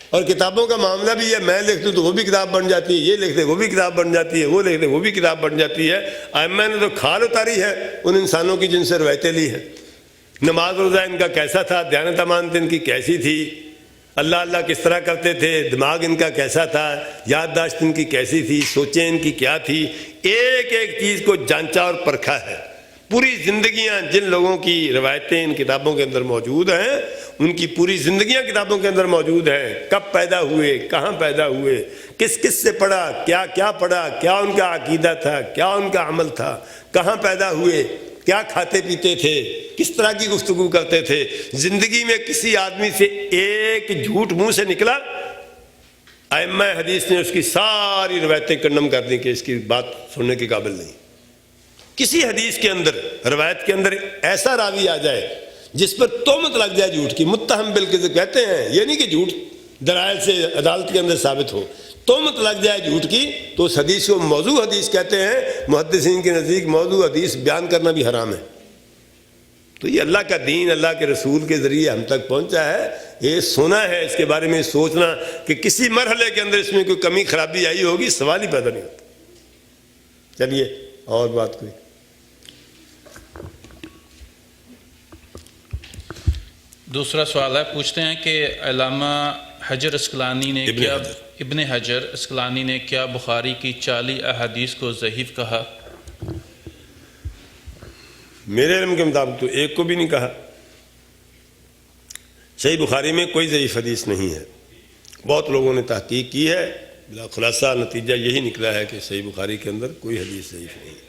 اور کتابوں کا معاملہ بھی ہے، میں لکھ دوں تو وہ بھی کتاب بن جاتی ہے، یہ لکھ دے وہ بھی کتاب بن جاتی ہے، وہ لکھ دے وہ بھی کتاب بن جاتی ہے. ائمہ نے تو کھال اتاری ہے ان انسانوں کی جن سے روایتیں لی ہیں. نماز روزہ ان کا کیسا تھا، دیانت امانت ان کی کیسی تھی، اللہ اللہ کس طرح کرتے تھے، دماغ ان کا کیسا تھا، یادداشت ان کی کیسی تھی، سوچیں ان کی کیا تھی، ایک ایک چیز کو جانچا اور پرکھا ہے. پوری زندگیاں جن لوگوں کی روایتیں ان کتابوں کے اندر موجود ہیں، ان کی پوری زندگیاں کتابوں کے اندر موجود ہیں، کب پیدا ہوئے، کہاں پیدا ہوئے، کس کس سے پڑھا، کیا کیا پڑھا، کیا ان کا عقیدہ تھا، کیا ان کا عمل تھا، کہاں پیدا ہوئے، کیا کھاتے پیتے تھے، کس طرح کی گفتگو کرتے تھے، زندگی میں کسی آدمی سے ایک جھوٹ منہ سے نکلا، ائمہ حدیث نے اس کی ساری روایتیں کنڈم کر دیں کہ اس کی بات سننے کے قابل نہیں۔ کسی حدیث کے اندر، روایت کے اندر ایسا راوی آ جائے جس پر تہمت لگ جائے جھوٹ کی، متہم بالکذب کہتے ہیں، یہ نہیں کہ جھوٹ دلائل سے عدالت کے اندر ثابت ہو، تہمت لگ جائے جھوٹ کی، تو اس حدیث کو موضوع حدیث کہتے ہیں۔ محدثین کے نزدیک موضوع حدیث بیان کرنا بھی حرام ہے۔ تو یہ اللہ کا دین اللہ کے رسول کے ذریعے ہم تک پہنچا ہے، یہ سونا ہے، اس کے بارے میں سوچنا کہ کسی مرحلے کے اندر اس میں کوئی کمی خرابی آئی ہوگی، سوال ہی پیدا نہیں ہوتا۔ چلیے اور بات کوئی؟ دوسرا سوال ہے، پوچھتے ہیں کہ علامہ حجر اسقلانی نے ابن حجر اسقلانی نے کیا بخاری کی 40 احادیث کو ضعیف کہا؟ میرے علم کے مطابق تو ایک کو بھی نہیں کہا۔ صحیح بخاری میں کوئی ضعیف حدیث نہیں ہے، بہت لوگوں نے تحقیق کی ہے، بلا خلاصہ نتیجہ یہی نکلا ہے کہ صحیح بخاری کے اندر کوئی حدیث ضعیف نہیں ہے۔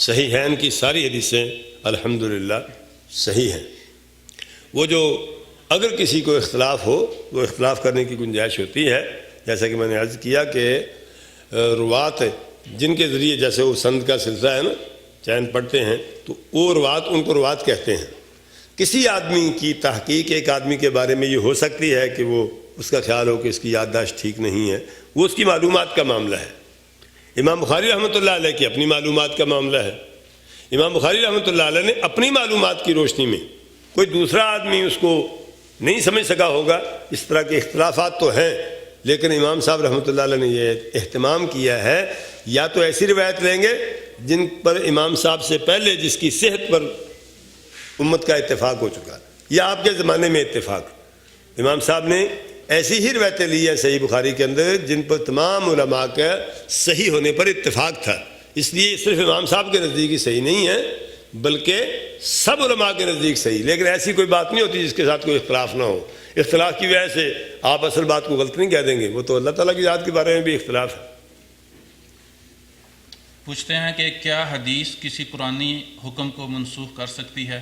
صحیحین کی ساری حدیثیں الحمدللہ صحیح ہیں۔ وہ جو اگر کسی کو اختلاف ہو، وہ اختلاف کرنے کی گنجائش ہوتی ہے، جیسا کہ میں نے عرض کیا کہ روات جن کے ذریعے جیسے وہ سند کا سلسلہ ہے نا، چین پڑھتے ہیں، تو وہ روات ان کو روات کہتے ہیں۔ کسی آدمی کی تحقیق ایک آدمی کے بارے میں یہ ہو سکتی ہے کہ وہ اس کا خیال ہو کہ اس کی یادداشت ٹھیک نہیں ہے، وہ اس کی معلومات کا معاملہ ہے۔ امام بخاری رحمۃ اللہ علیہ کی اپنی معلومات کا معاملہ ہے۔ امام بخاری رحمۃ اللہ علیہ نے اپنی معلومات کی روشنی میں، کوئی دوسرا آدمی اس کو نہیں سمجھ سکا ہوگا، اس طرح کے اختلافات تو ہیں، لیکن امام صاحب رحمۃ اللہ علیہ نے یہ اہتمام کیا ہے، یا تو ایسی روایت لیں گے جن پر امام صاحب سے پہلے جس کی صحت پر امت کا اتفاق ہو چکا، یا آپ کے زمانے میں اتفاق۔ امام صاحب نے ایسی ہی روایتیں لی ہیں صحیح بخاری کے اندر جن پر تمام علماء کا صحیح ہونے پر اتفاق تھا، اس لیے صرف امام صاحب کے نزدیک ہی صحیح نہیں ہے بلکہ سب علماء کے نزدیک صحیح۔ لیکن ایسی کوئی بات نہیں ہوتی جس کے ساتھ کوئی اختلاف نہ ہو۔ اختلاف کی وجہ سے آپ اصل بات کو غلط نہیں کہہ دیں گے، وہ تو اللہ تعالیٰ کی ذات کے بارے میں بھی اختلاف ہے۔ پوچھتے ہیں کہ کیا حدیث کسی پرانی حکم کو منسوخ کر سکتی ہے؟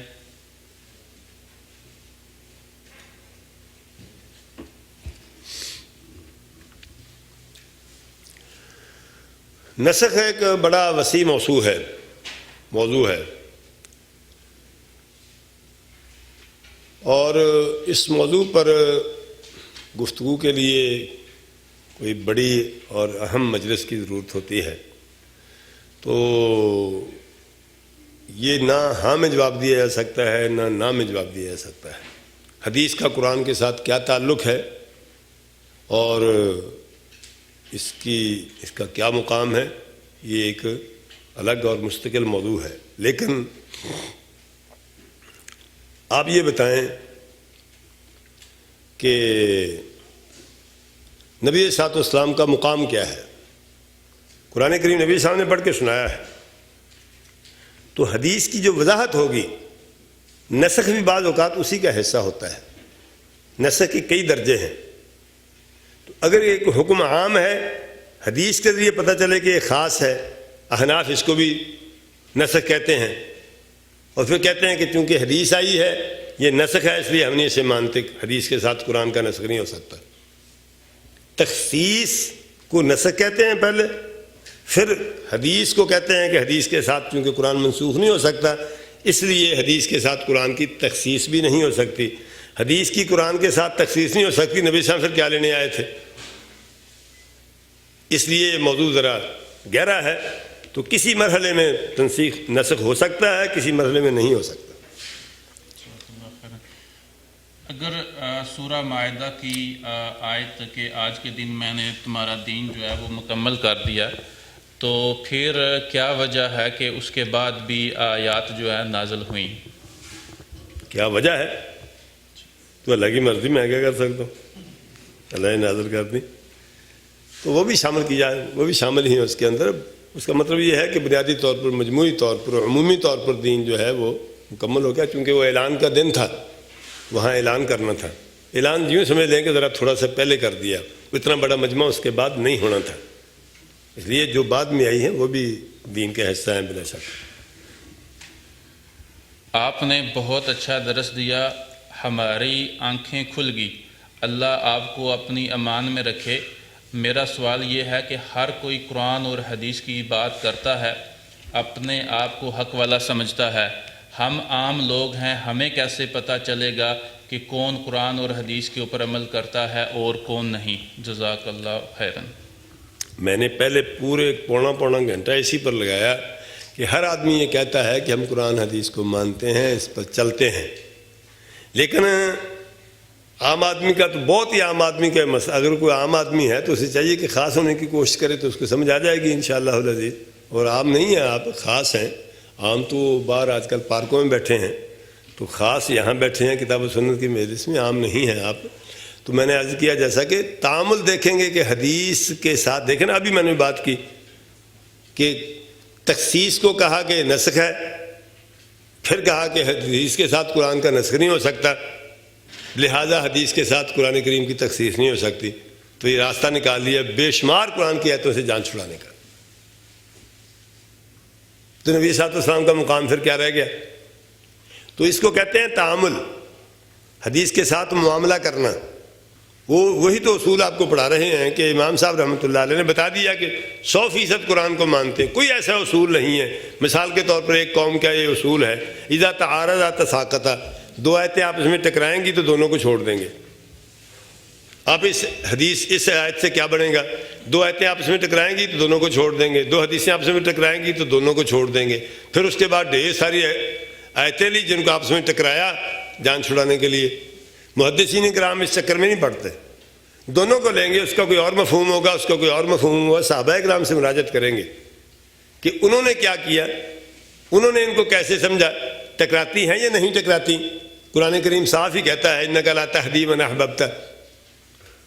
نسخ ایک بڑا وسیع موضوع ہے، اور اس موضوع پر گفتگو کے لیے کوئی بڑی اور اہم مجلس کی ضرورت ہوتی ہے، تو یہ نہ ہاں میں جواب دیا جا سکتا ہے نہ میں جواب دیا جا سکتا ہے۔ حدیث کا قرآن کے ساتھ کیا تعلق ہے اور اس کا کیا مقام ہے، یہ ایک الگ اور مستقل موضوع ہے۔ لیکن آپ یہ بتائیں کہ نبی صلی اللہ علیہ وسلم کا مقام کیا ہے؟ قرآن کریم نبی صاحب نے پڑھ کے سنایا ہے، تو حدیث کی جو وضاحت ہوگی، نسخ بھی بعض اوقات اسی کا حصہ ہوتا ہے۔ نسخ کے کئی درجے ہیں، تو اگر ایک حکم عام ہے، حدیث کے ذریعے پتہ چلے کہ یہ خاص ہے، احناف اس کو بھی نسخ کہتے ہیں، اور پھر کہتے ہیں کہ چونکہ حدیث آئی ہے یہ نسخ ہے، اس لیے ہم نہیں اسے مانتے، حدیث کے ساتھ قرآن کا نسخ نہیں ہو سکتا۔ تخصیص کو نسخ کہتے ہیں پہلے، پھر حدیث کو کہتے ہیں کہ حدیث کے ساتھ چونکہ قرآن منسوخ نہیں ہو سکتا، اس لیے حدیث کے ساتھ قرآن کی تخصیص بھی نہیں ہو سکتی۔ حدیث کی قرآن کے ساتھ تخصیص نہیں ہو سکتی، نبی صاحب پھر کیا لینے آئے تھے؟ اس لیے یہ موضوع ذرا گہرا ہے، تو کسی مرحلے میں تنسیخ نسخ ہو سکتا ہے، کسی مرحلے میں نہیں ہو سکتا۔ اگر سورہ مائدہ کی آیت کہ آج کے دن میں نے تمہارا دین جو ہے وہ مکمل کر دیا، تو پھر کیا وجہ ہے کہ اس کے بعد بھی آیات جو ہے نازل ہوئیں؟ کیا وجہ ہے؟ تو اللہ کی مرضی، میں کیا کر سکتا ہوں؟ اللہ نے نازل کر دی تو وہ بھی شامل کی جائے، وہ بھی شامل ہی ہیں اس کے اندر۔ اس کا مطلب یہ ہے کہ بنیادی طور پر، مجموعی طور پر، عمومی طور پر دین جو ہے وہ مکمل ہو گیا، چونکہ وہ اعلان کا دن تھا، وہاں اعلان کرنا تھا۔ اعلان یوں سمجھ لیں کہ ذرا تھوڑا سا پہلے کر دیا، اتنا بڑا مجمع اس کے بعد نہیں ہونا تھا، اس لیے جو بعد میں آئی ہیں وہ بھی دین کے حصہ ہیں بلا شک۔ آپ نے بہت اچھا درس دیا، ہماری آنکھیں کھل گئی، اللہ آپ کو اپنی امان میں رکھے۔ میرا سوال یہ ہے کہ ہر کوئی قرآن اور حدیث کی بات کرتا ہے، اپنے آپ کو حق والا سمجھتا ہے، ہم عام لوگ ہیں، ہمیں کیسے پتہ چلے گا کہ کون قرآن اور حدیث کے اوپر عمل کرتا ہے اور کون نہیں؟ جزاک اللہ خیراً۔ میں نے پہلے پورے پونا گھنٹہ اسی پر لگایا کہ ہر آدمی یہ کہتا ہے کہ ہم قرآن حدیث کو مانتے ہیں، اس پر چلتے ہیں، لیکن عام آدمی کا تو بہت ہی عام آدمی کا مسئلہ، اگر کوئی عام آدمی ہے تو اسے چاہیے کہ خاص ہونے کی کوشش کرے تو اس کو سمجھ آ جائے گی انشاءاللہ العزیز۔ اور عام نہیں ہیں آپ، خاص ہیں۔ عام تو باہر آج کل پارکوں میں بیٹھے ہیں، تو خاص یہاں بیٹھے ہیں کتاب و سنت کی مجلس میں، عام نہیں ہیں آپ۔ تو میں نے عرض کیا جیسا کہ تعامل دیکھیں گے کہ حدیث کے ساتھ، دیکھیں نا ابھی میں نے بات کی کہ تخصیص کو کہا کہ نسخ ہے، پھر کہا کہ حدیث کے ساتھ قرآن کا نسخ نہیں ہو سکتا، لہذا حدیث کے ساتھ قرآن کریم کی تخصیص نہیں ہو سکتی۔ تو یہ راستہ نکال لیا بے شمار قرآن کی آیتوں سے جان چھڑانے کا۔ تو نبی صلی اللہ علیہ وسلم کا مقام پھر کیا رہ گیا؟ تو اس کو کہتے ہیں تعامل، حدیث کے ساتھ معاملہ کرنا۔ وہی تو اصول آپ کو پڑھا رہے ہیں کہ امام صاحب رحمۃ اللہ علیہ نے بتا دیا کہ 100% قرآن کو مانتے ہیں، کوئی ایسا اصول نہیں ہے۔ مثال کے طور پر ایک قوم کا یہ اصول ہے، اذا تعارضا تساقطا، دو آیتیں آپس میں ٹکرائیں گی تو دونوں کو چھوڑ دیں گے۔ آپ اس آیت سے کیا بنے گا؟ دو آیتیں آپس میں ٹکرائیں گی تو دونوں کو چھوڑ دیں گے، دو حدیثیں آپس میں ٹکرائیں گی تو دونوں کو چھوڑ دیں گے۔ پھر اس کے بعد ڈھیر ساری آیتیں لی جن کو آپس میں ٹکرایا جان چھڑانے کے لیے۔ محدثین کرام اس چکر میں نہیں پڑتے، دونوں کو لیں گے، اس کا کوئی اور مفہوم ہوگا، اس کا کوئی اور مفہوم ہوگا۔ صحابہ کرام سے مراجعت کریں گے کہ انہوں نے کیا کیا، انہوں نے ان کو کیسے سمجھا، ٹکراتی ہیں یا نہیں ٹکراتی۔ قرآن کریم صاف ہی کہتا ہے انک لا تہدی من احببت،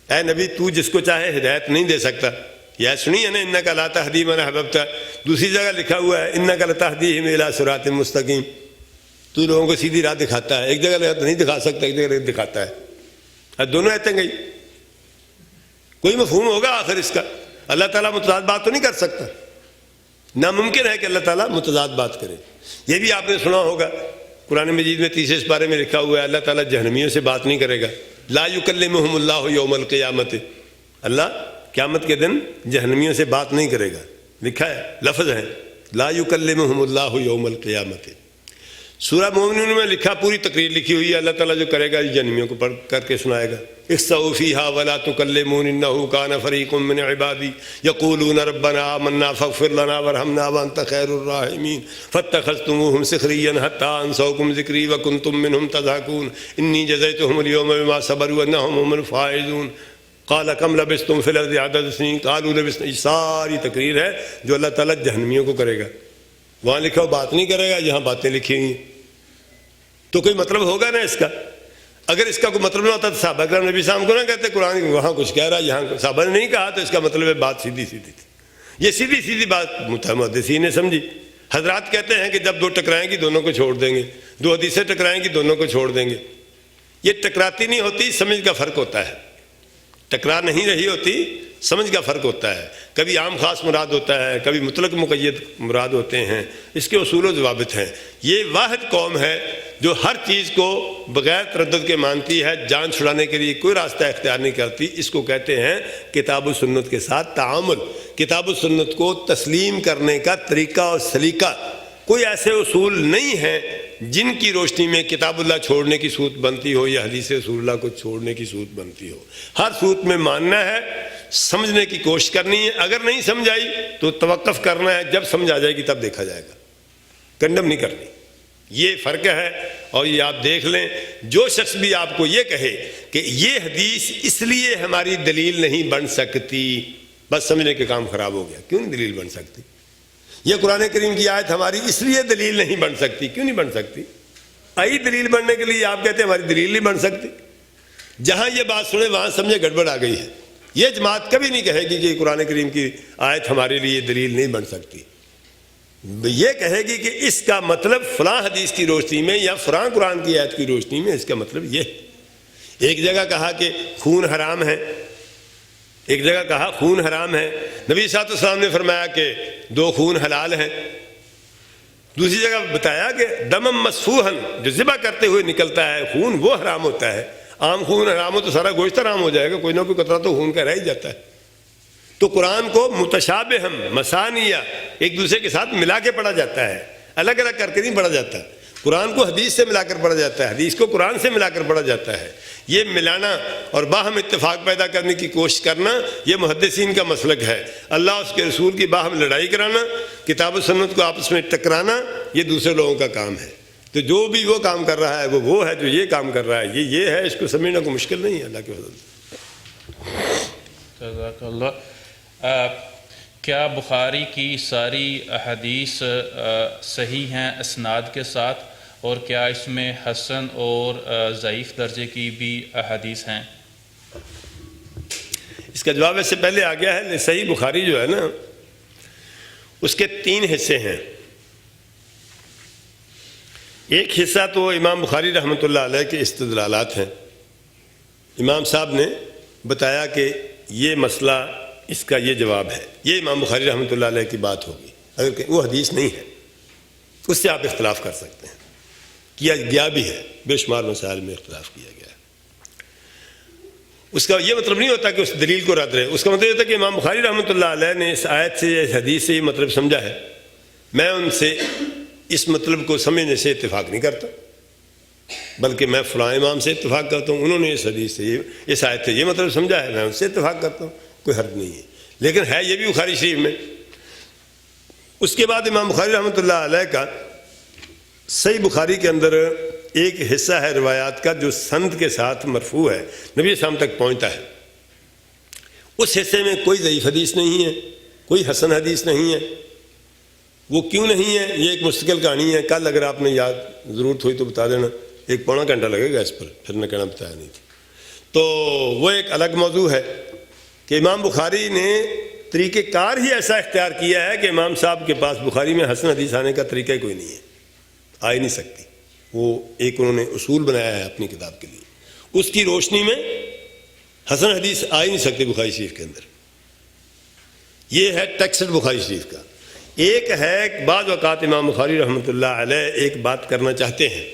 اے نبی تو جس کو چاہے ہدایت نہیں دے سکتا۔ یہ سنی ہے نا، انک لا تہدی من احببت۔ دوسری جگہ لکھا ہوا ہے انک لتہدیہم الی صراط مستقیم، تو لوگوں کو سیدھی راہ دکھاتا ہے۔ ایک جگہ نہیں دکھا سکتا، ایک جگہ دکھاتا ہے، دونوں آیتیں گئی۔ کوئی مفہوم ہوگا آخر اس کا؟ اللہ تعالیٰ متضاد بات تو نہیں کر سکتا، ناممکن ہے کہ اللہ تعالیٰ متضاد بات کرے۔ یہ بھی آپ نے سنا ہوگا قرآن مجید میں 30 پارے میں لکھا ہوا ہے اللہ تعالیٰ جہنمیوں سے بات نہیں کرے گا۔ لا یکلمہم اللہ یوم القیامت، اللہ قیامت کے دن جہنمیوں سے بات نہیں کرے گا، لکھا ہے، لفظ ہے لا یکلمہم اللہ یوم القیامت۔ سورہ مومنون میں لکھا، پوری تقریر لکھی ہوئی ہے، اللہ تعالیٰ جو کرے گا جہنمیوں کو پڑھ کر کے سنائے گا۔ اخسؤوا فیہا ولا تکلمون انہ کان فریق من عبادی یقولون ربنا آمنا فاغفر لنا وارحمنا وانت خیر الراحمین فاتخذتموہم سخریا حتی انسوکم ذکری وکنتم منہم تضحکون انی جزیتہم اليوم بما صبروا انہم هم الفائزون قال کم لبثتم فی الارض عدد سنین قالوا لبثنا۔ یہ ساری تقریر ہے جو اللہ تعالیٰ جہنمیوں کو کرے گا۔ وہاں لکھا ہو بات نہیں کرے گا، یہاں باتیں لکھی ہوئی ہیں، تو کوئی مطلب ہوگا نا اس کا۔ اگر اس کا کوئی مطلب نہ ہوتا تو صحابہ کرام نبی صاحب کو نہ کہتے قرآن وہاں کچھ کہہ رہا ہے، یہاں صحابہ نے نہیں کہا، تو اس کا مطلب ہے بات سیدھی سیدھی تھی۔ یہ سیدھی سیدھی بات محدثین نے سمجھی۔ حضرات کہتے ہیں کہ جب دو ٹکرائیں گی دونوں کو چھوڑ دیں گے، دو حدیثیں ٹکرائیں گی دونوں کو چھوڑ دیں گے۔ یہ ٹکراتی نہیں ہوتی، سمجھ کا فرق ہوتا ہے۔ ٹکرا نہیں رہی ہوتی، سمجھ کا فرق ہوتا ہے۔ کبھی عام خاص مراد ہوتا ہے، کبھی مطلق مقید مراد ہوتے ہیں، اس کے اصول و ضوابط ہیں۔ یہ واحد قوم ہے جو ہر چیز کو بغیر تردد کے مانتی ہے، جان چھڑانے کے لیے کوئی راستہ اختیار نہیں کرتی۔ اس کو کہتے ہیں کتاب و سنت کے ساتھ تعامل۔ کتاب و سنت کو تسلیم کرنے کا طریقہ اور سلیقہ، کوئی ایسے اصول نہیں ہیں جن کی روشنی میں کتاب اللہ چھوڑنے کی صورت بنتی ہو یا حدیث رسول اللہ کو چھوڑنے کی صورت بنتی ہو۔ ہر صورت میں ماننا ہے، سمجھنے کی کوشش کرنی ہے، اگر نہیں سمجھ آئی تو توقف کرنا ہے، جب سمجھ آ جائے گی تب دیکھا جائے گا، کنڈم نہیں کرنی۔ یہ فرق ہے، اور یہ آپ دیکھ لیں، جو شخص بھی آپ کو یہ کہے کہ یہ حدیث اس لیے ہماری دلیل نہیں بن سکتی، بس سمجھنے کے کام خراب ہو گیا۔ کیوں نہیں دلیل بن سکتی؟ یہ قرآن کریم کی آیت ہماری اس لیے دلیل نہیں بن سکتی، کیوں نہیں بن سکتی؟ آئی دلیل بننے کے لیے آپ کہتے ہیں ہماری دلیل نہیں بن سکتی۔ جہاں یہ بات سنے وہاں سمجھے گڑبڑ آ گئی ہے، یہ جماعت کبھی نہیں کہے گی کہ قرآن کریم کی آیت ہمارے لیے دلیل نہیں بن سکتی. یہ کہے گی کہ اس کا مطلب فلاں حدیث کی روشنی میں یا فلاں قرآن کی آیت کی روشنی میں اس کا مطلب یہ ہے. ایک جگہ کہا کہ خون حرام ہے، ایک جگہ کہا خون حرام ہے، نبی صلی اللہ علیہ وسلم نے فرمایا کہ 2 خون حلال ہیں. دوسری جگہ بتایا کہ دمم مسفوحن، جو ذبح کرتے ہوئے نکلتا ہے خون وہ حرام ہوتا ہے. عام خون حرام ہو تو سارا گوشت حرام ہو جائے گا، کوئی نہ کوئی قطرہ تو خون کا رہ ہی جاتا ہے. تو قرآن کو متشابہ مثانیہ ایک دوسرے کے ساتھ ملا کے پڑھا جاتا ہے، الگ الگ کر کے نہیں پڑھا جاتا. قرآن کو حدیث سے ملا کر پڑھا جاتا ہے، حدیث کو قرآن سے ملا کر پڑھا جاتا ہے. یہ ملانا اور باہم اتفاق پیدا کرنے کی کوشش کرنا یہ محدثین کا مسلک ہے. اللہ اس کے رسول کی باہم لڑائی کرانا، کتاب و سنت کو آپس میں ٹکرانا یہ دوسرے لوگوں کا کام ہے. تو جو بھی وہ کام کر رہا ہے وہ ہے، جو یہ کام کر رہا ہے یہ ہے. اس کو سمجھنا کوئی مشکل نہیں ہے اللہ کے فضل سے. جزاک اللہ. کیا بخاری کی ساری احادیث صحیح ہیں اسناد کے ساتھ، اور کیا اس میں حسن اور ضعیف درجے کی بھی احادیث ہیں؟ اس کا جواب اس سے پہلے آ گیا ہے. صحیح بخاری جو ہے نا اس کے 3 حصے ہیں. ایک حصہ تو امام بخاری رحمۃ اللہ علیہ کے استدلالات ہیں. امام صاحب نے بتایا کہ یہ مسئلہ اس کا یہ جواب ہے، یہ امام بخاری رحمۃ اللہ علیہ کی بات ہوگی. اگر کہ وہ حدیث نہیں ہے اس سے آپ اختلاف کر سکتے ہیں، کیا گیا بھی ہے، بے شمار مسائل میں اختلاف کیا گیا ہے. اس کا یہ مطلب نہیں ہوتا کہ اس دلیل کو رد رہے. اس کا مطلب یہ ہوتا کہ امام بخاری رحمۃ اللہ علیہ نے اس آیت سے اس حدیث سے یہ مطلب سمجھا ہے. میں ان سے اس مطلب کو سمجھنے سے اتفاق نہیں کرتا، بلکہ میں فلاں امام سے اتفاق کرتا ہوں، انہوں نے اس حدیث سے اس آیت سے یہ مطلب سمجھا ہے، میں ان سے اتفاق کرتا ہوں، کوئی حرج نہیں ہے. لیکن ہے یہ بھی بخاری شریف میں. اس کے بعد امام بخاری رحمۃ اللہ علیہ کا صحیح بخاری کے اندر ایک حصہ ہے روایات کا جو سند کے ساتھ مرفوع ہے، نبی صلی اللہ علیہ وسلم تک پہنچتا ہے. اس حصے میں کوئی ضعیف حدیث نہیں ہے، کوئی حسن حدیث نہیں ہے. وہ کیوں نہیں ہے یہ ایک مستقل کہانی ہے. کل اگر آپ نے یاد ضرورت ہوئی تو بتا دینا، 1 پونا گھنٹہ لگے گا اس پر، پھر میں کہنا بتایا نہیں تھا. تو وہ ایک الگ موضوع ہے کہ امام بخاری نے طریقہ کار ہی ایسا اختیار کیا ہے کہ امام صاحب کے پاس بخاری میں حسن حدیث آنے کا طریقہ کوئی نہیں ہے، آ ہی نہیں سکتی. وہ ایک انہوں نے اصول بنایا ہے اپنی کتاب کے لیے، اس کی روشنی میں حسن حدیث آ ہی نہیں سکتی بخاری شریف کے اندر. یہ ہے ٹیکسٹ بخاری شریف کا. ایک ہے بعض اوقات امام بخاری رحمۃ اللہ علیہ ایک بات کرنا چاہتے ہیں،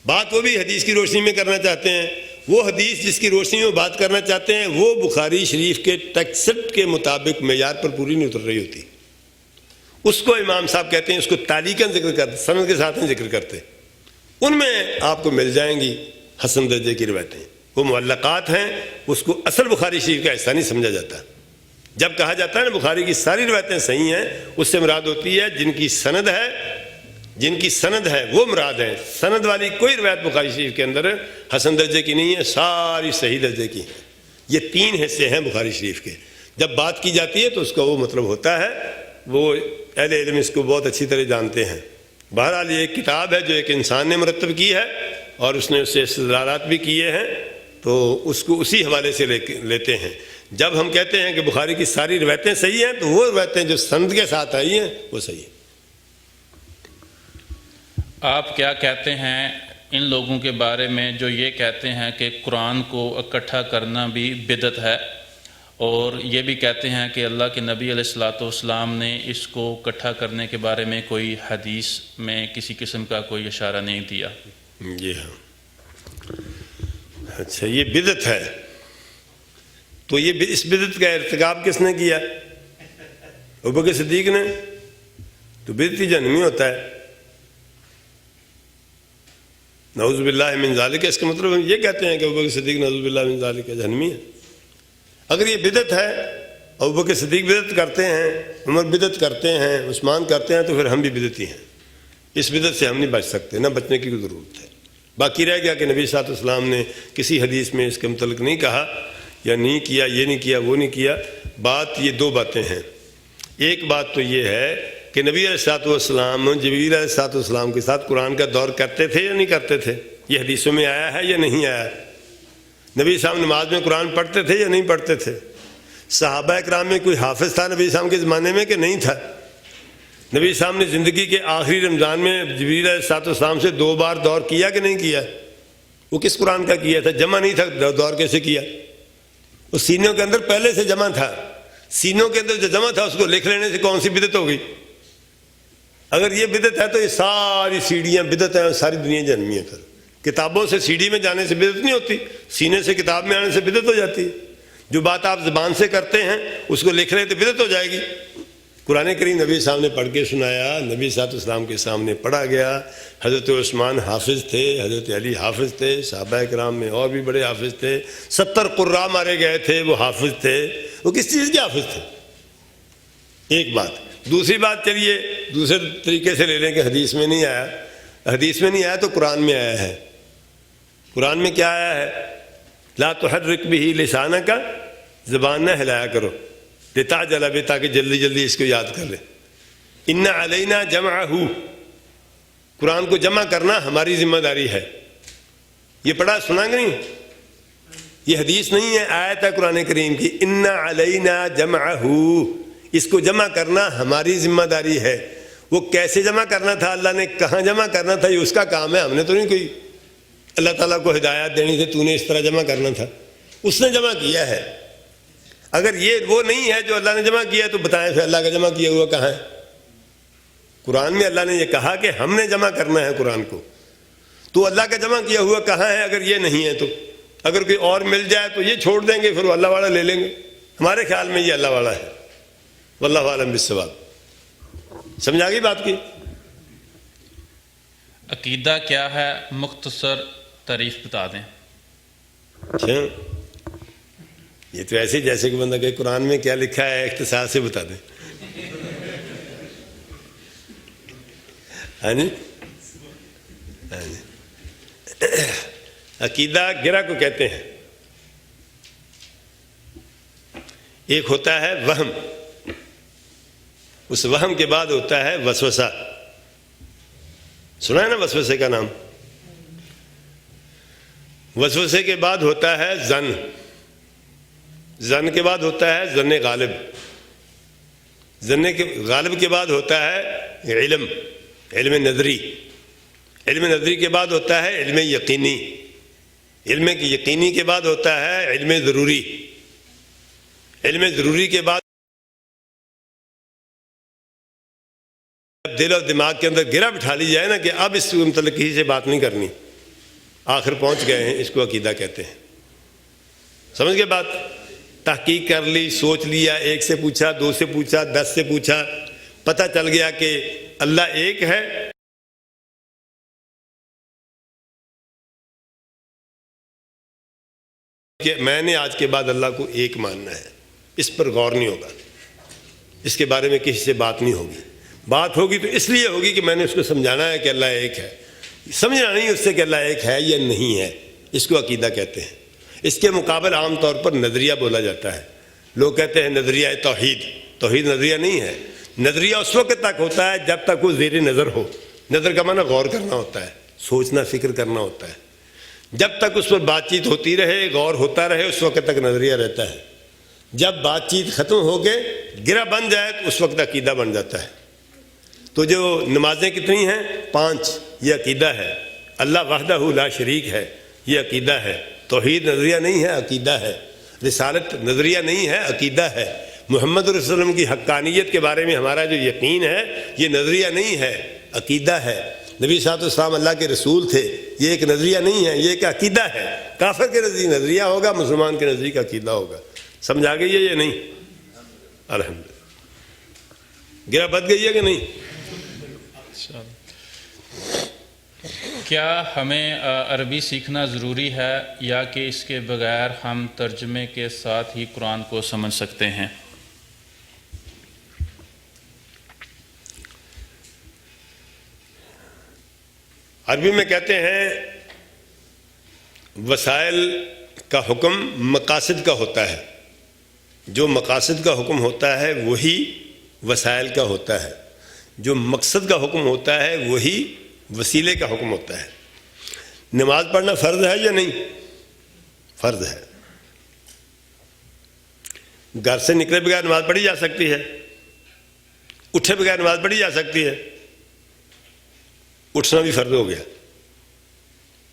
بات وہ بھی حدیث کی روشنی میں کرنا چاہتے ہیں. وہ حدیث جس کی روشنی میں بات کرنا چاہتے ہیں وہ بخاری شریف کے ٹیکسٹ کے مطابق معیار پر پوری نہیں اتر رہی ہوتی. اس کو امام صاحب کہتے ہیں، اس کو تعلیقاً ذکر کرتے، سند کے ساتھ ذکر کرتے. ان میں آپ کو مل جائیں گی حسن درجے کی روایتیں. وہ معلقات ہیں، اس کو اصل بخاری شریف کا حصہ نہیں سمجھا جاتا. جب کہا جاتا ہے نا بخاری کی ساری روایتیں صحیح ہیں، اس سے مراد ہوتی ہے جن کی سند ہے وہ مراد ہے. سند والی کوئی روایت بخاری شریف کے اندر حسن درجے کی نہیں ہے، ساری صحیح درجے کی ہیں. یہ 3 حصے ہیں بخاری شریف کے. جب بات کی جاتی ہے تو اس کا وہ مطلب ہوتا ہے، وہ اہل علم اس کو بہت اچھی طرح جانتے ہیں. بہرحال یہ ایک کتاب ہے جو ایک انسان نے مرتب کی ہے اور اس نے اس سے استدلالات بھی کیے ہیں، تو اس کو اسی حوالے سے لیتے ہیں. جب ہم کہتے ہیں کہ بخاری کی ساری روایتیں صحیح ہیں تو وہ روایتیں جو سند کے ساتھ آئی ہیں وہ صحیح ہیں. آپ کیا کہتے ہیں ان لوگوں کے بارے میں جو یہ کہتے ہیں کہ قرآن کو اکٹھا کرنا بھی بدعت ہے، اور یہ بھی کہتے ہیں کہ اللہ کے نبی علیہ الصلوۃ والسلام نے اس کو اکٹھا کرنے کے بارے میں کوئی حدیث میں کسی قسم کا کوئی اشارہ نہیں دیا؟ جی ہاں. اچھا، یہ بدعت ہے تو یہ اس بدعت کا ارتکاب کس نے کیا؟ ابوبکر صدیق نے. تو بدعتی جہنمی ہوتا ہے، نعوذ باللہ من ذالک. اس کا مطلب ہم یہ کہتے ہیں کہ ابوبکر صدیق نعوذ باللہ من ذالک جہنمی ہے. اگر یہ بدعت ہے، ابوبکر صدیق بدعت کرتے ہیں، عمر بدعت کرتے ہیں، عثمان کرتے ہیں، تو پھر ہم بھی بدعتی ہیں. اس بدعت سے ہم نہیں بچ سکتے، نہ بچنے کی کوئی ضرورت ہے. باقی رہ گیا کہ نبی صلی اللہ علیہ وسلم نے کسی حدیث میں اس کے متعلق نہیں کہا یا نہیں کیا، یہ نہیں کیا، وہ نہیں کیا. بات یہ 2 باتیں ہیں. ایک بات تو یہ ہے کہ نبی علیہ الصلوۃ والسلام جبریل علیہ الصلوۃ والسلام کے ساتھ قرآن کا دور کرتے تھے یا نہیں کرتے تھے؟ یہ حدیثوں میں آیا ہے یا نہیں آیا؟ نبی صاحب نماز میں قرآن پڑھتے تھے یا نہیں پڑھتے تھے؟ صحابہ اکرام میں کوئی حافظ تھا نبی صاحب کے زمانے میں کہ نہیں تھا؟ نبی صاحب نے زندگی کے آخری رمضان میں جبریل علیہ السلام سے 2 بار دور کیا کہ نہیں کیا؟ وہ کس قرآن کا کیا تھا؟ جمع نہیں تھا، دور کیسے کیا؟ وہ سینوں کے اندر پہلے سے جمع تھا، سینوں کے اندر جو جمع تھا اس کو لکھ لینے سے کون سی بدعت ہو گئی؟ اگر یہ بدعت ہے تو یہ ساری سیڑھیاں بدعت ہیں، ساری دنیا جنمی ہے۔ پھر کتابوں سے سیڑھی میں جانے سے بدعت نہیں ہوتی، سینے سے کتاب میں آنے سے بدعت ہو جاتی ہے۔ جو بات آپ زبان سے کرتے ہیں اس کو لکھ رہے تو بدعت ہو جائے گی۔ قرآن کریم نبی صاحب نے پڑھ کے سنایا، نبی صلی اللہ علیہ وسلم کے سامنے پڑھا گیا۔ حضرت عثمان حافظ تھے، حضرت علی حافظ تھے، صحابہ کرام میں اور بھی بڑے حافظ تھے، 70 قراء مارے گئے تھے، وہ حافظ تھے۔ وہ کس چیز کے حافظ تھے؟ ایک بات۔ دوسری بات، چلیے دوسرے طریقے سے لے لیں کہ حدیث میں نہیں آیا، حدیث میں نہیں آیا تو قرآن میں آیا ہے۔ قرآن میں کیا آیا ہے؟ لا تحرک بہ لسانک، زبان نہ ہلایا کرو، لتعجل بہ، تاکہ جلدی جلدی اس کو یاد کر لیں۔ ان علینا جمعہ، قرآن کو جمع کرنا ہماری ذمہ داری ہے۔ یہ پڑھا سنا کہ نہیں؟ یہ حدیث نہیں ہے، آیت ہے قرآن کریم کی، ان علینا جمعہ، اس کو جمع کرنا ہماری ذمہ داری ہے۔ وہ کیسے جمع کرنا تھا، اللہ نے کہاں جمع کرنا تھا، یہ اس کا کام ہے، ہم نے تو نہیں کوئی اللہ تعالیٰ کو ہدایات دینی تھی تو نے اس طرح جمع کرنا تھا، اس نے جمع کیا ہے۔ اگر یہ وہ نہیں ہے جو اللہ نے جمع کیا تو بتائیں پھر اللہ کا جمع کیا ہوا کہاں ہے؟ قرآن میں اللہ نے یہ کہا کہ ہم نے جمع کرنا ہے قرآن کو، تو اللہ کا جمع کیا ہوا کہاں ہے؟ اگر یہ نہیں ہے تو اگر کوئی اور مل جائے تو یہ چھوڑ دیں گے، پھر وہ اللہ والا لے لیں گے۔ ہمارے خیال میں یہ اللہ والا ہے۔ واللہ اعلم بالصواب۔ سمجھ آ گئی بات کی؟ عقیدہ کیا ہے، مختصر تعریف بتا دیں۔ اچھا، یہ تو ایسے جیسے کہ بندہ کہ قرآن میں کیا لکھا ہے اختصار سے بتا دیں۔ ہاں جی، ہاں جی۔ عقیدہ گرہ کو کہتے ہیں۔ ایک ہوتا ہے وہم، اس وہم کے بعد ہوتا ہے وسوسہ۔ سنا ہے نا وسوسے کا نام؟ وسوسے کے بعد ہوتا ہے ظن، ظن کے بعد ہوتا ہے ظن غالب، ظن کے غالب کے بعد ہوتا ہے علم، علم نظری، علم نظری کے بعد ہوتا ہے علم یقینی، علم یقینی کے بعد ہوتا ہے علم ضروری، علم ضروری کے بعد دل اور دماغ کے اندر گرہ بٹھا لی جائے نا کہ اب اس کے متعلق کسی سے بات نہیں کرنی، آخر پہنچ گئے ہیں، اس کو عقیدہ کہتے ہیں۔ سمجھ گئے بات؟ تحقیق کر لی، سوچ لیا، ایک سے پوچھا، 2 سے پوچھا، 10 سے پوچھا، پتہ چل گیا کہ اللہ ایک ہے۔ کہ میں نے آج کے بعد اللہ کو ایک ماننا ہے، اس پر غور نہیں ہوگا، اس کے بارے میں کسی سے بات نہیں ہوگی۔ بات ہوگی تو اس لیے ہوگی کہ میں نے اس کو سمجھانا ہے کہ اللہ ایک ہے، سمجھنا نہیں اس سے کہ اللہ ایک ہے یا نہیں ہے، اس کو عقیدہ کہتے ہیں۔ اس کے مقابل عام طور پر نظریہ بولا جاتا ہے۔ لوگ کہتے ہیں نظریہ توحید، توحید نظریہ نہیں ہے۔ نظریہ اس وقت تک ہوتا ہے جب تک وہ زیر نظر ہو۔ نظر کا معنی غور کرنا ہوتا ہے، سوچنا، فکر کرنا ہوتا ہے۔ جب تک اس پر بات چیت ہوتی رہے، غور ہوتا رہے، اس وقت تک نظریہ رہتا ہے۔ جب بات چیت ختم ہو کے گرہ بن جائے تو اس وقت عقیدہ بن جاتا ہے۔ تو جو نمازیں کتنی ہیں؟ 5، یہ عقیدہ ہے۔ اللہ وحدہ لا شریک ہے، یہ عقیدہ ہے۔ توحید نظریہ نہیں ہے، عقیدہ ہے۔ رسالت نظریہ نہیں ہے، عقیدہ ہے۔ محمد رسول اللہ علیہ وسلم کی حقانیت کے بارے میں ہمارا جو یقین ہے یہ نظریہ نہیں ہے، عقیدہ ہے۔ نبی صلی اللہ علیہ وسلم اللہ کے رسول تھے، یہ ایک نظریہ نہیں ہے، یہ ایک عقیدہ ہے۔ کافر کے نزدیک نظریہ ہوگا، مسلمان کے نزدیک عقیدہ ہوگا۔ سمجھ آ گئی ہے یا نہیں؟ الحمدللہ۔ گرہ بچ گئی ہے کہ نہیں؟ کیا ہمیں عربی سیکھنا ضروری ہے یا کہ اس کے بغیر ہم ترجمے کے ساتھ ہی قرآن کو سمجھ سکتے ہیں؟ عربی میں کہتے ہیں وسائل کا حکم مقاصد کا ہوتا ہے، جو مقاصد کا حکم ہوتا ہے وہی وسائل کا ہوتا ہے، جو مقصد کا حکم ہوتا ہے وہی وسیلے کا حکم ہوتا ہے۔ نماز پڑھنا فرض ہے یا نہیں؟ فرض ہے۔ گھر سے نکلے بغیر نماز پڑھی جا سکتی ہے، اٹھے بغیر نماز پڑھی جا سکتی ہے، اٹھنا بھی فرض ہو گیا۔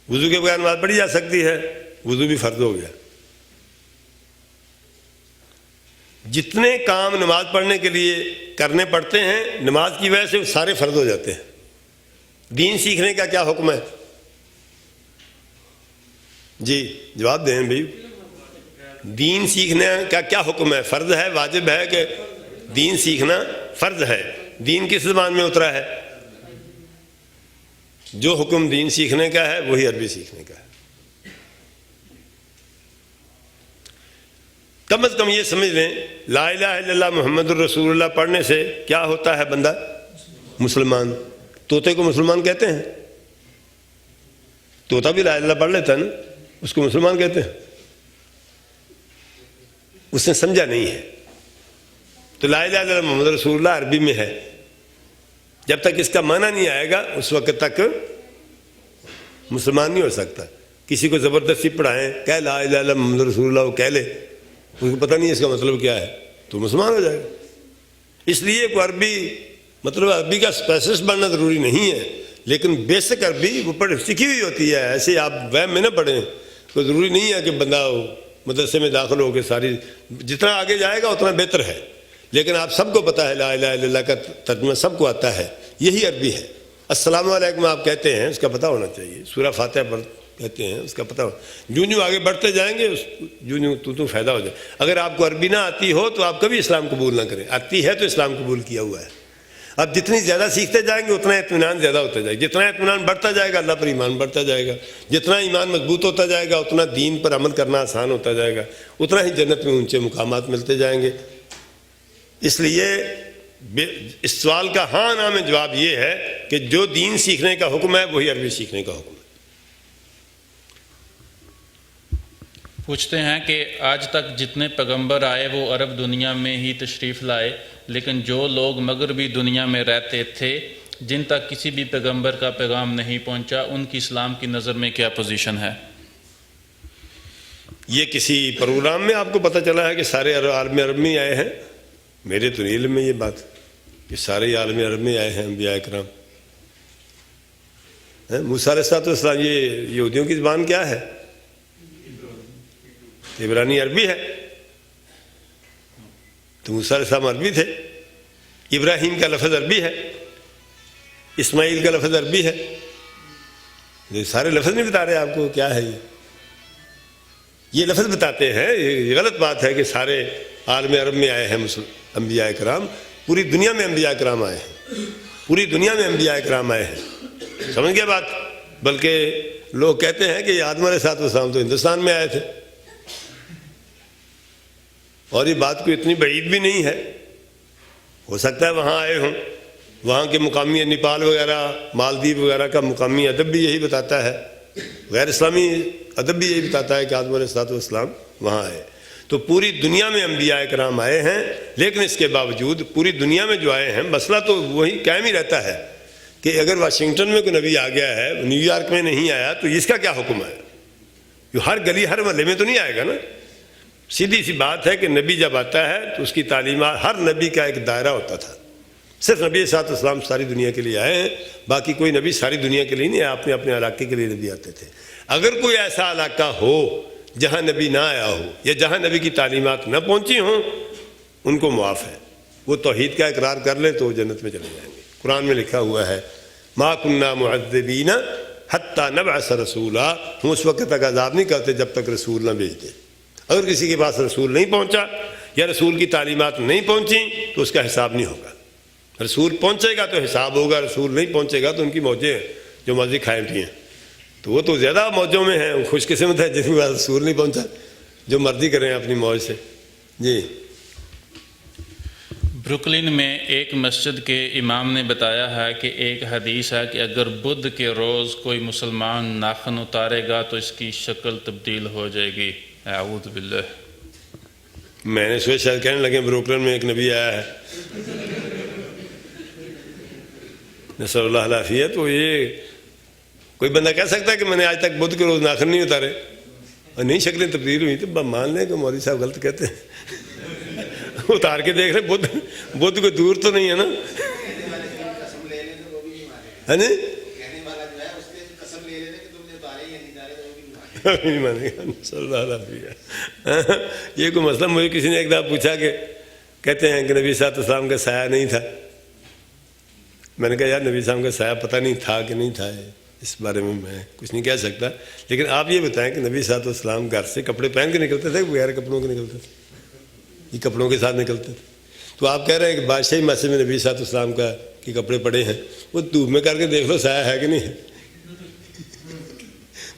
وضو کے بغیر نماز پڑھی جا سکتی ہے، وضو بھی فرض ہو گیا۔ جتنے کام نماز پڑھنے کے لیے کرنے پڑتے ہیں نماز کی وجہ سے وہ سارے فرض ہو جاتے ہیں۔ دین سیکھنے کا کیا حکم ہے؟ جی جواب دیں بھائی، دین سیکھنے کا کیا حکم ہے؟ فرض ہے، واجب ہے کہ دین سیکھنا فرض ہے؟ دین کس زبان میں اترا ہے؟ جو حکم دین سیکھنے کا ہے وہی عربی سیکھنے کا ہے۔ کم از کم یہ سمجھ لیں لا الہ الا اللہ محمد الرسول اللہ پڑھنے سے کیا ہوتا ہے؟ بندہ مسلمان۔ طوطے کو مسلمان کہتے ہیں؟ طوطا بھی لا الہ الا اللہ پڑھ لیتا ہے نا، اس کو مسلمان کہتے ہیں؟ اس نے سمجھا نہیں ہے۔ تو لا الہ الا اللہ محمد رسول اللہ عربی میں ہے، جب تک اس کا معنی نہیں آئے گا اس وقت تک مسلمان نہیں ہو سکتا۔ کسی کو زبردستی پڑھائیں کہ لا الہ الا اللہ محمد رسول اللہ، وہ کہہ لے، اس کو پتہ نہیں اس کا مطلب کیا ہے، تو مسلمان ہو جائے گا۔ اس لیے کوئی عربی مطلب عربی کا اسپیشلسٹ بننا ضروری نہیں ہے، لیکن بیسک عربی وہ پڑھ سیکھی ہوئی ہوتی ہے۔ ایسے آپ وہم میں نہ پڑھیں، تو ضروری نہیں ہے کہ بندہ مدرسے میں داخل ہو کے ساری، جتنا آگے جائے گا اتنا بہتر ہے۔ لیکن آپ سب کو پتہ ہے لا الہ الا اللہ کا ترجمہ سب کو آتا ہے، یہی عربی ہے۔ السلام علیکم آپ کہتے ہیں، اس کا پتہ ہونا چاہیے۔ سورہ فاتحہ پر کہتے ہیں، اس کا پتہ ہو۔ جوں آگے بڑھتے جائیں گے جوں تو فائدہ ہو جائے۔ اگر آپ کو عربی نہ آتی ہو تو آپ کبھی اسلام قبول نہ کریں، آتی ہے تو اسلام قبول کیا ہوا ہے۔ اب جتنی زیادہ سیکھتے جائیں گے اتنا اطمینان زیادہ ہوتا جائے گا، جتنا اطمینان بڑھتا جائے گا اللہ پر ایمان بڑھتا جائے گا، جتنا ایمان مضبوط ہوتا جائے گا اتنا دین پر عمل کرنا آسان ہوتا جائے گا، اتنا ہی جنت میں اونچے مقامات ملتے جائیں گے۔ اس لیے اس سوال کا ہاں نہ میں جواب یہ ہے کہ جو دین سیکھنے کا حکم ہے وہی عربی سیکھنے کا حکم ہے۔ پوچھتے ہیں کہ آج تک جتنے پیغمبر آئے وہ عرب دنیا میں ہی تشریف لائے، لیکن جو لوگ مغربی دنیا میں رہتے تھے جن تک کسی بھی پیغمبر کا پیغام نہیں پہنچا، ان کی اسلام کی نظر میں کیا پوزیشن ہے؟ یہ کسی پروگرام میں آپ کو پتہ چلا ہے کہ سارے عالم عرب میں آئے ہیں؟ میرے تو نہیں علم میں یہ بات کہ سارے عالم عرب میں آئے ہیں انبیاء کرام۔ موسیٰ علیہ السلام، یہ یہودیوں کی زبان کیا ہے؟ عبرانی عربی ہے، تو موسیٰ علیہ السلام عربی تھے۔ ابراہیم کا لفظ عربی ہے، اسماعیل کا لفظ عربی ہے۔ یہ سارے لفظ نہیں بتا رہے آپ کو کیا ہے، یہ لفظ بتاتے ہیں۔ یہ غلط بات ہے کہ سارے عالم عرب میں آئے ہیں انبیاء کرام، پوری دنیا میں انبیاء کرام آئے ہیں، پوری دنیا میں انبیاء کرام آئے ہیں، سمجھ گئے بات؟ بلکہ لوگ کہتے ہیں کہ آدم علیہ السلام تو ہندوستان میں آئے تھے، اور یہ بات کوئی اتنی بعید بھی نہیں ہے، ہو سکتا ہے وہاں آئے ہوں۔ وہاں کے مقامی نیپال وغیرہ مالدیپ وغیرہ کا مقامی ادب بھی یہی بتاتا ہے، غیر اسلامی ادب بھی یہی بتاتا ہے کہ آدم علیہ السلام وہاں آئے۔ تو پوری دنیا میں انبیاء کرام آئے ہیں، لیکن اس کے باوجود پوری دنیا میں جو آئے ہیں مسئلہ تو وہی قائم ہی رہتا ہے کہ اگر واشنگٹن میں کوئی نبی آ گیا ہے، نیو یارک میں نہیں آیا، تو اس کا کیا حکم ہے؟ جو ہر گلی ہر محلے میں تو نہیں آئے گا نا۔ سیدھی سی بات ہے کہ نبی جب آتا ہے تو اس کی تعلیمات، ہر نبی کا ایک دائرہ ہوتا تھا۔ صرف نبی صلی اللہ علیہ وسلم ساری دنیا کے لیے آئے ہیں، باقی کوئی نبی ساری دنیا کے لیے نہیں آیا، اپنے اپنے علاقے کے لیے نبی آتے تھے۔ اگر کوئی ایسا علاقہ ہو جہاں نبی نہ آیا ہو یا جہاں نبی کی تعلیمات نہ پہنچی ہوں، ان کو معاف ہے، وہ توحید کا اقرار کر لیں تو وہ جنت میں چلے جائیں گے۔ قرآن میں لکھا ہوا ہے ما کننا معذبین حتی نبعث رسولا، ہم اس وقت تک عذاب نہیں کرتے جب تک رسول نہ بھیج دیں۔ اگر کسی کے پاس رسول نہیں پہنچا یا رسول کی تعلیمات نہیں پہنچی تو اس کا حساب نہیں ہوگا۔ رسول پہنچے گا تو حساب ہوگا، رسول نہیں پہنچے گا تو ان کی موجیں ہیں جو مرضی کھائیں پئیں، تو وہ تو زیادہ موجوں میں ہیں، خوش قسمت ہے جن کے پاس رسول نہیں پہنچا، جو مرضی کریں اپنی موج سے۔ جی، بروکلن میں ایک مسجد کے امام نے بتایا ہے کہ ایک حدیث ہے کہ اگر بدھ کے روز کوئی مسلمان ناخن اتارے گا تو اس کی شکل تبدیل ہو جائے گی۔ اعوذ باللہ۔ میں نے سوچا شاید کہنے لگے بروکلن میں ایک نبی آیا ہے، نسأل اللہ العافیہ۔ تو یہ کوئی بندہ کہہ سکتا ہے کہ میں نے آج تک بدھ کے روز ناخن نہیں اتارے اور نہیں شکلیں تبدیل ہوئی، تو مان لیں کہ مولوی صاحب غلط کہتے ہیں۔ اتار کے دیکھ رہے بدھ کوئی دور تو نہیں ہے نا. ہاں جی نہیں مانے گا صلی اللہ علیہ. یہ کوئی مسئلہ مجھے کسی نے ایک دفعہ پوچھا کہ کہتے ہیں کہ نبی صلی اللہ علیہ وسلم کا سایہ نہیں تھا. میں نے کہا یار نبی صاحب کا سایہ پتہ نہیں تھا کہ نہیں تھا, اس بارے میں کچھ نہیں کہہ سکتا, لیکن آپ یہ بتائیں کہ نبی صلی اللہ علیہ وسلم گھر سے کپڑے پہن کے نکلتے تھے بغیر کپڑوں کے نکلتے تھے؟ یہ کپڑوں کے ساتھ نکلتے تھے. تو آپ کہہ رہے ہیں کہ بادشاہی مسجد میں نبی صلی اللہ علیہ وسلم کا کے کپڑے پڑے ہیں, وہ دھوپ میں کر کے دیکھ لو سایہ ہے کہ نہیں ہے.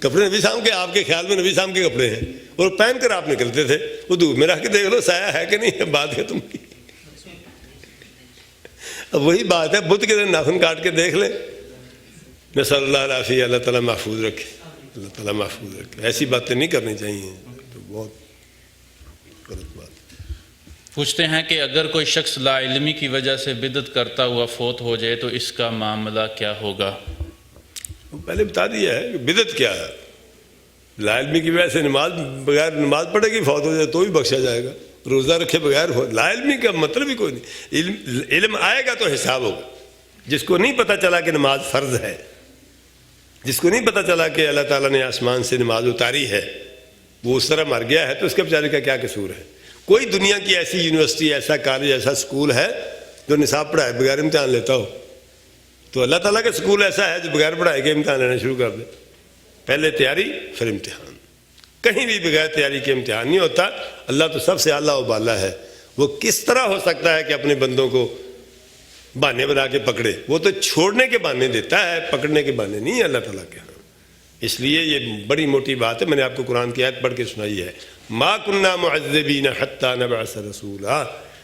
کپڑے نبی صاحب کے آپ کے خیال میں نبی صاحب کے کپڑے ہیں اور پہن کر آپ نکلتے تھے, وہ دھوپ میں رکھ کے دیکھ لو سایہ ہے کہ نہیں ہے, بات ہے تم کی. اب وہی بات ہے, بدھ کے دن ناخن کاٹ کے دیکھ لیں. میں صلی اللہ علیہ اللہ تعالیٰ محفوظ رکھے, اللہ تعالیٰ محفوظ رکھے. ایسی باتیں نہیں کرنی چاہیے, تو بہت غلط بات. پوچھتے ہیں کہ اگر کوئی شخص لا علمی کی وجہ سے بدعت کرتا ہوا فوت ہو جائے تو اس کا معاملہ کیا ہوگا؟ پہلے بتا دیا ہے کہ بدعت کیا ہے. لا علمی کی وجہ سے بغیر نماز پڑھے گی فوت ہو جائے تو بھی بخشا جائے گا, روزہ رکھے بغیر. لا علمی کا مطلب ہی کوئی نہیں. علم آئے گا تو حساب ہوگا. جس کو نہیں پتہ چلا کہ نماز فرض ہے, جس کو نہیں پتہ چلا کہ اللہ تعالیٰ نے آسمان سے نماز اتاری ہے, وہ اس طرح مر گیا ہے, تو اس کے بیچارے کا کیا قصور ہے؟ کوئی دنیا کی ایسی یونیورسٹی, ایسا کالج, ایسا اسکول ہے جو نصاب پڑھائے بغیر امتحان لیتا ہو؟ تو اللہ تعالیٰ کا اسکول ایسا ہے جو بغیر پڑھائی کے امتحان لینا شروع کر دے. پہلے تیاری پھر امتحان. کہیں بھی بغیر تیاری کے امتحان نہیں ہوتا. اللہ تو سب سے اعلیٰ و بالا ہے. وہ کس طرح ہو سکتا ہے کہ اپنے بندوں کو بہانے بنا کے پکڑے؟ وہ تو چھوڑنے کے بہانے دیتا ہے, پکڑنے کے بہانے نہیں ہے اللہ تعالیٰ کے ہاں. اس لیے یہ بڑی موٹی بات ہے. میں نے آپ کو قرآن کی آیت پڑھ کے سنائی ہے, ما کننا معذبین حتی نبعث رسولا.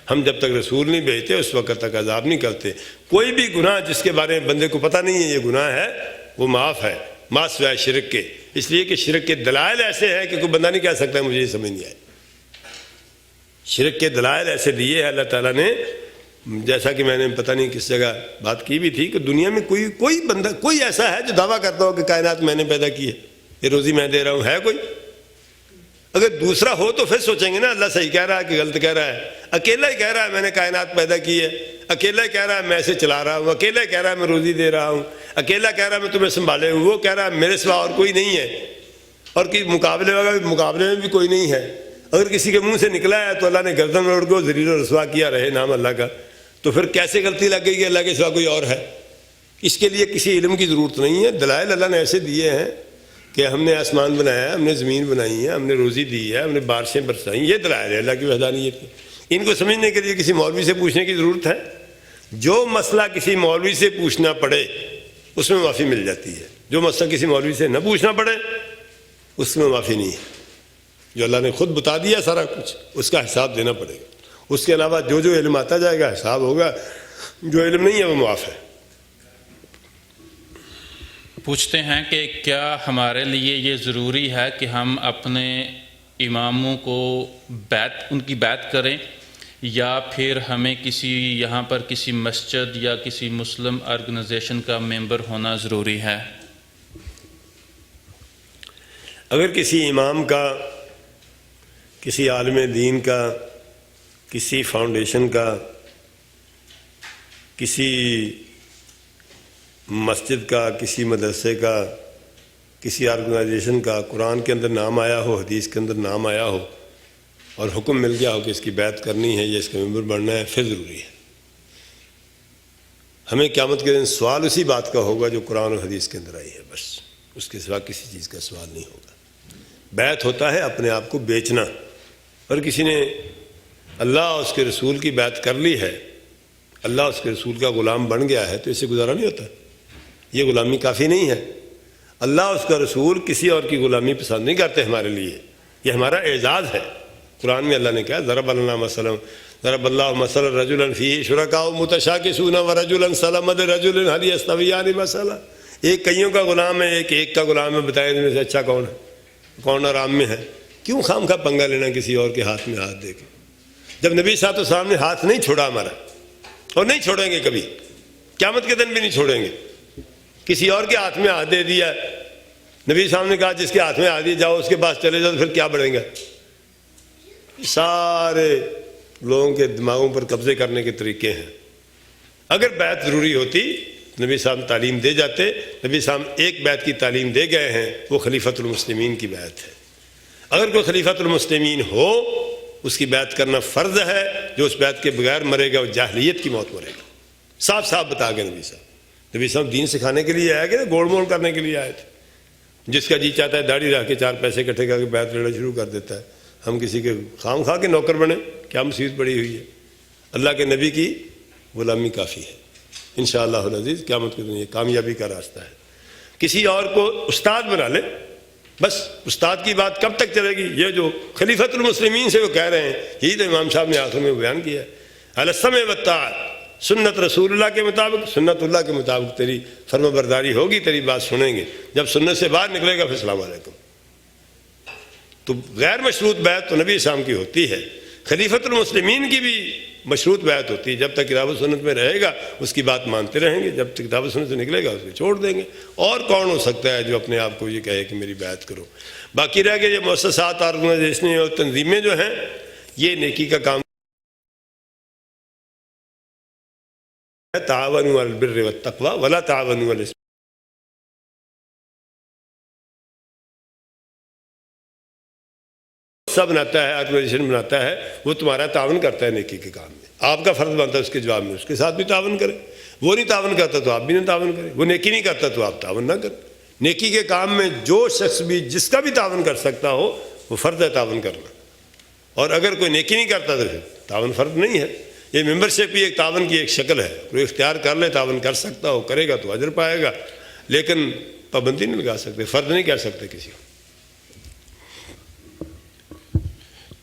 ہم جب تک رسول نہیں بھیجتے اس وقت تک عذاب نہیں کرتے. کوئی بھی گناہ جس کے بارے میں بندے کو پتہ نہیں ہے یہ گناہ ہے, وہ معاف ہے, ما سوائے شرک کے. اس لیے کہ شرک کے دلائل ایسے ہیں کہ کوئی بندہ نہیں کہہ سکتا مجھے یہ سمجھ نہیں آئے. شرک کے دلائل ایسے دیے ہیں اللہ تعالیٰ نے, جیسا کہ میں نے پتہ نہیں کس جگہ بات کی بھی تھی کہ دنیا میں کوئی بندہ کوئی ایسا ہے جو دعویٰ کرتا ہو کہ کائنات میں نے پیدا کی ہے, یہ روزی میں دے رہا ہوں, ہے کوئی؟ اگر دوسرا ہو تو پھر سوچیں گے نا اللہ صحیح کہہ رہا ہے کہ غلط کہہ رہا ہے. اکیلا ہی کہہ رہا ہے میں نے کائنات پیدا کی ہے, اکیلا ہی کہہ رہا ہے میں اسے چلا رہا ہوں, اکیلا ہی کہہ رہا ہے میں روزی دے رہا ہوں, اکیلا کہہ رہا ہے میں تمہیں سنبھالے ہوں, وہ کہہ رہا ہے میرے سوا اور کوئی نہیں ہے, اور مقابلے میں بھی کوئی نہیں ہے. اگر کسی کے منہ سے نکلا ہے تو اللہ نے گردن میں اڑ کو ذلیل و رسوا کیا رہے نام اللہ کا, تو پھر کیسے غلطی لگ گئی کہ اللہ کے سوا کوئی اور ہے؟ اس کے لیے کسی علم کی ضرورت نہیں ہے. دلائل اللہ نے ایسے دیے ہیں کہ ہم نے آسمان بنایا ہے, ہم نے زمین بنائی ہے, ہم نے روزی دی ہے, ہم نے بارشیں برسائیں, یہ دلائل ہے اللہ کی وحدانیت کی. ان کو سمجھنے کے لیے کسی مولوی سے پوچھنے کی ضرورت ہے؟ جو مسئلہ کسی مولوی سے پوچھنا پڑے اس میں معافی مل جاتی ہے. جو مسئلہ کسی مولوی سے نہ پوچھنا پڑے اس میں معافی نہیں ہے. جو اللہ نے خود بتا دیا سارا کچھ, اس کا حساب دینا پڑے گا. اس کے علاوہ جو علم آتا جائے گا حساب ہوگا, جو علم نہیں ہے وہ معاف ہے. پوچھتے ہیں کہ کیا ہمارے لیے یہ ضروری ہے کہ ہم اپنے اماموں کو ان کی بیعت کریں, یا پھر ہمیں یہاں پر کسی مسجد یا کسی مسلم آرگنائزیشن کا ممبر ہونا ضروری ہے؟ اگر کسی امام کا, کسی عالم دین کا, کسی فاؤنڈیشن کا, کسی مسجد کا, کسی مدرسے کا, کسی آرگنائزیشن کا قرآن کے اندر نام آیا ہو, حدیث کے اندر نام آیا ہو, اور حکم مل گیا ہو کہ اس کی بیعت کرنی ہے یا اس کا ممبر بننا ہے, پھر ضروری ہے. ہمیں قیامت کے دن سوال اسی بات کا ہوگا جو قرآن اور حدیث کے اندر آئی ہے, بس اس کے سوا کسی چیز کا سوال نہیں ہوگا. بیعت ہوتا ہے اپنے آپ کو بیچنا, اور کسی نے اللہ اور اس کے رسول کی بیعت کر لی ہے, اللہ اس کے رسول کا غلام بن گیا ہے, تو اسے گزارا نہیں ہوتا. یہ غلامی کافی نہیں ہے. اللہ اور اس کا رسول کسی اور کی غلامی پسند نہیں کرتے ہمارے لیے, یہ ہمارا اعزاز ہے. قرآن میں اللہ نے کہا ضرب اللہ مثلا ضرب اللہ مثلا رجلا فیہ شرکاء متشاکسون ورجلا سلما لرجل هل یستویان مثلا. ایک کئیوں کا غلام ہے, ایک کا غلام ہے, بتائیں ان میں سے اچھا کون ہے, کون آرام میں ہے؟ کیوں خام خواہ پنگا لینا کسی اور کے ہاتھ میں ہاتھ دے کے؟ جب نبی صاحب السلام نے ہاتھ نہیں چھوڑا ہمارا, اور نہیں چھوڑیں گے کبھی, قیامت کے دن بھی نہیں چھوڑیں گے. کسی اور کے ہاتھ میں ہاتھ دے دیا, نبی صاحب نے کہا جس کے ہاتھ میں ہاتھ دیا جاؤ اس کے پاس چلے جاؤ, تو پھر کیا بڑھیں گا؟ سارے لوگوں کے دماغوں پر قبضے کرنے کے طریقے ہیں. اگر بیعت ضروری ہوتی نبی صاحب تعلیم دے جاتے. نبی صاحب ایک بیعت کی تعلیم دے گئے ہیں, وہ خلیفۃ المسلمین کی بیعت ہے. اگر کوئی خلیفۃ المسلمین ہو اس کی بیعت کرنا فرض ہے. جو اس بیعت کے بغیر مرے گا وہ جاہلیت کی موت مرے گا. صاف صاف بتا گئے نبی صاحب. نبی صاحب دین سکھانے کے لیے آئے گے نا, گوڑ مول کرنے کے لیے آئے تھے. جس کا جی چاہتا ہے داڑھی رکھ کے 4 پیسے اکٹھے کر کے بیعت لینا شروع کر دیتا ہے. ہم کسی کے خام خواہ کے نوکر بنے, کیا مصیبت پڑی ہوئی ہے. اللہ کے نبی کی غلامی کافی ہے. انشاءاللہ العزیز قیامت کے دن یہ کامیابی کا راستہ ہے. کسی اور کو استاد بنا لے, بس استاد کی بات کب تک چلے گی. یہ جو خلیفۃ المسلمین سے وہ کہہ رہے ہیں, یہی تو امام صاحب نے آخر میں بیان کیا ہے, علی السمع والطاعۃ, سنت رسول اللہ کے مطابق, سنت اللہ کے مطابق تیری فرما برداری ہوگی, تیری بات سنیں گے. جب سنت سے باہر نکلے گا پھر السلام علیکم. تو غیر مشروط بیعت تو نبی اسلام کی ہوتی ہے. خلیفۃ المسلمین کی بھی مشروط بیعت ہوتی ہے. جب تک کتاب و سنت میں رہے گا اس کی بات مانتے رہیں گے, جب تک کتاب و سنت سے نکلے گا اس کو چھوڑ دیں گے. اور کون ہو سکتا ہے جو اپنے آپ کو یہ کہے کہ میری بیعت کرو. باقی رہ گئے یہ مؤسسات, آرگنائزیشنیں اور تنظیمیں جو ہیں, یہ نیکی کا کام. تعاونوا علی البر والتقوی ولا تعاونوا علی الاسم. سب بناتا ہے, آرگنائزیشن بناتا ہے, وہ تمہارا تعاون کرتا ہے نیکی کے کام میں. آپ کا فرض بنتا ہے اس کے جواب میں اس کے ساتھ بھی تعاون کرے. وہ نہیں تعاون کرتا تو آپ بھی نہ تعاون کریں. وہ نیکی نہیں کرتا تو آپ تعاون نہ کریں. نیکی کے کام میں جو شخص بھی جس کا بھی تعاون کر سکتا ہو وہ فرض ہے تعاون کرنا. اور اگر کوئی نیکی نہیں کرتا تو پھر تعاون فرض نہیں ہے. یہ ممبرشپ بھی ایک تعاون کی ایک شکل ہے. کوئی اختیار کر لے, تعاون کر سکتا ہو, کرے گا تو اجر پائے گا, لیکن پابندی نہیں لگا سکتے, فرض نہیں کہہ سکتے کسی کو.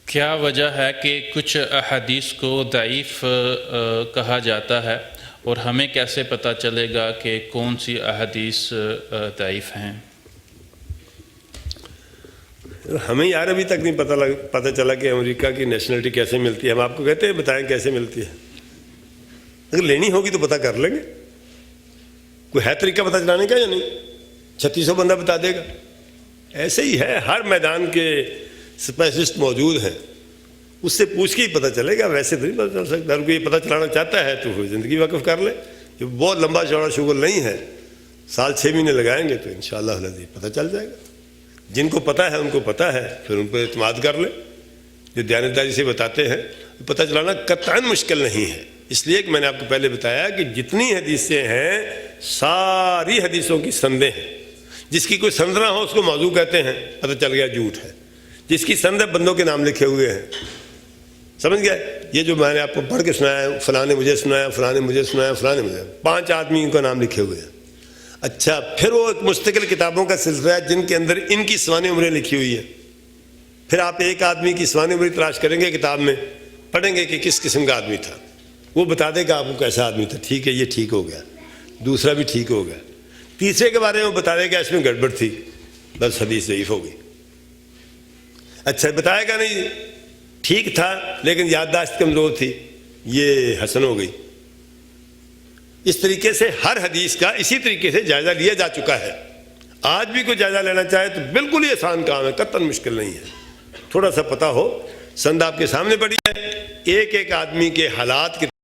کیا وجہ ہے کہ کچھ احادیث کو ضعیف کہا جاتا ہے, اور ہمیں کیسے پتہ چلے گا کہ کون سی احادیث ضعیف ہیں؟ ہمیں یار ابھی تک نہیں پتہ چلا کہ امریکہ کی نیشنلٹی کیسے ملتی ہے. ہم آپ کو کہتے ہیں بتائیں کیسے ملتی ہے. اگر لینی ہوگی تو پتہ کر لیں گے. کوئی ہے طریقہ پتہ چلانے کا یا نہیں؟ 3600 بندہ بتا دے گا. ایسے ہی ہے, ہر میدان کے اسپیشلسٹ موجود ہیں, اس سے پوچھ کے ہی پتہ چلے گا. ویسے تو نہیں پتہ چل سکتا. اگر کوئی پتہ چلانا چاہتا ہے تو وہ زندگی وقف کر لے. یہ بہت لمبا چوڑا شغل نہیں ہے, سال 6 مہینے لگائیں گے تو انشاءاللہ العزیز پتہ چل جائے گا. جن کو پتہ ہے ان کو پتہ ہے, پھر ان پر اعتماد کر لیں. جو دیانتداری سے بتاتے ہیں پتہ چلانا قطعاً مشکل نہیں ہے. اس لیے کہ میں نے آپ کو پہلے بتایا کہ جتنی حدیثیں ہیں ساری حدیثوں کی سندیں ہیں. جس کی کوئی سند نہ ہو اس کو موضوع کہتے ہیں, پتہ چل گیا جھوٹ ہے. جس کی سند بندوں کے نام لکھے ہوئے ہیں, سمجھ گئے. یہ جو میں نے آپ کو پڑھ کے سنایا, فلاں نے مجھے سنایا, فلاں نے مجھے سنایا, فلاں نے مجھے, 5 آدمی ان کا نام لکھے ہوئے ہیں. اچھا, پھر وہ ایک مستقل کتابوں کا سلسلہ ہے جن کے اندر ان کی سوانح عمریں لکھی ہوئی ہیں. پھر آپ ایک آدمی کی سوانح عمری تلاش کریں گے کتاب میں, پڑھیں گے کہ کس قسم کا آدمی تھا, وہ بتا دے گا آپ کو کیسا آدمی تھا. ٹھیک ہے, یہ ٹھیک ہو گیا. دوسرا بھی ٹھیک ہو گیا. تیسرے کے بارے میں وہ بتا دے گا اس میں گڑبڑ تھی, بس حدیث ضعیف ہو گئی. اچھا, بتائے گا نہیں ٹھیک تھا لیکن یادداشت کمزور تھی, یہ حسن ہو گئی. اس طریقے سے ہر حدیث کا اسی طریقے سے جائزہ لیا جا چکا ہے. آج بھی کوئی جائزہ لینا چاہے تو بالکل ہی آسان کام ہے, قطعاً مشکل نہیں ہے. تھوڑا سا پتہ ہو, سند آپ کے سامنے پڑی ہے, ایک ایک آدمی کے حالات کے